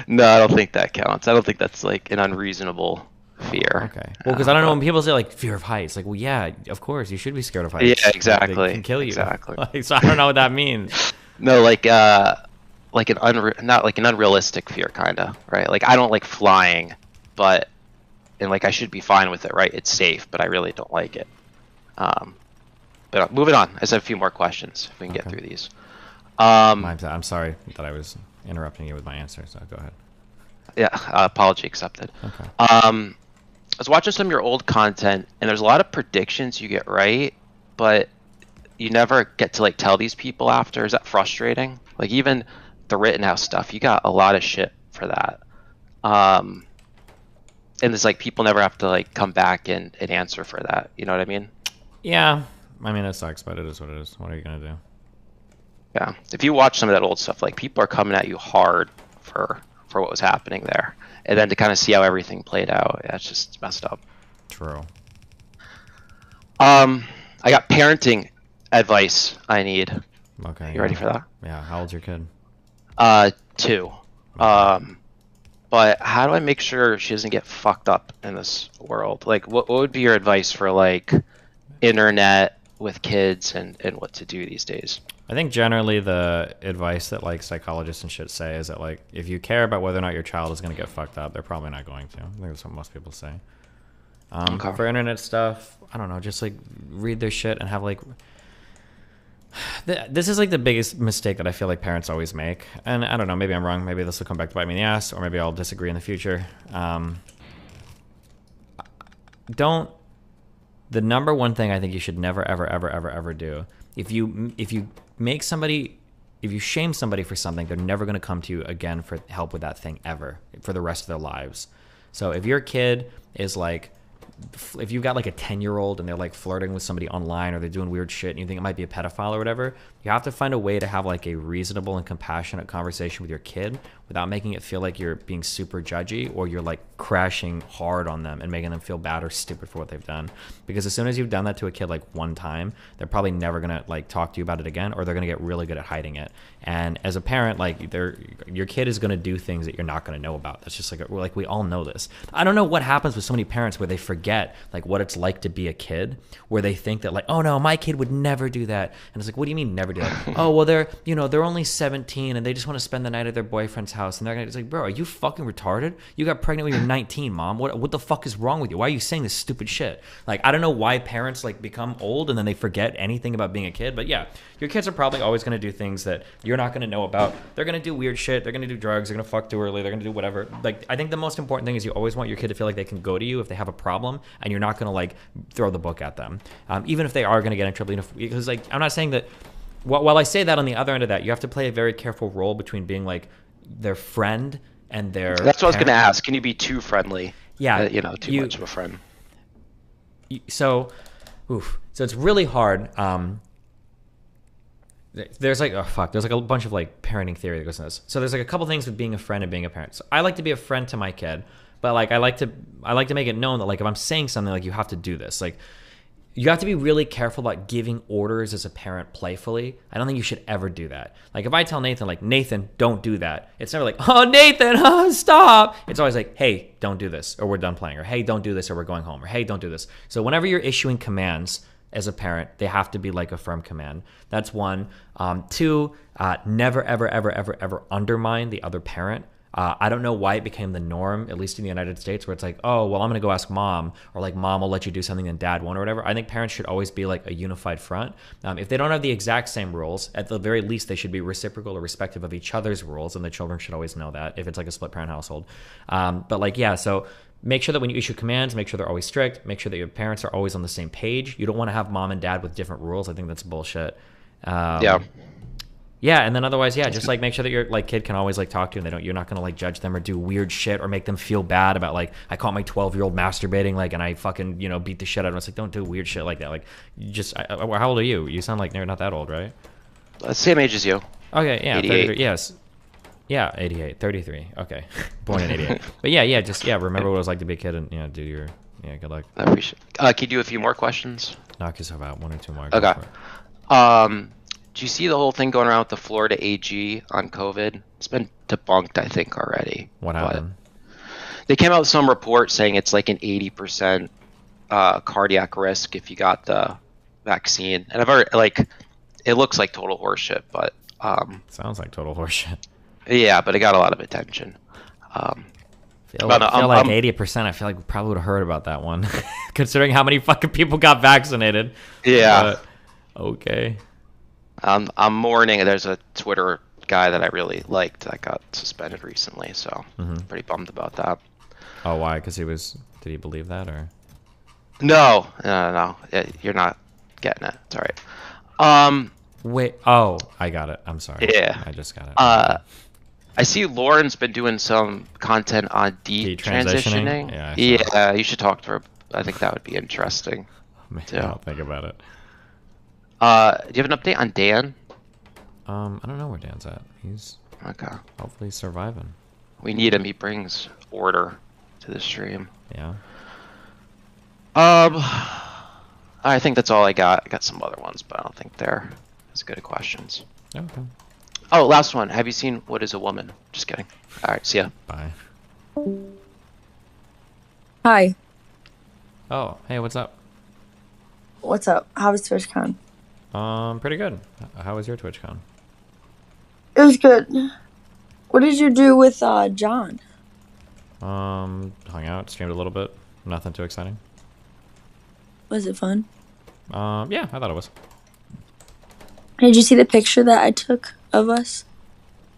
No, I don't think that counts. I don't think that's like an unreasonable fear. Okay. Well, because I don't know when people say like fear of heights. Like, well, yeah, of course you should be scared of heights. Yeah, exactly. They can kill you. Exactly. Like, so I don't know what that means. No, like not like an unrealistic fear, kind of, right? Like I don't like flying, but and like I should be fine with it, right? It's safe, but I really don't like it. But moving on, I just have a few more questions if we can get through these. I'm sorry that I was interrupting you with my answer, so go ahead. Yeah, apology accepted. Okay. I was watching some of your old content, and there's a lot of predictions you get right, but you never get to like tell these people after. Is that frustrating? Like even the Rittenhouse stuff, you got a lot of shit for that. And it's like people never have to like come back and answer for that. You know what I mean? Yeah. I mean, it sucks, but it is what it is. What are you gonna do? Yeah. If you watch some of that old stuff, like people are coming at you hard for what was happening there, and then to kind of see how everything played out, yeah, it's just messed up. True. I got parenting advice I need. Okay. You ready for that? Yeah. How old's your kid? 2. But how do I make sure she doesn't get fucked up in this world? Like, what would be your advice for like internet with kids and what to do these days? I think generally the advice that like psychologists and shit say is that like if you care about whether or not your child is going to get fucked up, they're probably not going to. I think that's what most people say. Okay. For internet stuff, I don't know, just like read their shit and have like this is like the biggest mistake that I feel like parents always make. And I don't know, maybe I'm wrong. Maybe this will come back to bite me in the ass, or maybe I'll disagree in the future. The number one thing I think you should never, ever, ever, ever, ever do, if you shame somebody for something, they're never going to come to you again for help with that thing ever for the rest of their lives. So if your kid is like, if you've got like a 10-year-old and they're like flirting with somebody online or they're doing weird shit and you think it might be a pedophile or whatever, you have to find a way to have like a reasonable and compassionate conversation with your kid without making it feel like you're being super judgy or you're like crashing hard on them and making them feel bad or stupid for what they've done. Because as soon as you've done that to a kid like one time, they're probably never gonna like talk to you about it again, or they're gonna get really good at hiding it. And as a parent, like your kid is gonna do things that you're not gonna know about. That's just like we all know this. I don't know what happens with so many parents where they forget like what it's like to be a kid, where they think that like, oh no, my kid would never do that. And it's like, what do you mean never do that? Oh well, they're only 17 and they just want to spend the night at their boyfriend's house, and they're gonna. It's like, bro, are you fucking retarded? You got pregnant when you're 19, mom. What the fuck is wrong with you? Why are you saying this stupid shit? Like, I don't know why parents like become old and then they forget anything about being a kid. But yeah, your kids are probably always gonna do things that you're not gonna know about. They're gonna do weird shit. They're gonna do drugs. They're gonna fuck too early. They're gonna do whatever. Like, I think the most important thing is you always want your kid to feel like they can go to you if they have a problem, and you're not gonna like throw the book at them, even if they are gonna get in trouble. Because like, I'm not saying that. While I say that, on the other end of that, you have to play a very careful role between being like their friend and their. That's what I was going to ask. Can you be too friendly? Yeah, too much of a friend. So it's really hard. There's like there's like a bunch of like parenting theory that goes in this. So there's like a couple things with being a friend and being a parent. So I like to be a friend to my kid, but like I like to make it known that like if I'm saying something, like you have to do this, like. You have to be really careful about giving orders as a parent playfully. I don't think you should ever do that. Like if I tell Nathan, like, Nathan, don't do that. It's never like, oh, Nathan, stop. It's always like, hey, don't do this, or we're done playing, or hey, don't do this, or we're going home, or hey, don't do this. So whenever you're issuing commands as a parent, they have to be like a firm command. That's one. 2, never, ever, ever, ever, ever undermine the other parent. I don't know why it became the norm, at least in the United States, where it's like, oh, well, I'm going to go ask mom, or like mom will let you do something and dad won't, or whatever. I think parents should always be like a unified front. If they don't have the exact same rules, at the very least, they should be reciprocal or respective of each other's rules, and the children should always know that if it's like a split parent household. But like, yeah, so make sure that when you issue commands, make sure they're always strict, make sure that your parents are always on the same page. You don't want to have mom and dad with different rules. I think that's bullshit. Yeah, and then otherwise, yeah, just like make sure that your like kid can always like talk to you, and you're not gonna like judge them or do weird shit or make them feel bad about like I caught my 12-year-old masturbating like and I fucking beat the shit out of him. It's like, don't do weird shit like that. Like you just how old are you? You sound like you're not that old, right? Same age as you. Okay, yeah, 88. Yes. Yeah, 88, 33. Okay, born in 88. But yeah, just remember what it was like to be a kid and do your good luck. I appreciate it. Can you do a few more questions? Knock yourself out, 1 or 2 more. Okay. Do you see the whole thing going around with the Florida AG on COVID? It's been debunked, I think, already. What happened? They came out with some report saying it's like an 80% cardiac risk if you got the vaccine. And I've already, like, it looks like total horseshit, but... Sounds like total horseshit. Yeah, but it got a lot of attention. I feel like 80%, I feel like we probably would have heard about that one. Considering how many fucking people got vaccinated. Yeah. Okay. I'm mourning. There's a Twitter guy that I really liked that got suspended recently, so Mhm. pretty bummed about that. Oh, why? Because did he believe that or? No. You're not getting it. It's all right. Wait. Oh, I got it. I'm sorry. Yeah. I just got it. I see Lauren's been doing some content on Detransitioning? detransitioning. Yeah, I saw Yeah, you should talk to her. I think that would be interesting. Maybe I'll think about it. Do you have an update on Dan? I don't know where Dan's at. He's okay. Hopefully surviving. We need him. He brings order to the stream. Yeah. I think that's all I got. I got some other ones, but I don't think they're as good questions. Okay. Oh, last one. Have you seen What Is a Woman? Just kidding. All right, see ya. Bye. Hi. Oh, hey, what's up? What's up? How was TwitchCon? Pretty good. How was your TwitchCon? It was good. What did you do with John? Hung out, streamed a little bit. Nothing too exciting. Was it fun? Yeah, I thought it was. Did you see the picture that I took of us?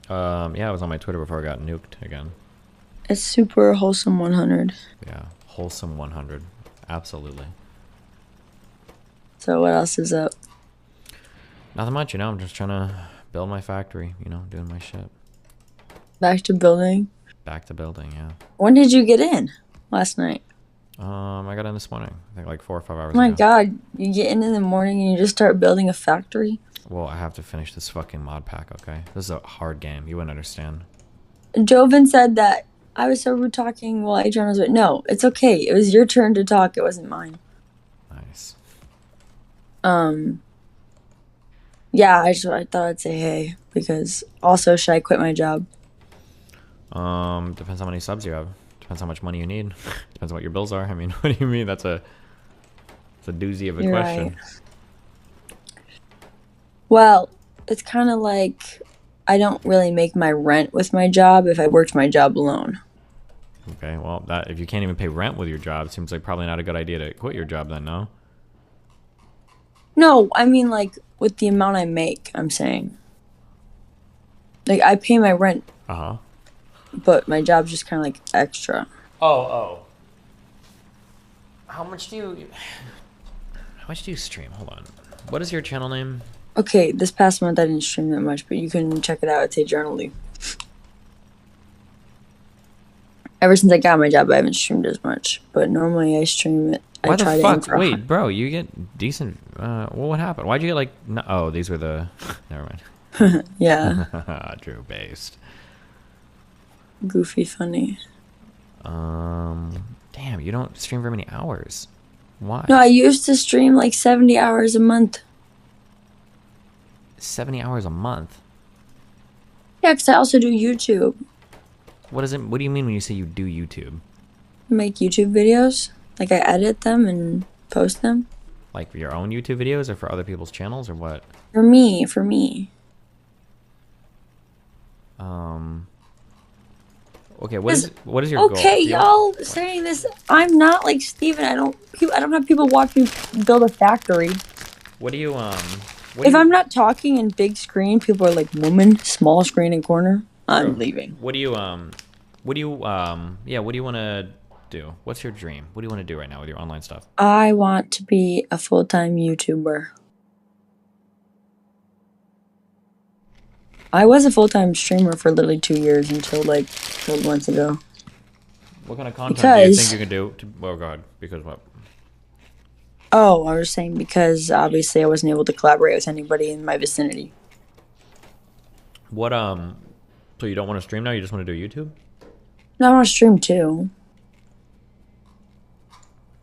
Yeah, it was on my Twitter before I got nuked again. It's super wholesome 100. Yeah, wholesome 100. Absolutely. So what else is up? Nothing much, you know. I'm just trying to build my factory, you know, doing my shit. Back to building? Back to building, yeah. When did you get in? Last night? I got in this morning. I think like 4 or 5 hours Oh my ago. god, you get in the morning and you just start building a factory? Well, I have to finish this fucking mod pack, okay? This is a hard game. You wouldn't understand. Joven said that I was so rude talking while Adrian was with. No, it's okay. It was your turn to talk. It wasn't mine. Nice. Yeah, I thought I'd say hey because also should I quit my job? Depends how many subs you have. Depends how much money you need. Depends on what your bills are. I mean, what do you mean? It's a doozy of a You're question. right. Well, it's kind of like I don't really make my rent with my job if I worked my job alone. Okay, well, that if you can't even pay rent with your job, it seems like probably not a good idea to quit your job then, no? No, I mean like with the amount I make, I'm saying. Like I pay my rent, Uh-huh. but my job's just kind of like extra. Oh. How much do you stream? Hold on. What is your channel name? Okay, this past month I didn't stream that much, but you can check it out at Journally. Ever since I got my job, I haven't streamed as much, but normally I stream it. Why I the try to aim fuck? for Wait, bro, you get decent. Well, what happened? Why'd you get like? No, oh, these were the. Never mind. Yeah. True based. Goofy funny. Damn, you don't stream very many hours. Why? No, I used to stream like 70 hours a month. 70 hours a month. Yeah, because I also do YouTube. What is it? What do you mean when you say you do YouTube? Make YouTube videos. Like I edit them and post them. Like for your own YouTube videos or for other people's channels or what? For me. Okay, what is your goal? Okay, y'all saying this. I'm not like Steven. I don't have people watch me build a factory. What do you If I'm not talking in big screen, people are like, woman, small screen and corner. I'm leaving. What do you want to do? What's your dream? What do you want to do right now with your online stuff? I want to be a full-time YouTuber. I was a full-time streamer for literally 2 years until like 12 months ago. What kind of content do you think you can do? Oh God, because what? Oh, I was saying because obviously I wasn't able to collaborate with anybody in my vicinity. What So you don't want to stream now? You just want to do YouTube? No, I want to stream too.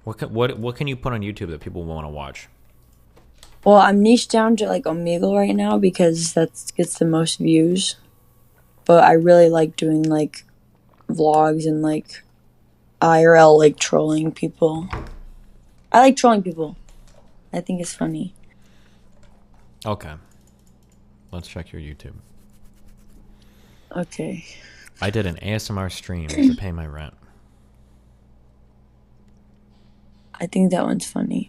What can you put on YouTube that people want to watch? Well, I'm niched down to like Omegle right now because that gets the most views. But I really like doing like vlogs and like IRL like trolling people. I like trolling people. I think it's funny. Okay. Let's check your YouTube. Okay. I did an ASMR stream to pay my rent. I think that one's funny.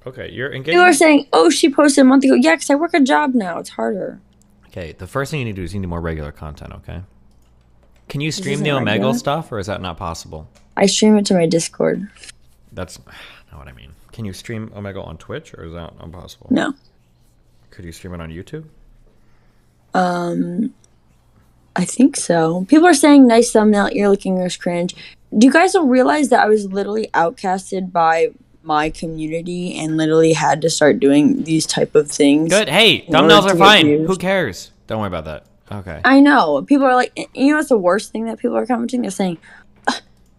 Okay, you're People are engaging. saying, "Oh, she posted a month ago." Yeah, because I work a job now. It's harder. Okay, the first thing you need to do is you need more regular content. Okay. Can you stream isn't the Omegle regular. stuff, or is that not possible? I stream it to my Discord. That's not what I mean. Can you stream Omegle on Twitch, or is that impossible? No. Could you stream it on YouTube? I think so. People are saying nice thumbnail, ear licking is cringe. Do you guys don't realize that I was literally outcasted by my community and literally had to start doing these type of things? Good. Hey, in order thumbnails to are get fine. views? Who cares? Don't worry about that. Okay. I know. People are like, you know what's the worst thing that people are commenting? They're saying,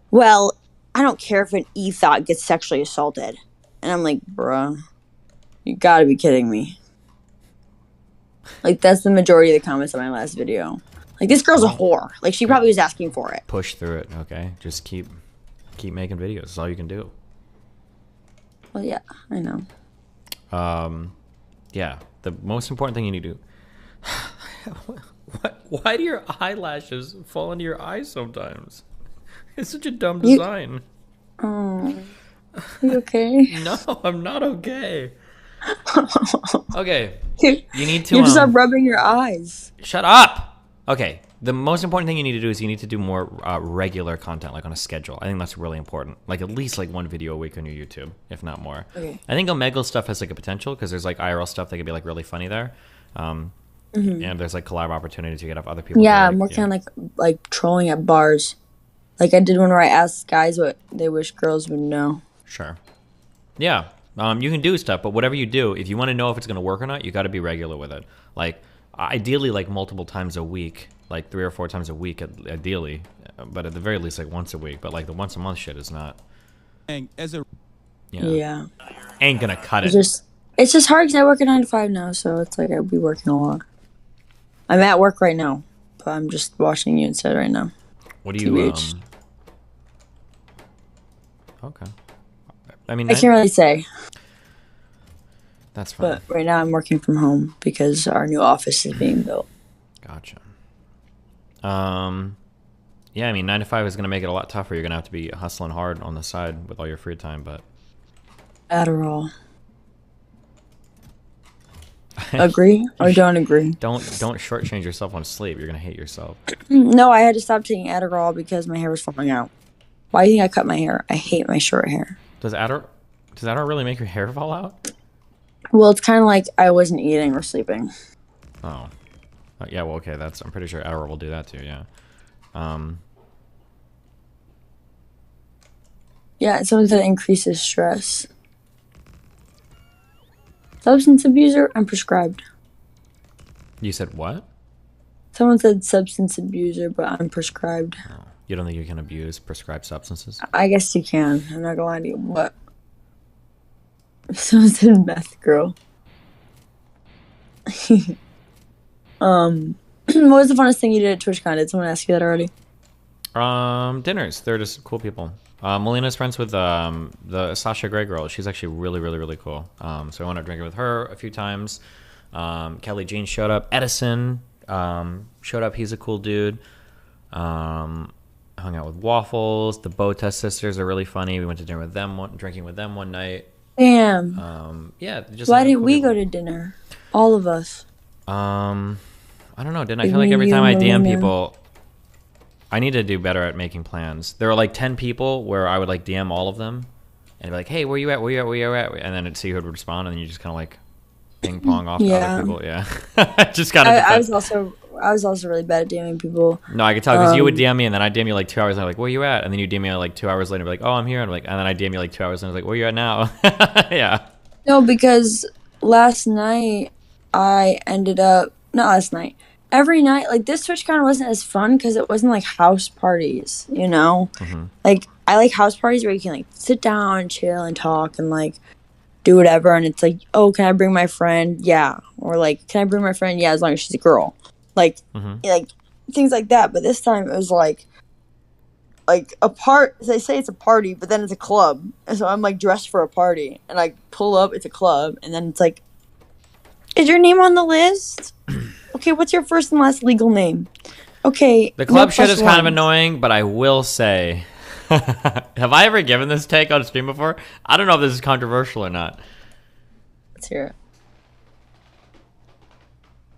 well, I don't care if an e-thought gets sexually assaulted. And I'm like, bruh, you gotta be kidding me. Like, that's the majority of the comments on my last video. Like, this girl's a whore. Like, she probably was asking for it. Push through it. Okay. Just keep making videos. That's all you can do. Well, yeah, I know. Yeah. The most important thing you need to do. Why do your eyelashes fall into your eyes sometimes? It's such a dumb design. Oh, you okay? No, I'm not okay. Okay. You need to You just stop rubbing your eyes. Shut up. Okay. The most important thing you need to do is you need to do more regular content, like on a schedule. I think that's really important. Like at least like one video a week on your YouTube, if not more. Okay. I think Omegle stuff has like a potential because there's like IRL stuff that could be like really funny there. And there's like collab opportunities you get off other people. Yeah, doing, I'm working on like trolling at bars. Like I did one where I asked guys what they wish girls would know. Sure. Yeah. You can do stuff, but whatever you do, if you want to know if it's going to work or not, you got to be regular with it. Like ideally like multiple times a week, like 3 or 4 times a week ideally, but at the very least like once a week, but like the once a month shit is not. As a Yeah. Ain't going to cut it. It's just hard because I work a 9 to 5 now, so it's like I'll be working a lot. I'm at work right now, but I'm just watching you instead right now. What do you TBH. Okay. I mean, I can't really say. That's fine. But right now I'm working from home because our new office is being built. Gotcha. Yeah, I mean, 9 to 5 is going to make it a lot tougher. You're going to have to be hustling hard on the side with all your free time, but... Adderall. Agree or don't agree? Don't shortchange yourself on sleep. You're going to hate yourself. No, I had to stop taking Adderall because my hair was falling out. Why do you think I cut my hair? I hate my short hair. Does Adderall really make your hair fall out? Well, it's kind of like I wasn't eating or sleeping. Oh. Yeah, well, okay, I'm pretty sure Adderall will do that too, yeah. Yeah, someone said it increases stress. Substance abuser, I'm prescribed. You said what? Someone said substance abuser, but I'm prescribed. Oh, you don't think you can abuse prescribed substances? I guess you can. I'm not gonna lie to you, but someone said meth girl. What was the funnest thing you did at TwitchCon? Did someone ask you that already? Dinners. They're just cool people. Melina's friends with the Sasha Grey girl. She's actually really, really, really cool. So I went out drinking with her a few times. Kelly Jean showed up. Edison showed up. He's a cool dude. Hung out with Waffles. The Bota sisters are really funny. We went to dinner with them, drinking with them one night. Damn. Yeah. Just Why like, didn't cool we people. go to dinner? All of us. I don't know. Didn't I Like feel like me, every you, time I DM Melina. people, I need to do better at making plans. There were like 10 people where I would like DM all of them and be like, hey, where you at? Where you at? Where you at? And then see who would respond, and then you just kind of like ping pong off to other people. Yeah. Just kind of. I was also really bad at DMing people. No, I could tell because you would DM me, and then I'd DM you like 2 hours, and I'm like, where you at? And then you DM me like 2 hours later, and be like, oh, I'm here. And then I DM you like 2 hours, and I was like, where you at now? Yeah. No, because last night I ended up not last night. Every night, like this TwitchCon wasn't as fun because it wasn't like house parties, you know? Like I like house parties where you can like sit down and chill and talk and like do whatever, and it's like, oh, can I bring my friend? Yeah. Or like, can I bring my friend? Yeah, as long as she's a girl. Like like things like that. But this time it was like a they say it's a party, but then it's a club. And so I'm like dressed for a party and I pull up, it's a club, and then it's like, is your name on the list? Okay, what's your first and last legal name? Okay. The club no shit is +1. kind of annoying, but I will say, have I ever given this take on stream before? I don't know if this is controversial or not. Let's hear it.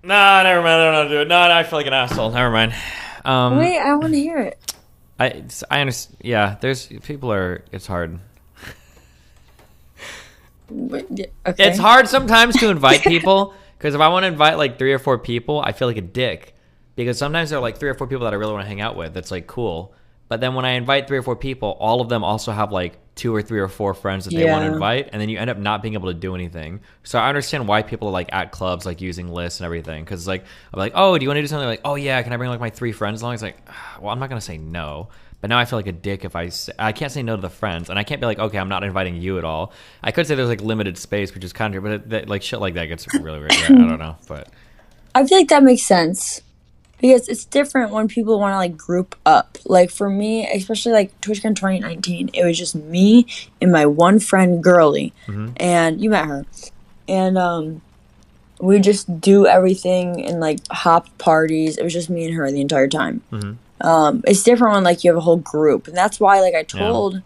Nah, never mind. I don't know how to do it. No, I feel like an asshole. Never mind. Wait, I want to hear it. I understand. Yeah, there's people are. It's hard. Okay. It's hard sometimes to invite people because if I want to invite like 3 or 4 people, I feel like a dick because sometimes there are like 3 or 4 people that I really want to hang out with. That's like cool. But then when I invite 3 or 4 people, all of them also have like 2 or 3 or 4 friends that they want to Yeah. invite, and then you end up not being able to do anything. So I understand why people are like at clubs, like using lists and everything. Because like I'm like, oh, do you want to do something? Like, oh yeah, can I bring like my 3 friends along? It's like, well, I'm not gonna say no. But now I feel like a dick if I can't say no to the friends, and I can't be like, okay, I'm not inviting you at all. I could say there's like limited space, which is kind of, but like shit like that gets really weird. Yeah, I don't know, but I feel like that makes sense because it's different when people want to like group up. Like for me, especially like TwitchCon 2019, it was just me and my one friend Girly, and you met her, and we just do everything and like hop parties. It was just me and her the entire time. It's different when like you have a whole group, and that's why like I told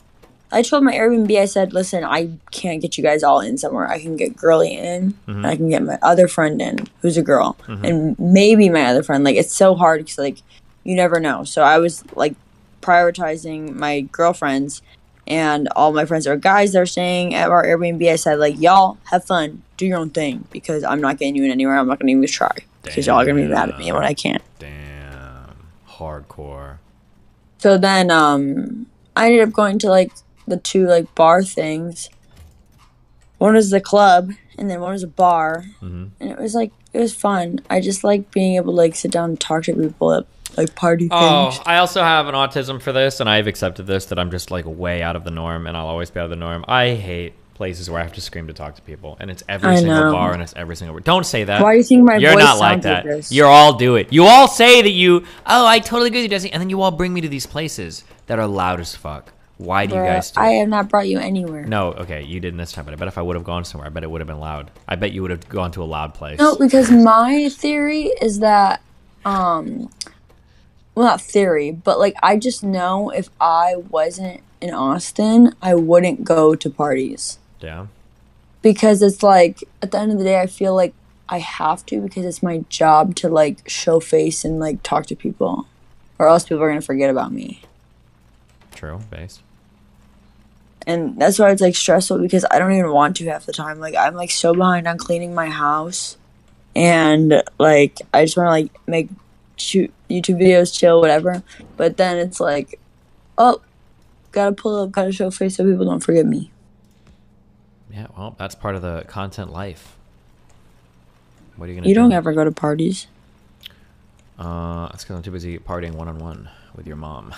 my Airbnb, I said, listen, I can't get you guys all in somewhere. I can get Girly in, and I can get my other friend in, who's a girl, and maybe my other friend. Like it's so hard because like you never know. So I was like prioritizing my girlfriends, and all my friends are guys that are staying at our Airbnb. I said like, y'all have fun, do your own thing, because I'm not getting you in anywhere. I'm not gonna even try because y'all are gonna be mad at me when I can't. hardcore. So then I ended up going to like the 2 like bar things. One was the club and then one was a bar. And it was fun. I just like being able to like sit down and talk to people at like party things. Oh, I also have an autism for this, and I've accepted this, that I'm just like way out of the norm, and I'll always be out of the norm. I hate places where I have to scream to talk to people, and it's every single bar and it's every single. Don't say that. Why do you think my You're voice not like sounds like that. this? You all do it. You all say that you. Oh, I totally agree with you, Destiny, and then you all bring me to these places that are loud as fuck. Why do you guys do I it? have not brought you anywhere. No, okay, you didn't this time, but I bet if I would have gone somewhere, I bet it would have been loud. I bet you would have gone to a loud place. No, because my theory is that, well, not theory, but like I just know if I wasn't in Austin, I wouldn't go to parties. Yeah. Because it's like, at the end of the day, I feel like I have to because it's my job to like show face and like talk to people, or else people are going to forget about me. True, based. And that's why it's like stressful because I don't even want to half the time. Like I'm like so behind on cleaning my house, and like I just want to like shoot YouTube videos, chill, whatever. But then it's like, oh, gotta pull up, gotta show face so people don't forget me. Yeah, well, that's part of the content life. What are you gonna do? You don't ever go to parties. That's because I'm too busy partying one-on-one with your mom.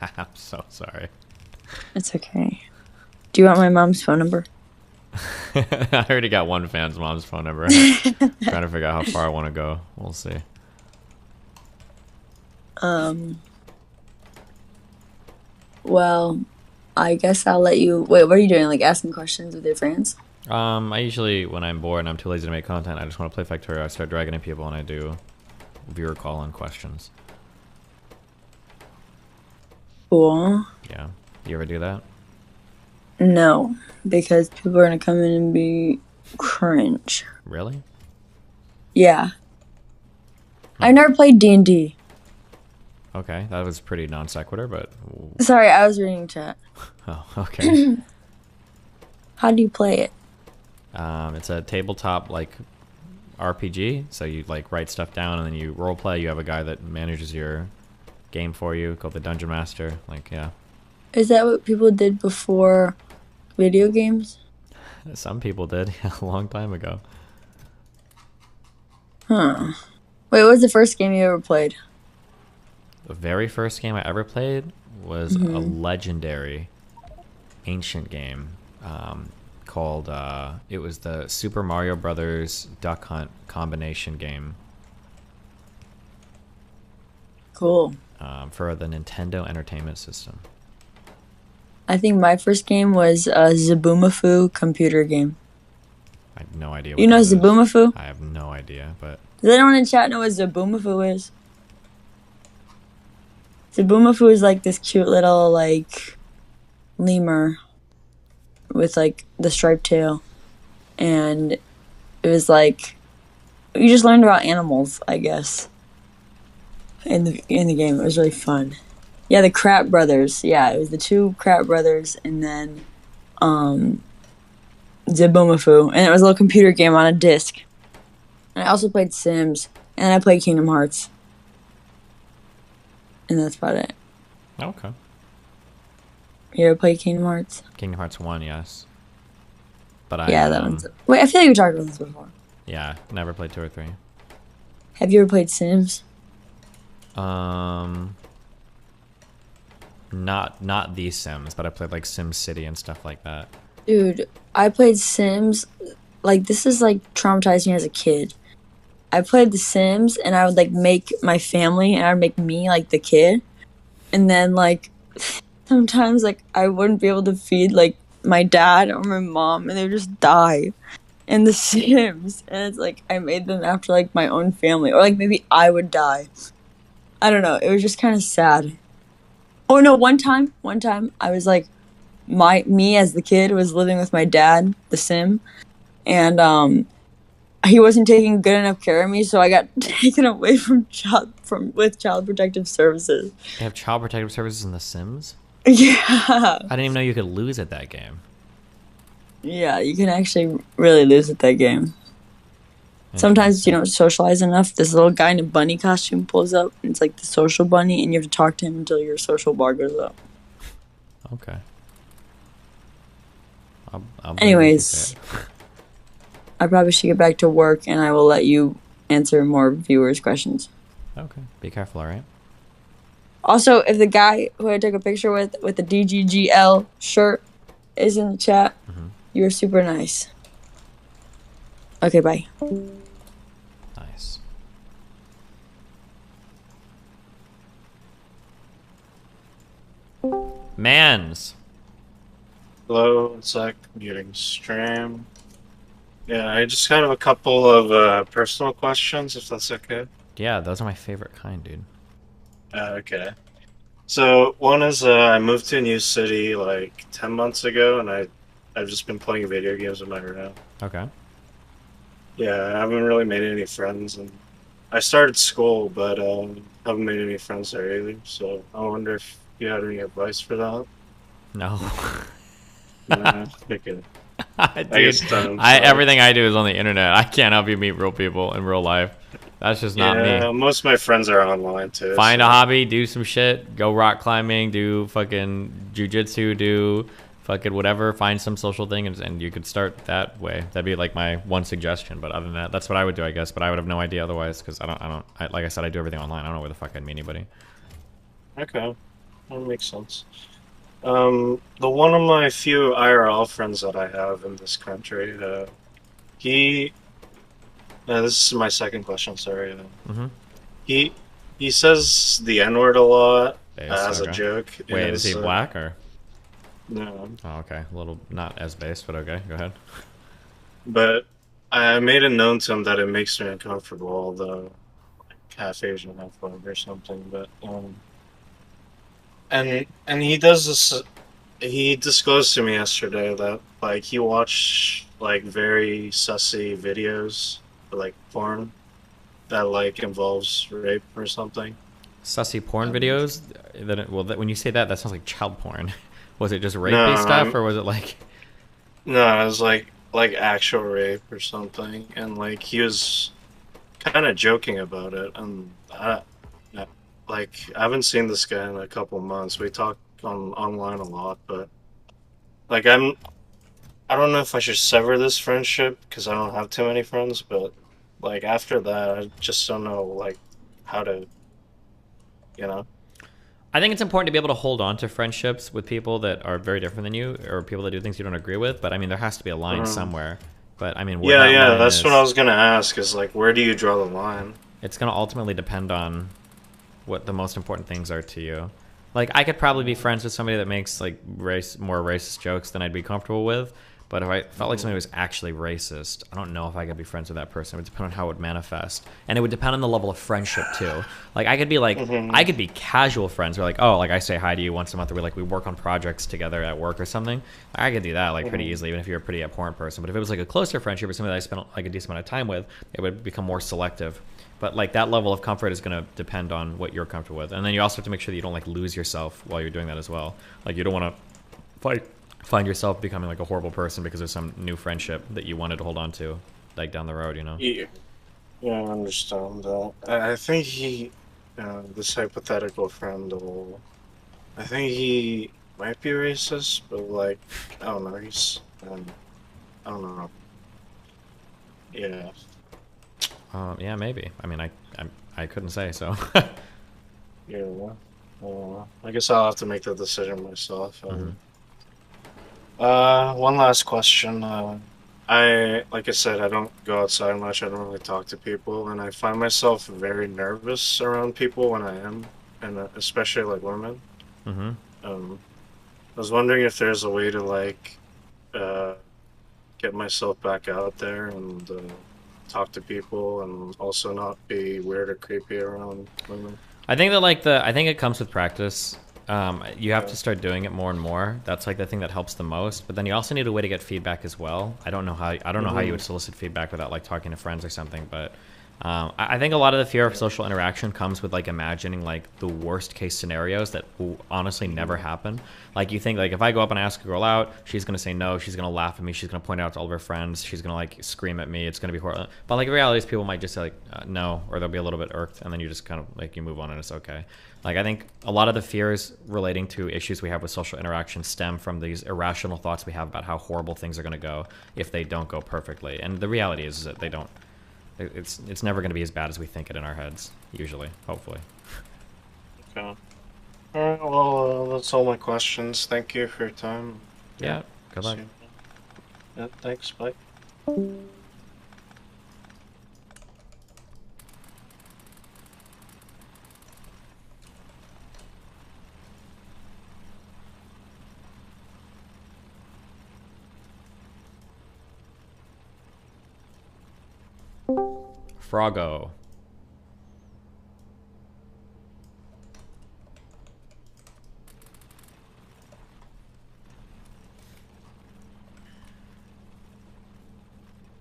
I'm so sorry. It's okay. Do you want my mom's phone number? I already got one fan's mom's phone number. Trying to figure out how far I want to go. We'll see. Well, I guess I'll let you. Wait, what are you doing? Like asking questions with your friends? I usually, when I'm bored and I'm too lazy to make content, I just want to play Factorio. I start dragging in people and I do viewer call and questions. Cool. Yeah. You ever do that? No, because people are gonna come in and be cringe. Really? Yeah. I never played D&D. Okay, that was pretty non sequitur, but. Sorry, I was reading chat. Oh, okay. How do you play it? It's a tabletop like RPG. So you like write stuff down and then you role play. You have a guy that manages your game for you called the Dungeon Master. Like, yeah. Is that what people did before video games? Some people did a long time ago. Huh. Wait, what was the first game you ever played? The very first game I ever played was a legendary ancient game called it was the Super Mario Brothers Duck Hunt combination game. Cool. For the Nintendo Entertainment System. I think my first game was a Zaboomafoo computer game. I have no idea. You know Zaboomafoo? I have no idea, but does anyone in chat know what Zaboomafoo is? Zaboomafoo is like this cute little like lemur with like the striped tail. and it was like you just learned about animals, I guess. In the game, it was really fun. Yeah, the Crap Brothers. Yeah, it was the 2 Crap Brothers, and then Ziboomafoo, and it was a little computer game on a disc. And I also played Sims, and I played Kingdom Hearts, and that's about it. Okay. You ever played Kingdom Hearts? Kingdom Hearts 1, yes. But That one's. Wait, I feel like we talked about this before. Yeah, never played 2 or 3. Have you ever played Sims? Not these Sims, but I played like Sim City and stuff like that. Dude, I played Sims. Like, this is like traumatized me as a kid. I played The Sims, and I would like make my family, and I would make me like the kid, and then like sometimes like I wouldn't be able to feed like my dad or my mom, and they would just die in The Sims. And it's like I made them after like my own family, or like maybe I would die. I don't know. It was just kind of sad. Oh no! One time I was like, me as the kid was living with my dad, the Sim, and he wasn't taking good enough care of me, so I got taken away from Child Protective Services. They have Child Protective Services in The Sims? Yeah. I didn't even know you could lose at that game. Yeah, you can actually really lose at that game. Sometimes you don't socialize enough. This little guy in a bunny costume pulls up, and it's like the social bunny, and you have to talk to him until your social bar goes up. Okay. I'll Anyways, I probably should get back to work, and I will let you answer more viewers' questions. Okay. Be careful, alright? Also, if the guy who I took a picture with the DGGL shirt is in the chat, you're super nice. Okay, bye. Nice. Mans. Hello, it's Zach, muting stream. Yeah, I just have a couple of personal questions, if that's okay. Yeah, those are my favorite kind, dude. Okay. So, one is I moved to a new city like 10 months ago, and I've just been playing video games in my room. Okay. Yeah, I haven't really made any friends, and I started school, but haven't made any friends there either, so I wonder if you had any advice for that. No. Nah, okay. Dude, everything I do is on the internet. I can't help you meet real people in real life. That's just not me. Most of my friends are online too. Find a hobby, do some shit, go rock climbing, do fucking jujitsu, do fucking whatever, find some social thing, and you could start that way. That'd be like my one suggestion. But other than that, that's what I would do, I guess. But I would have no idea otherwise, because like I said, I do everything online. I don't know where the fuck I'd meet anybody. Okay, that makes sense. The one of my few IRL friends that I have in this country, this is my second question, sorry. He says the N-word a lot as a joke. Wait, is he black or? No. Oh, okay. A little not as based, but okay. Go ahead. But I made it known to him that it makes me uncomfortable, although half Asian, half white or something. But and he does this. He disclosed to me yesterday that like he watched like very sussy videos, like porn, that like involves rape or something. Sussy porn videos? When you say that, that sounds like child porn. Was it just rape-based stuff, or was it like? No, it was like actual rape or something, and like he was kind of joking about it, and I haven't seen this guy in a couple months. We talk online a lot, but like I don't know if I should sever this friendship because I don't have too many friends, but like after that, I just don't know like how to, you know. I think it's important to be able to hold on to friendships with people that are very different than you, or people that do things you don't agree with. But I mean, there has to be a line somewhere. But I mean, yeah, that's what I was gonna ask. Is like, where do you draw the line? It's gonna ultimately depend on what the most important things are to you. Like, I could probably be friends with somebody that makes like more racist jokes than I'd be comfortable with. But if I felt like somebody was actually racist, I don't know if I could be friends with that person. It would depend on how it would manifest. And it would depend on the level of friendship, too. Like, I could be like, I could be casual friends. We're like, oh, like, I say hi to you once a month. Or we work on projects together at work or something. I could do that, like, pretty easily, even if you're a pretty abhorrent person. But if it was, like, a closer friendship or somebody that I spent, like, a decent amount of time with, it would become more selective. But, like, that level of comfort is going to depend on what you're comfortable with. And then you also have to make sure that you don't, like, lose yourself while you're doing that as well. Like, you don't want to find yourself becoming like a horrible person because of some new friendship that you wanted to hold on to, like down the road, you know? Yeah, I understand that. I think this hypothetical friend, I think he might be racist, but like, I don't know, I don't know. Yeah. Yeah, maybe. I mean, I couldn't say, so. Yeah. I guess I'll have to make the decision myself. One last question. Like I said, I don't go outside much. I don't really talk to people, and I find myself very nervous around people when I am, and especially like women. I was wondering if there's a way to like get myself back out there and talk to people, and also not be weird or creepy around women. I think that I think it comes with practice. You have to start doing it more and more. That's like the thing that helps the most. But then you also need a way to get feedback as well. I don't know how you would solicit feedback without like talking to friends or something. But I think a lot of the fear of social interaction comes with like imagining like the worst case scenarios that will honestly never happen. Like you think like if I go up and ask a girl out, she's gonna say no. She's gonna laugh at me. She's gonna point out to all of her friends. She's gonna like scream at me. It's gonna be horrible. But like the reality is people might just say like no, or they'll be a little bit irked, and then you just kind of like you move on and it's okay. Like I think a lot of the fears relating to issues we have with social interaction stem from these irrational thoughts we have about how horrible things are gonna go if they don't go perfectly. And the reality is that they don't. It's never going to be as bad as we think it in our heads, usually, hopefully. Okay. Alright, well, that's all my questions. Thank you for your time. Yeah, good luck. Yeah, thanks, bye. Froggo.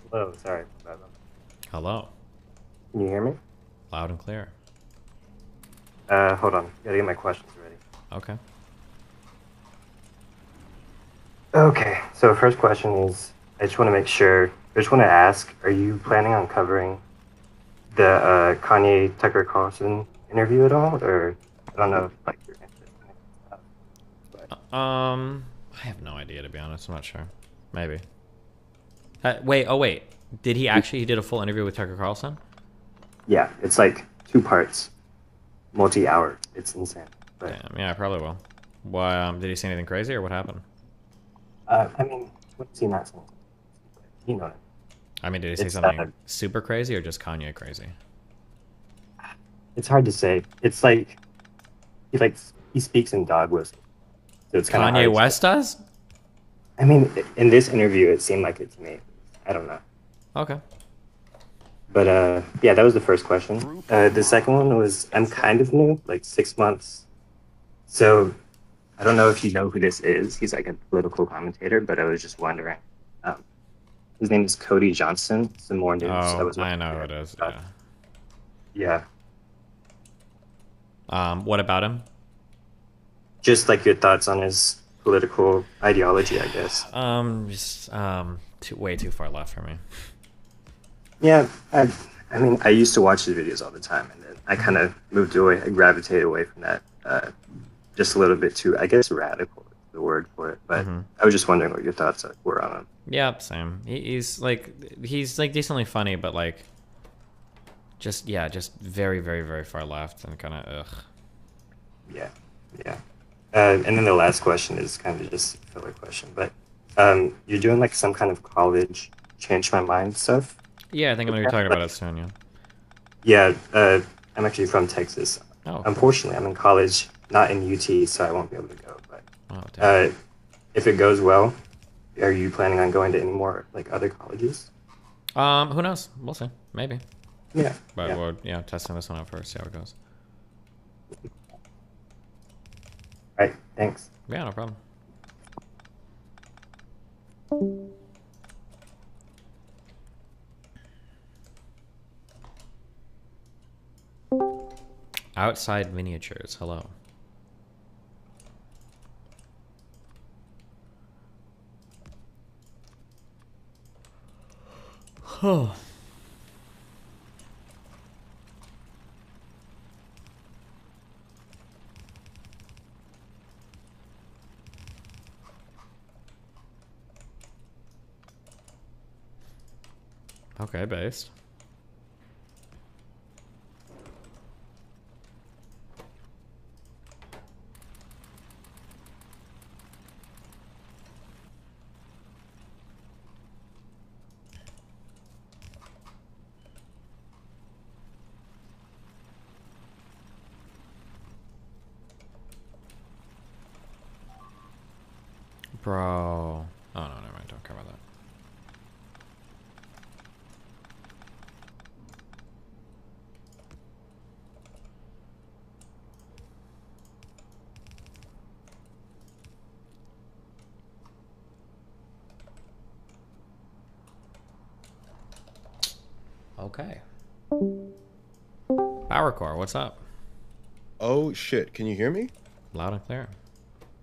Hello, sorry. Hello. Can you hear me? Loud and clear. Hold on. Gotta get my questions ready. Okay. Okay, so first question is, I just want to ask, are you planning on covering the Kanye Tucker Carlson interview at all? Or, I don't know if, like, you're interested in it. I have no idea, to be honest. I'm not sure. Maybe. Wait. Did he did a full interview with Tucker Carlson? Yeah, it's like 2 parts. Multi-hour. It's insane. But, Damn, yeah, I probably will. Why, did he say anything crazy, or what happened? I mean, what's he not saying? You know it. I mean, did he say something super crazy, or just Kanye crazy? It's hard to say. It's like he speaks in dog whistle. So it's kind of Kanye West does? I mean, in this interview, it seemed like it to me. I don't know. Okay. But yeah, that was the first question. The second one was, I'm kind of new, like 6 months. So I don't know if you know who this is. He's like a political commentator, but I was just wondering. His name is Cody Johnson. Some more news. Oh, I know who it is. Yeah. What about him? Just like your thoughts on his political ideology, I guess. Just way too far left for me. Yeah, I mean, I used to watch his videos all the time, and then I kind of moved away. I gravitated away from that. Just a little bit too, I guess, radical is the word for it. But I was just wondering what your thoughts were on him. Yeah, same. He's decently funny, but like, just very, very, very far left and kind of ugh. Yeah. And then the last question is kind of just a filler question, but you're doing like some kind of college change my mind stuff. Yeah, I think I'm going to be talking about it soon. Yeah. I'm actually from Texas. Oh. Unfortunately, I'm in college, not in UT, so I won't be able to go. But if it goes well, are you planning on going to any more like other colleges? Who knows? We'll see. Maybe. Yeah. But yeah. we're testing this one out first. See how it goes. All right. Thanks. Yeah, no problem. Outside miniatures. Hello. Oh. Okay, based. Bro. Oh, no, never mind. Don't care about that. Okay. Powercore, what's up? Oh shit, can you hear me? Loud and clear.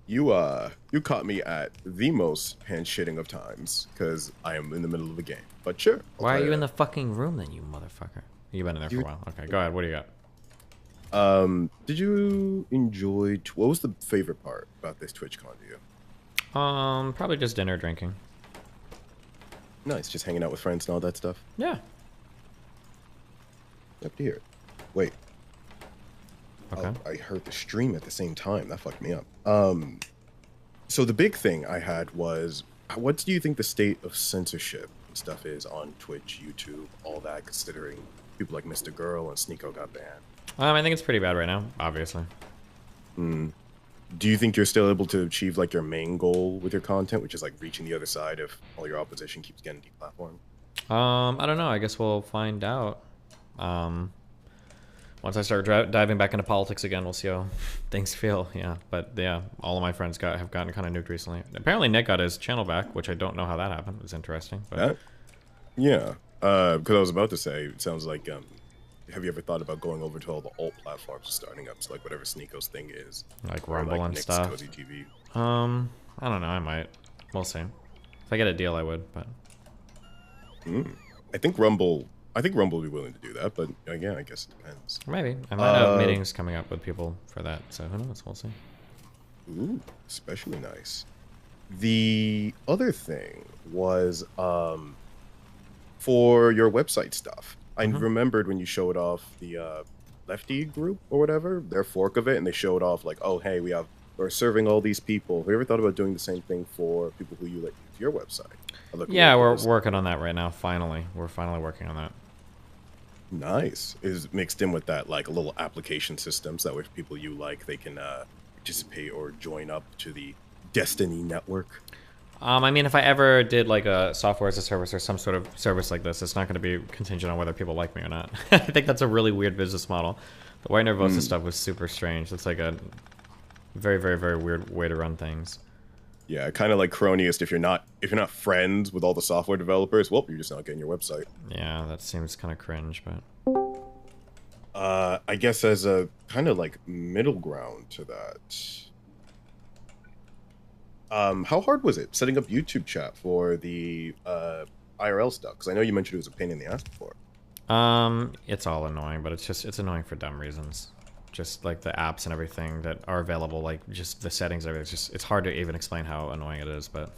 You caught me at the most hand-shitting of times, because I am in the middle of a game. But sure. Why are you in the fucking room then, you motherfucker? You've been in there for a while. Okay, go ahead. What do you got? Did you enjoy... What was the favorite part about this TwitchCon to you? Probably just dinner drinking. Nice, just hanging out with friends and all that stuff? Yeah. Up to here. Wait. Okay. Oh, I heard the stream at the same time. That fucked me up. So the big thing I had was, what do you think the state of censorship and stuff is on Twitch, YouTube, all that, considering people like Mr. Girl and Sneeko got banned? I think it's pretty bad right now, obviously. Do you think you're still able to achieve like your main goal with your content, which is like reaching the other side if all your opposition keeps getting deplatformed? I don't know. I guess we'll find out. Once I start diving back into politics again, we'll see how things feel. Yeah, but yeah, all of my friends have gotten kind of nuked recently. Apparently, Nick got his channel back, which I don't know how that happened. It was interesting. But... Yeah, because I was about to say, it sounds like, have you ever thought about going over to all the alt platforms starting up, so like whatever Sneeko's thing is, like Rumble and Nick's stuff? Cozy TV. I don't know. I might. We'll see. If I get a deal, I would. But I think Rumble will be willing to do that, but again, I guess it depends. Maybe. I might have meetings coming up with people for that, so who knows? We'll see. Ooh, especially nice. The other thing was for your website stuff. I remembered when you showed off the Lefty group or whatever, their fork of it, and they showed off like, oh, hey, we're serving all these people. Have you ever thought about doing the same thing for people who you let use your website? Yeah, we're working on that right now. Finally, we're finally working on that. Nice. Is mixed in with that like a little application system, so that way people you like they can participate or join up to the Destiny network. I mean, if I ever did like a software as a service or some sort of service like this, it's not going to be contingent on whether people like me or not. I think that's a really weird business model. The White Nervosa stuff was super strange. It's like a very, very, very weird way to run things. Yeah, kind of like Cronyist. If you're not friends with all the software developers, well, you're just not getting your website. Yeah, that seems kind of cringe, but I guess as a kind of like middle ground to that. How hard was it setting up YouTube chat for the IRL stuff? Because I know you mentioned it was a pain in the ass before. It's all annoying, but it's annoying for dumb reasons. Just like the apps and everything that are available, like just the settings, everything. It's hard to even explain how annoying it is, but.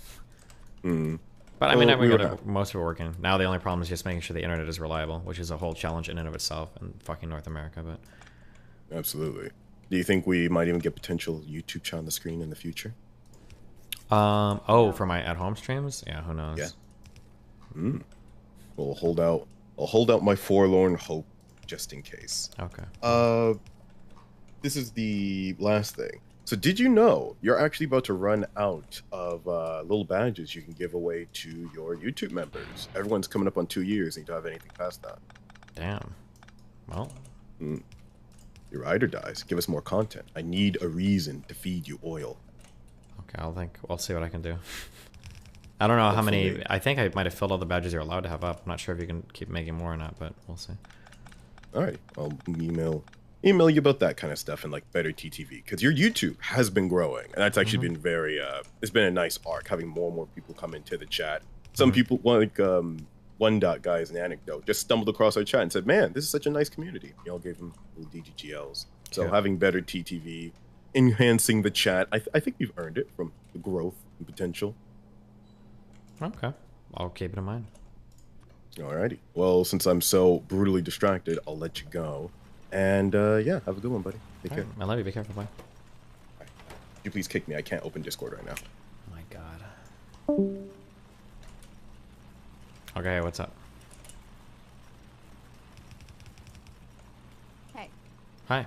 But I mean, we got most of it working. Now the only problem is just making sure the internet is reliable, which is a whole challenge in and of itself in fucking North America. But absolutely. Do you think we might even get potential YouTube chat on the screen in the future? For my at-home streams, yeah, who knows? Yeah. Well, I'll hold out my forlorn hope just in case. Okay. This is the last thing. So did you know you're actually about to run out of little badges you can give away to your YouTube members? Everyone's coming up on 2 years and you don't have anything past that. Damn. Well. Your ride or dies. Give us more content. I need a reason to feed you oil. Okay, I'll see what I can do. I don't know how many. Hopefully. I think I might have filled all the badges you're allowed to have up. I'm not sure if you can keep making more or not, but we'll see. All right, I'll email you about that kind of stuff and like better TTV, because your YouTube has been growing and that's actually been very it's been a nice arc, having more and more people come into the chat. Some people like one dot guy is an anecdote, just stumbled across our chat and said, man, this is such a nice community. Y'all gave him little DGGLs. So having better TTV, enhancing the chat, I think you've earned it from the growth and potential. Okay, I'll keep it in mind. Alrighty. Well, since I'm so brutally distracted, I'll let you go. And yeah, have a good one, buddy. Take care. I love you. Be careful. Bye. Could you please kick me? I can't open Discord right now. My God. Okay, what's up? Hey. Hi.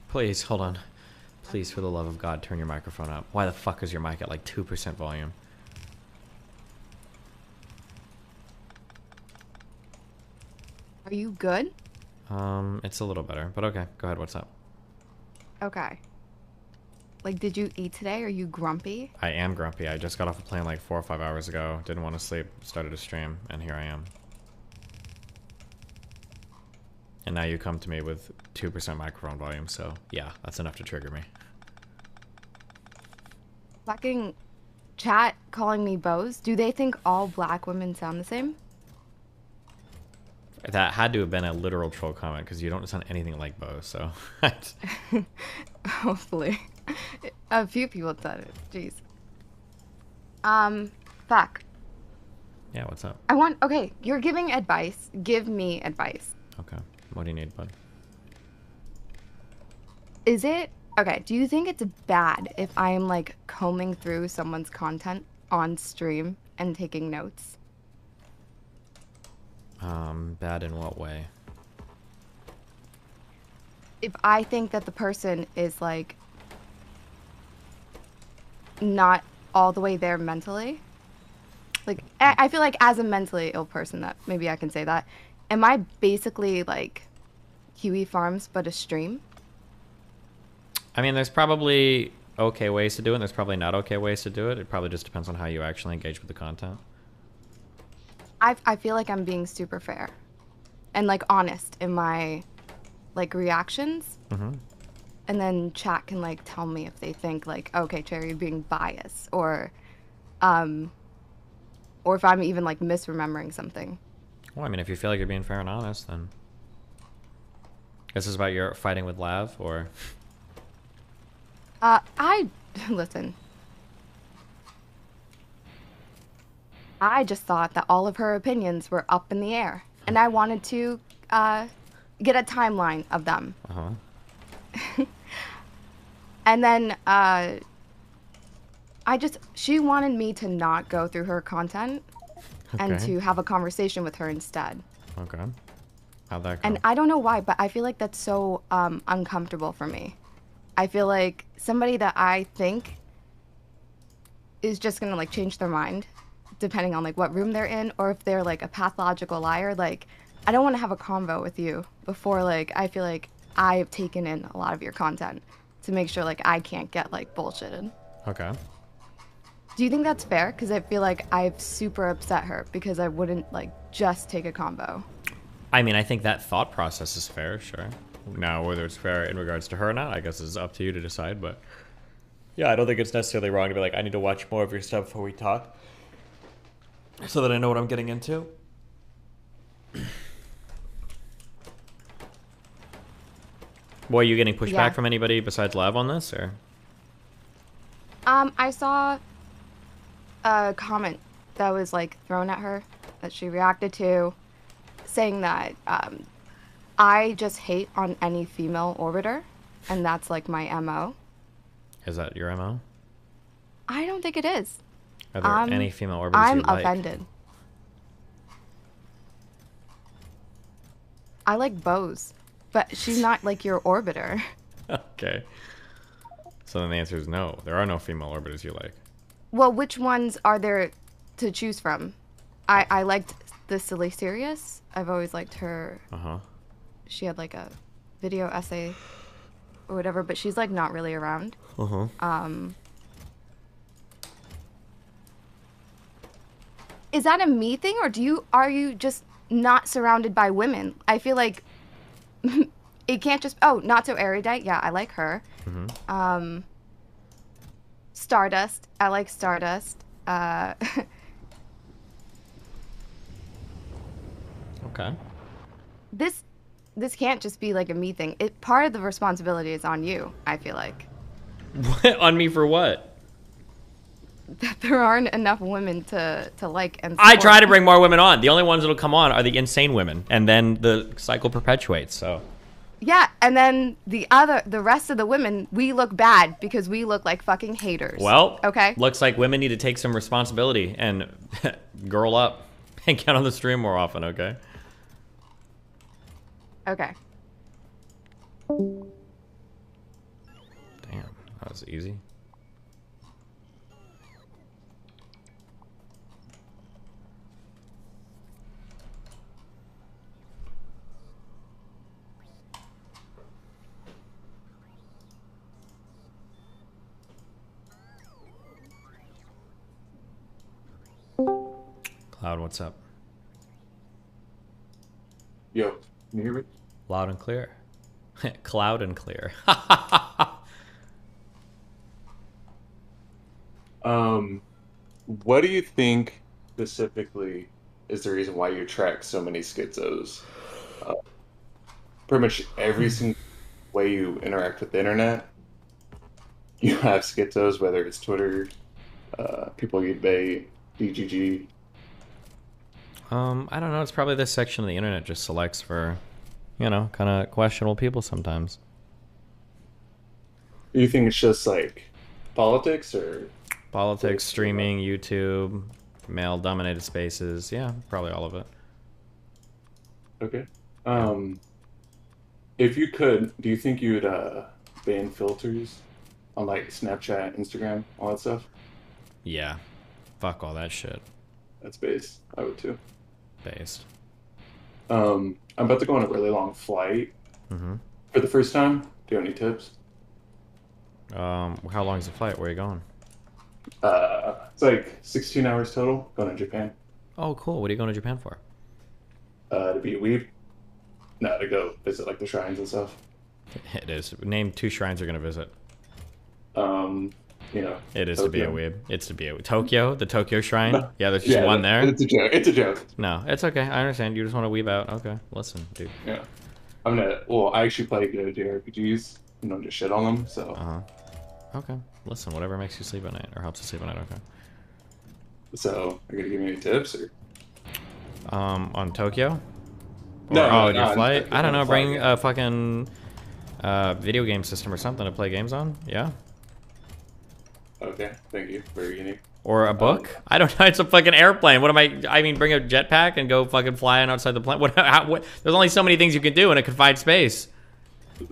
Please, hold on. Please, for the love of God, turn your microphone up. Why the fuck is your mic at like 2% volume? Are you good? It's a little better, but okay. Go ahead, what's up? Okay. Like, did you eat today? Are you grumpy? I am grumpy. I just got off a plane like 4 or 5 hours ago. Didn't want to sleep. Started a stream, and here I am. And now you come to me with 2% microphone volume, so yeah, that's enough to trigger me. Fucking chat calling me Bose. Do they think all black women sound the same? That had to have been a literal troll comment, because you don't sound anything like Bo, so... Hopefully. A few people said it. Jeez. Fuck. Yeah, what's up? Okay, you're giving advice. Give me advice. Okay. What do you need, bud? Is it... Okay, do you think it's bad if I am, like, combing through someone's content on stream and taking notes? Bad in what way? If I think that the person is, like, not all the way there mentally, like, I feel like as a mentally ill person, that maybe I can say that, am I basically like Huey Farms but a stream? I mean, there's probably okay ways to do it, and there's probably not okay ways to do it. It probably just depends on how you actually engage with the content. I feel like I'm being super fair and like honest in my like reactions. And then chat can like tell me if they think like, okay, Cherry, you're being biased, or if I'm even like misremembering something. Well, I mean, if you feel like you're being fair and honest, then this is about your fighting with Lav, or Listen. I just thought that all of her opinions were up in the air, and I wanted to get a timeline of them. And then she wanted me to not go through her content and Okay. to have a conversation with her instead. Okay. How'd that go? And I don't know why, but I feel like that's so uncomfortable for me. I feel like somebody that I think is just gonna like change their mind depending on like what room they're in, or if they're like a pathological liar. Like, I don't want to have a convo with you before like I feel like I have taken in a lot of your content to make sure like I can't get like bullshitted. Okay. Do you think that's fair? Because I feel like I've super upset her because I wouldn't like just take a convo. I mean, I think that thought process is fair, sure. Now, whether it's fair in regards to her or not, I guess is up to you to decide, but yeah, I don't think it's necessarily wrong to be like, I need to watch more of your stuff before we talk, so that I know what I'm getting into. Well, are you getting pushback Yeah. from anybody besides Lav on this, or? I saw a comment that was like thrown at her that she reacted to, saying that I just hate on any female orbiter, and that's like my MO. Is that your MO? I don't think it is. Are there any female orbiters I'm you like? offended. I like bows. But she's not like your orbiter. Okay. So then the answer is no. There are no female orbiters you like. Well, which ones are there to choose from? I liked the Silly Serious. I've always liked her. She had like a video essay or whatever, but she's like not really around. Is that a me thing, or are you just not surrounded by women? I feel like it can't just. Oh, not so erudite. Yeah, I like her. Stardust. I like Stardust. Okay. This can't just be like a me thing. Part of the responsibility is on you, I feel like. On me for what? That there aren't enough women to like and I support. try to bring more women on. The only ones that'll come on are the insane women, and then the cycle perpetuates. So. Yeah, and then the rest of the women, we look bad because we look like fucking haters. Well, okay. Looks like women need to take some responsibility and girl up and get on the stream more often. Okay. Okay. Damn, that was easy. Cloud, what's up? Yo, can you hear me? Loud and clear. Cloud and clear. What do you think specifically is the reason why you attract so many schizos? Pretty much every single way you interact with the internet, you have schizos, whether it's Twitter, people you debate, DGG. I don't know. It's probably this section of the internet just selects for, you know, kind of questionable people sometimes. Do you think it's just like politics or politics, streaming, YouTube, male-dominated spaces? Yeah, probably all of it. Okay. If you could, do you think you would ban filters on like Snapchat, Instagram, all that stuff? Yeah. Fuck all that shit. That's based. I would too. Based. I'm about to go on a really long flight. For the first time. Do you have any tips? How long is the flight? Where are you going? It's like 16 hours total. Going to Japan. Oh, cool. What are you going to Japan for? To be a weeb. No, to go visit like the shrines and stuff. It is. Name 2 shrines you're gonna visit. You know. It is Tokyo. to be a weeb. It's to be a Tokyo, the Tokyo Shrine. No. Yeah, there's just Yeah, one there. It's a joke. It's a joke. No, it's okay. I understand. You just want to weeb out. Okay, listen, dude. Yeah. I actually play good JRPGs. You know, just shit on them. So. Okay. Listen, whatever makes you sleep at night or helps you sleep at night. Okay. So, are you gonna give me any tips or? On Tokyo? No, your flight? I don't know. flight, Bring a fucking video game system or something to play games on. Yeah. Okay, thank you. Very unique. Or a book? I don't know. It's a fucking airplane. What am I mean, bring a jetpack and go fucking fly in outside the plane. What? There's only so many things you can do in a confined space.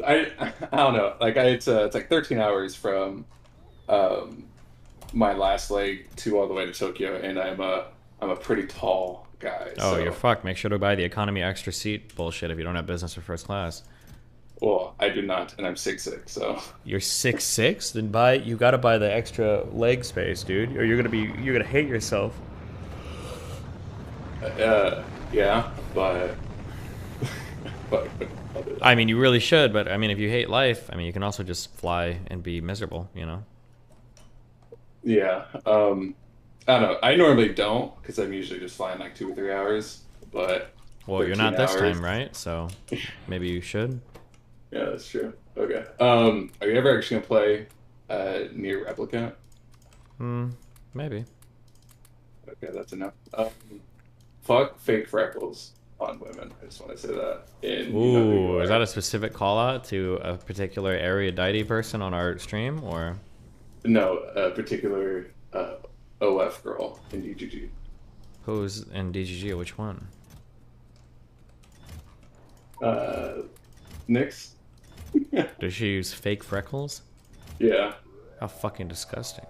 I don't know. Like it's like 13 hours from my last leg to all the way to Tokyo, and I'm a pretty tall guy. Oh, so. you're fucked. Make sure to buy the economy extra seat bullshit if you don't have business or first class. Well, I do not, and I'm 6'6", so. You're 6'6"? Then you gotta buy the extra leg space, dude, or you're gonna hate yourself. Yeah, but I mean, you really should, but I mean, if you hate life, I mean, you can also just fly and be miserable, you know? Yeah, I don't know. I normally don't, because I'm usually just flying like 2 or 3 hours, but. Well, you're not this 13 time, right? So maybe you should. Yeah, that's true. Okay. Are you ever actually gonna play Near Replicant? Maybe. Okay, that's enough. Fuck fake freckles on women. I just want to say that. And Ooh, you know who you is are. that a specific call out to a particular erudite person on our stream, or? No, a particular OF girl in DGG. Who's in DGG? Which one? Nyx. Does she use fake freckles? Yeah, How fucking disgusting.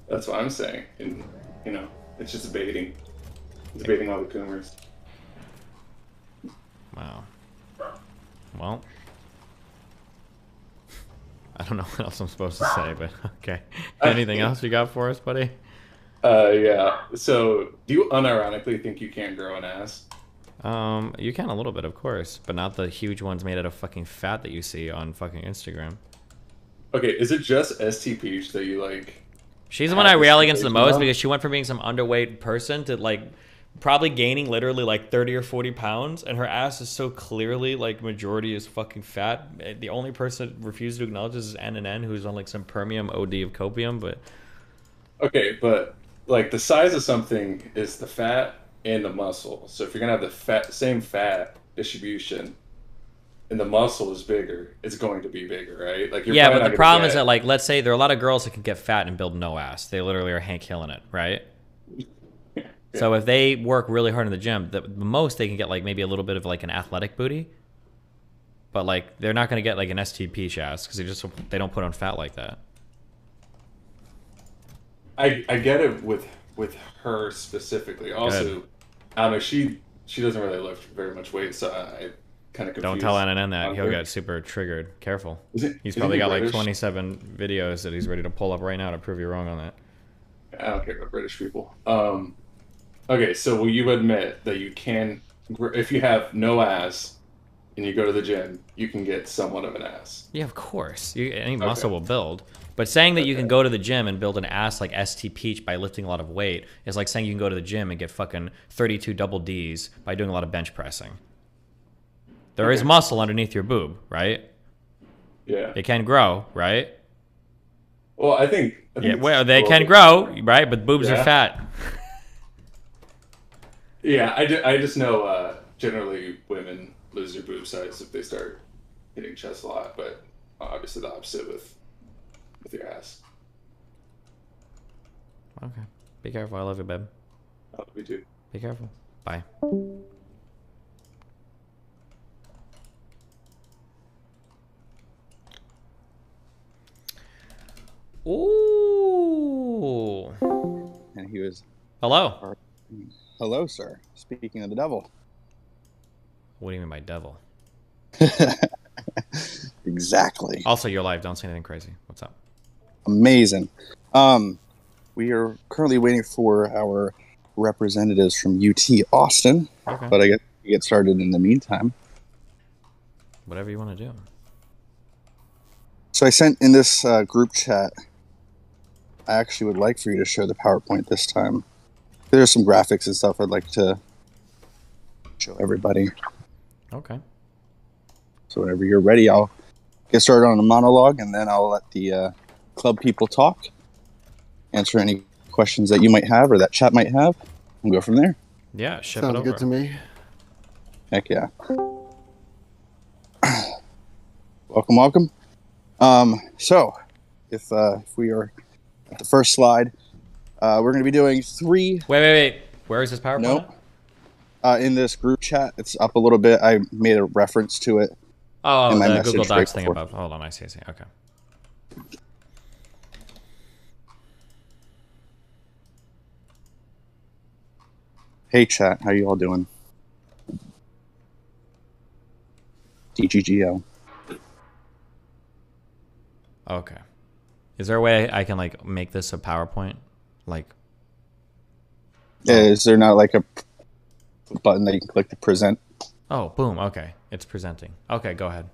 that's what I'm saying. And you know, it's just baiting. It's baiting all the coomers. Wow. Well, I don't know what else I'm supposed to say, but okay. Anything else you got for us, buddy? Yeah. So, do you unironically think you can't grow an ass? You can a little bit, of course, but not the huge ones made out of fucking fat that you see on fucking Instagram. Okay, is it just ST Peach that you like? She's the one I rail against the most because she went from being some underweight person to like probably gaining literally like 30 or 40 pounds, and her ass is so clearly like majority is fucking fat. The only person that refuses to acknowledge this is NNN, who's on like some permium OD of copium, but Okay, but like the size of something is the fat and the muscle. So if you're gonna have the same fat distribution, and the muscle is bigger, it's going to be bigger, right? Like you're yeah, probably but not the gonna problem is get- that like let's say there are a lot of girls that can get fat and build no ass. They literally are Hank Hilling it, right? So if they work really hard in the gym, the most they can get like maybe a little bit of like an athletic booty, but like they're not going to get like an STP ass because they don't put on fat like that. I get it with her specifically. Also, I don't know. She doesn't really lift very much weight, so I kind of confused. Don't tell NNN that. on He'll her. get super triggered. Careful. Is He's he probably got like British? 27 videos that he's ready to pull up right now to prove you wrong on that. I don't care about British people. Okay, so will you admit that you can, if you have no ass and you go to the gym, you can get somewhat of an ass? Yeah, of course. Any muscle will build. But saying that you can go to the gym and build an ass like ST Peach by lifting a lot of weight is like saying you can go to the gym and get fucking 32 double Ds by doing a lot of bench pressing. There is muscle underneath your boob, right? Yeah. They can grow, right? Well, I think Yeah, well, they can grow, right? But boobs are fat. Yeah, I just know generally women lose their boob size if they start hitting chest a lot, but obviously the opposite with your ass. Okay. Be careful. I love you, babe. Oh, me too. Be careful. Bye. Ooh. And he was. Hello. Hello, sir. Speaking of the devil. What do you mean by devil? Exactly. Also, you're live. Don't say anything crazy. What's up? Amazing. We are currently waiting for our representatives from UT Austin, Okay. but I guess we get started in the meantime. Whatever you want to do. So I sent in this group chat. I actually would like for you to show the PowerPoint this time. There's some graphics and stuff I'd like to show everybody. Okay. So whenever you're ready, I'll get started on a monologue, and then I'll let the club people talk, answer any questions that you might have or that chat might have, and go from there. Yeah, ship Sounds it over. good to me. Heck yeah. Welcome. So, if we are at the first slide, we're going to be doing 3... Wait. Where is this PowerPoint? Nope. In this group chat, it's up a little bit. I made a reference to it. Oh, in my the message Google Docs right thing before. above. Hold on, I see. Okay. Hey chat, how you all doing? DGGO. Okay. Is there a way I can like make this a PowerPoint? Like, Is there not like a button that you can click to present? oh, boom. Okay, it's presenting. Okay, go ahead.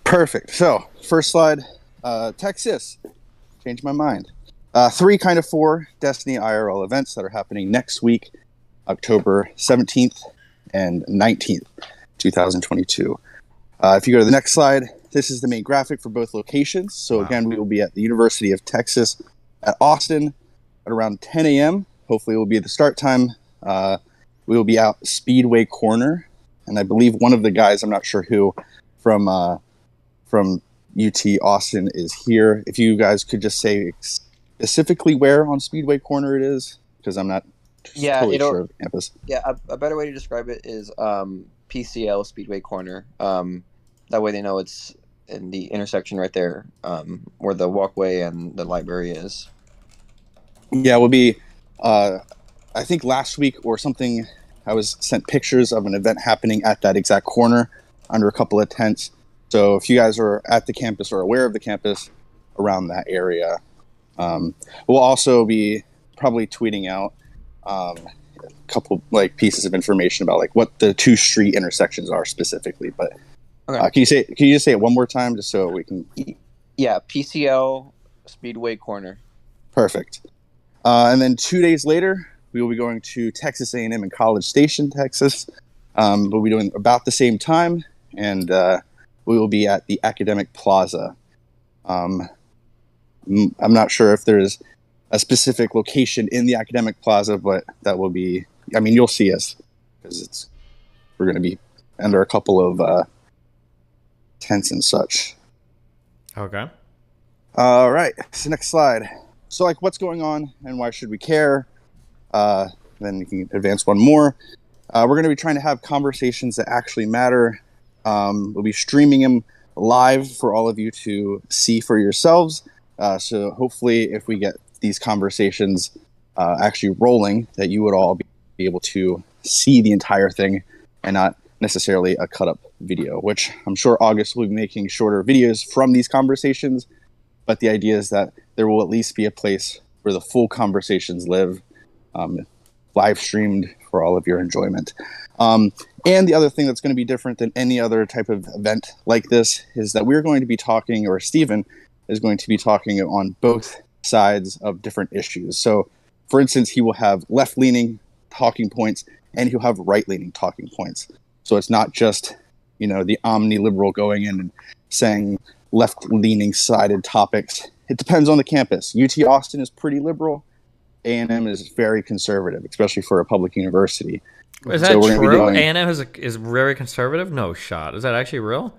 Perfect. So, first slide, Texas. Changed my mind. 3 kind of 4 Destiny IRL events that are happening next week, October 17th and 19th, 2022. If you go to the next slide, this is the main graphic for both locations. So again, we will be at the University of Texas at Austin at around 10 a.m. Hopefully it will be the start time. We will be out Speedway Corner. And I believe one of the guys, I'm not sure who, from UT Austin is here. If you guys could just say specifically where on Speedway Corner it is, because I'm not totally sure of the campus. Yeah, a better way to describe it is PCL Speedway Corner. That way they know it's in the intersection right there, where the walkway and the library is. Yeah, we'll be. I think last week or something, I was sent pictures of an event happening at that exact corner under a couple of tents. So if you guys are at the campus or aware of the campus around that area, we'll also be probably tweeting out a couple like pieces of information about like what the two street intersections are specifically. But Okay. can you just say it one more time just so we can? Yeah, PCL Speedway corner. Perfect. And then 2 days later, we will be going to Texas A&M in College Station, Texas. We'll be doing about the same time, and we will be at the Academic Plaza. I'm not sure if there's a specific location in the Academic Plaza, but that will be. I mean, you'll see us because we're going to be under a couple of tents and such. Okay. All right. So next slide. So, like, what's going on and why should we care? Then you can advance one more. We're going to be trying to have conversations that actually matter. We'll be streaming them live for all of you to see for yourselves. So hopefully if we get these conversations actually rolling, that you would all be able to see the entire thing and not necessarily a cut-up video, which I'm sure August will be making shorter videos from these conversations. But the idea is that there will at least be a place where the full conversations live, live streamed for all of your enjoyment. And the other thing that's going to be different than any other type of event like this is that we're going to be talking, or Stephen is going to be talking on both sides of different issues. So, for instance, he will have left-leaning talking points and he'll have right-leaning talking points. So it's not just, the omni-liberal going in and saying left-leaning sided topics. It depends on the campus. UT Austin is pretty liberal. A&M is very conservative, especially for a public university. Is that true? A&M is very conservative? No shot. Is that actually real?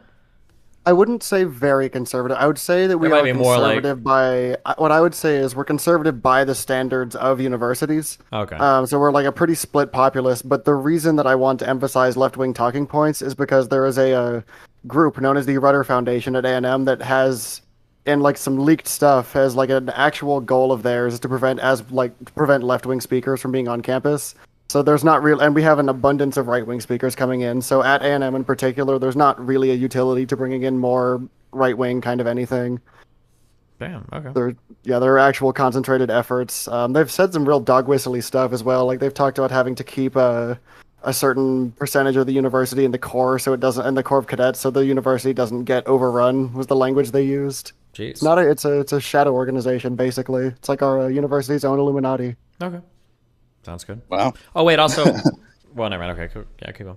I wouldn't say very conservative. I would say that we are conservative by what I would say is we're conservative by the standards of universities. Okay. So we're like a pretty split populace. But the reason that I want to emphasize left-wing talking points is because there is a group known as the Rudder Foundation at A&M that has, in like some leaked stuff, has like an actual goal of theirs is to prevent left-wing speakers from being on campus. So there's not real, and we have an abundance of right-wing speakers coming in. So at A&M in particular, there's not really a utility to bringing in more right-wing kind of anything. Damn. Okay. There are actual concentrated efforts. They've said some real dog whistly stuff as well. Like they've talked about having to keep a certain percentage of the university in the core, so it doesn't, in the Corps of Cadets, so the university doesn't get overrun. Was the language they used? Jeez. It's a shadow organization basically. It's like our university's own Illuminati. Okay. Sounds good. Wow. Oh wait, also, well, never mind. Okay, cool. Yeah, keep going.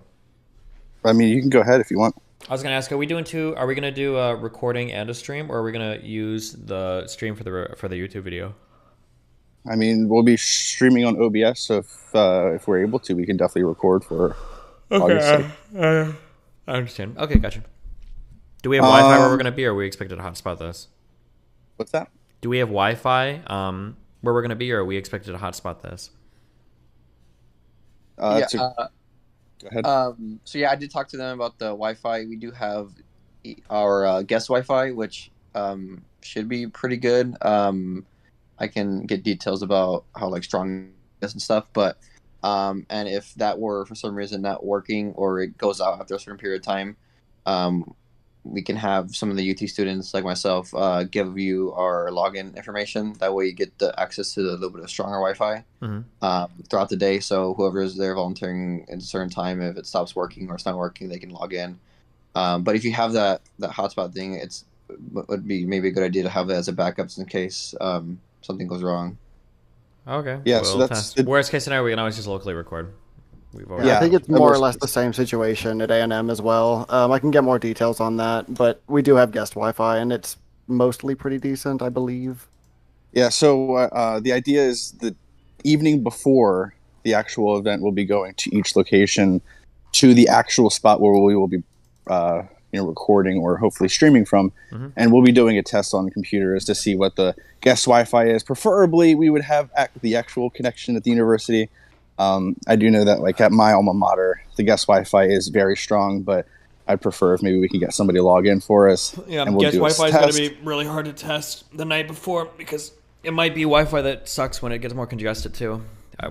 I mean, you can go ahead if you want. I was gonna ask, are we going to do a recording and a stream, or are we gonna use the stream for the YouTube video? I mean, we'll be streaming on OBS, so if we're able to, we can definitely record for. Okay. I understand. Okay, gotcha. Do we have Wi-Fi where we're gonna be, or are we expected to hotspot this? What's that? Do we have Wi-Fi where we're gonna be, or are we expected to hotspot this? Go ahead. So yeah, I did talk to them about the Wi-Fi. We do have our guest Wi-Fi, which should be pretty good. I can get details about how like strong it is and stuff, but and if that were for some reason not working or it goes out after a certain period of time, we can have some of the UT students like myself give you our login information. That way you get the access to a little bit of stronger Wi-Fi throughout the day. So whoever is there volunteering at a certain time, if it stops working or it's not working, they can log in. But if you have that hotspot thing, would be maybe a good idea to have that as a backup in case something goes wrong. Okay. Yeah, so that's worst case scenario. We can always just locally record. I think it's more or less the same situation at A&M as well. I can get more details on that, but we do have guest Wi-Fi, and it's mostly pretty decent, I believe. Yeah, so the idea is the evening before the actual event, we'll be going to each location to the actual spot where we will be recording or hopefully streaming from, and we'll be doing a test on computers to see what the guest Wi-Fi is. Preferably, we would have the actual connection at the university. I do know that like at my alma mater, the guest Wi-Fi is very strong, but I'd prefer if maybe we could get somebody to log in for us. Yeah, and we'll guess do a Wi-Fi is going test. to be really hard to test the night before because it might be Wi-Fi that sucks when it gets more congested too.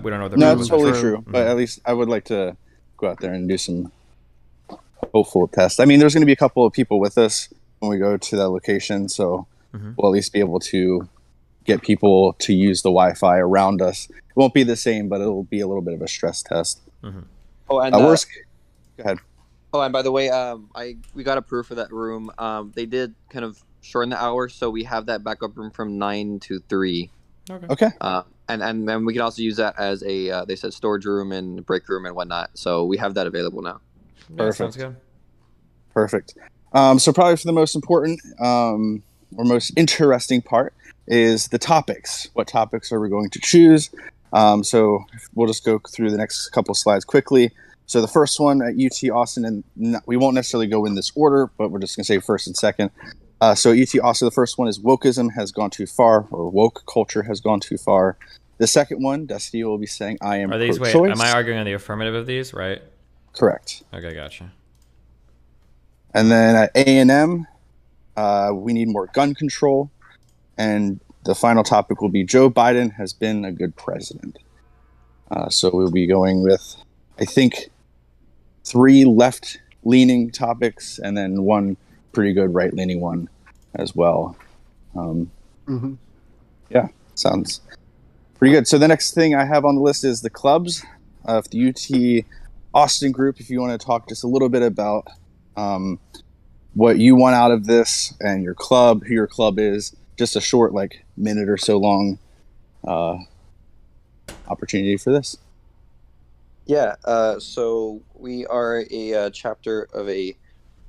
We don't know. No, it's totally true. But at least I would like to go out there and do some hopeful tests. I mean, there's going to be a couple of people with us when we go to that location, so we'll at least be able to get people to use the Wi-Fi around us. It won't be the same, but it'll be a little bit of a stress test. Oh, and Go ahead. Oh, and by the way, we got approved for that room. They did kind of shorten the hour, so we have that backup room from 9 to 3. Okay. And then we can also use that as a they said storage room and break room and whatnot. So we have that available now. Yeah, sounds good. Perfect. So probably for the most important or most interesting part is the topics. What topics are we going to choose? So we'll just go through the next couple slides quickly. So the first one at UT Austin, and we won't necessarily go in this order, but we're just going to say first and second. So UT Austin, the first one is wokeism has gone too far, or woke culture has gone too far. The second one, Destiny will be saying, I am Are these, wait, pro-choice. am I arguing on the affirmative of these, right? Correct. Okay, gotcha. And then at A&M, we need more gun control. And the final topic will be Joe Biden has been a good president. So we'll be going with, I think, 3 left-leaning topics and then 1 pretty good right-leaning one as well. Yeah, sounds pretty good. So the next thing I have on the list is the clubs. The UT Austin group, if you want to talk just a little bit about what you want out of this and your club, who your club is, just a short, like, minute or so long opportunity for this. Yeah. So we are a chapter of a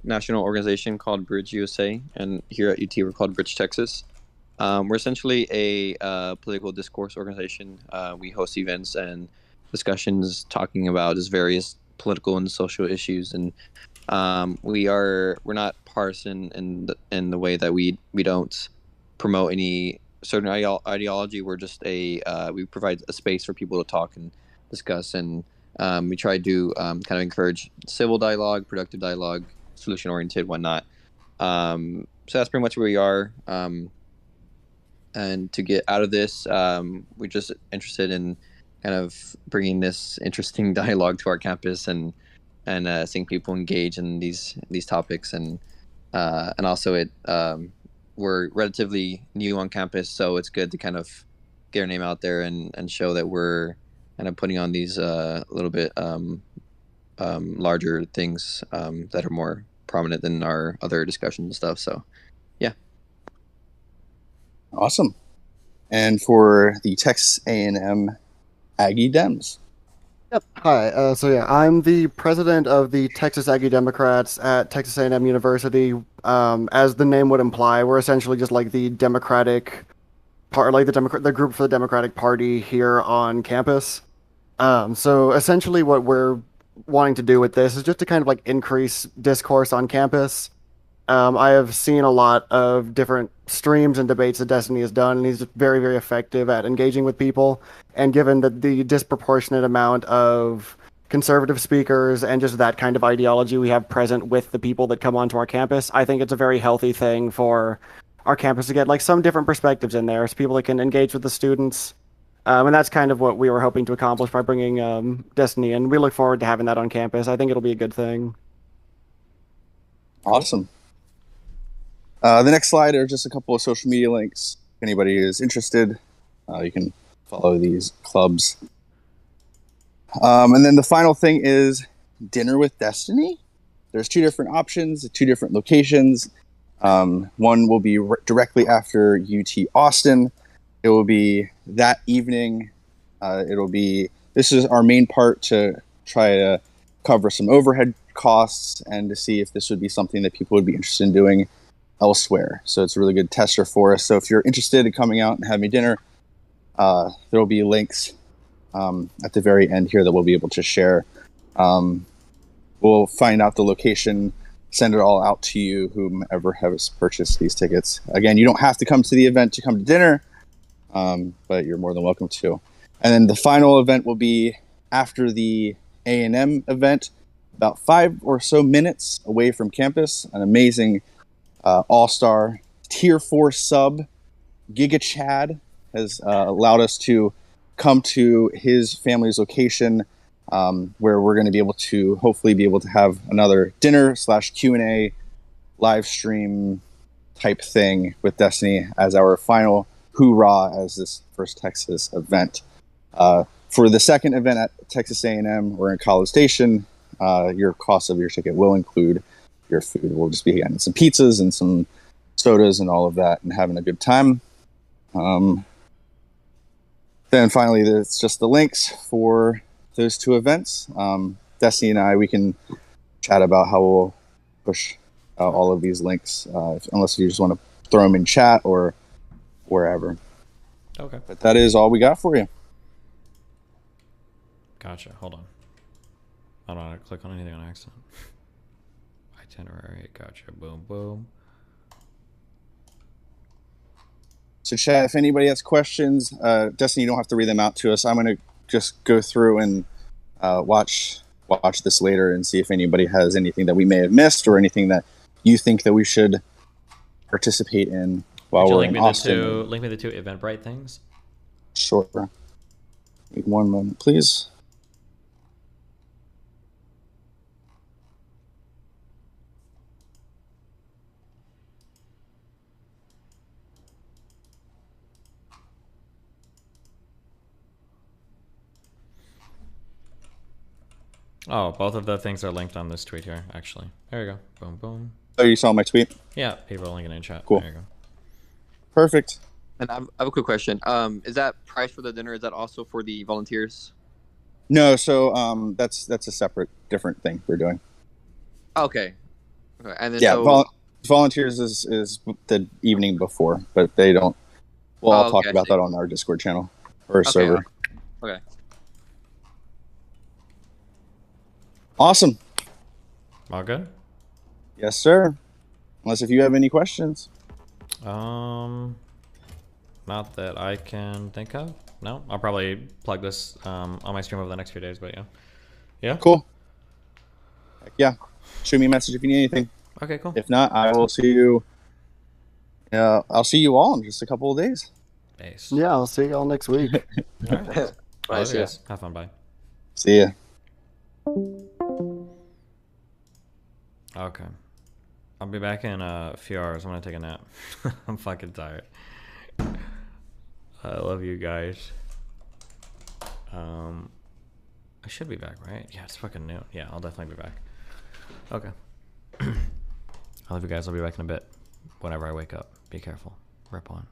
national organization called Bridge USA, and here at UT we're called Bridge Texas. We're essentially a political discourse organization. We host events and discussions talking about just various political and social issues, and we're not partisan in the way that we don't promote any certain ideology. We're just we provide a space for people to talk and discuss, and we try to kind of encourage civil dialogue, productive dialogue, solution-oriented, whatnot. So that's pretty much where we are. And to get out of this, we're just interested in kind of bringing this interesting dialogue to our campus and seeing people engage in these topics, and also we're relatively new on campus, so it's good to kind of get our name out there and show that we're kind of putting on these little bit larger things that are more prominent than our other discussions and stuff. So, yeah. Awesome. And for the Texas A&M Aggie Dems. Yep. Hi. So yeah, I'm the president of the Texas Aggie Democrats at Texas A&M University. As the name would imply, we're essentially just like the Democratic part, like the group for the Democratic Party here on campus. So essentially, what we're wanting to do with this is just to kind of like increase discourse on campus. I have seen a lot of different streams and debates that Destiny has done, and he's very, very effective at engaging with people. And given that the disproportionate amount of conservative speakers and just that kind of ideology we have present with the people that come onto our campus, I think it's a very healthy thing for our campus to get like some different perspectives in there, so people that can engage with the students. And that's kind of what we were hoping to accomplish by bringing Destiny in. We look forward to having that on campus. I think it'll be a good thing. Awesome. The next slide are just a couple of social media links. If anybody is interested, you can follow these clubs. And then the final thing is Dinner with Destiny. There's 2 different options, 2 different locations. One will be directly after UT Austin. It will be that evening. This is our main part to try to cover some overhead costs and to see if this would be something that people would be interested in doing elsewhere. So it's a really good tester for us. So if you're interested in coming out and having dinner, there will be links at the very end here that we'll be able to share. We'll find out the location, send it all out to you, whomever has purchased these tickets. Again, you don't have to come to the event to come to dinner, but you're more than welcome to. And then the final event will be after the A&M event. about 5 or so minutes away from campus. An amazing all-star tier 4 sub, Giga Chad, has allowed us to come to his family's location, where we're going to be able to hopefully be able to have another dinner / Q&A live stream type thing with Destiny as our final hoorah as this first Texas event. For the second event at Texas A&M or in College Station, your cost of your ticket will include your food. We'll just be getting some pizzas and some sodas and all of that and having a good time. Then finally, it's just the links for those 2 events. Destiny and I, we can chat about how we'll push all of these links, unless you just want to throw them in chat or wherever. Okay. But that is all we got for you. Gotcha. Hold on. I don't want to click on anything on accident. Itinerary. Gotcha. Boom, boom. So chat, if anybody has questions, Destiny, you don't have to read them out to us. I'm going to just go through and watch this later and see if anybody has anything that we may have missed or anything that you think that we should participate in while we're in Austin. Link me the 2 Eventbrite things. Sure. Wait 1 moment, please. Oh, both of the things are linked on this tweet here, actually. There you go. Boom, boom. Oh, you saw my tweet? Yeah, people are linking in chat. Cool. There you go. Perfect. And I have a quick question. Is that price for the dinner? Is that also for the volunteers? No, so that's a separate, different thing we're doing. Okay. Okay. And then Yeah, volunteers is the evening before, but they don't. We'll all talk about that on our Discord channel or server. Okay. Awesome. All good? Yes, sir. Unless if you have any questions. Not that I can think of. No, I'll probably plug this on my stream over the next few days, but yeah. Yeah? Cool. Heck yeah. Shoot me a message if you need anything. Okay, cool. If not, I will see you. I'll see you all in just a couple of days. Nice. Yeah, I'll see y'all next week. All right. Bye, guys. Have fun. Bye. See ya. Okay. I'll be back in a few hours. I'm gonna take a nap. I'm fucking tired. I love you guys. I should be back, right? Yeah, it's fucking noon. Yeah, I'll definitely be back. Okay. I love you guys. I'll be back in a bit. Whenever I wake up. Be careful. Rip on.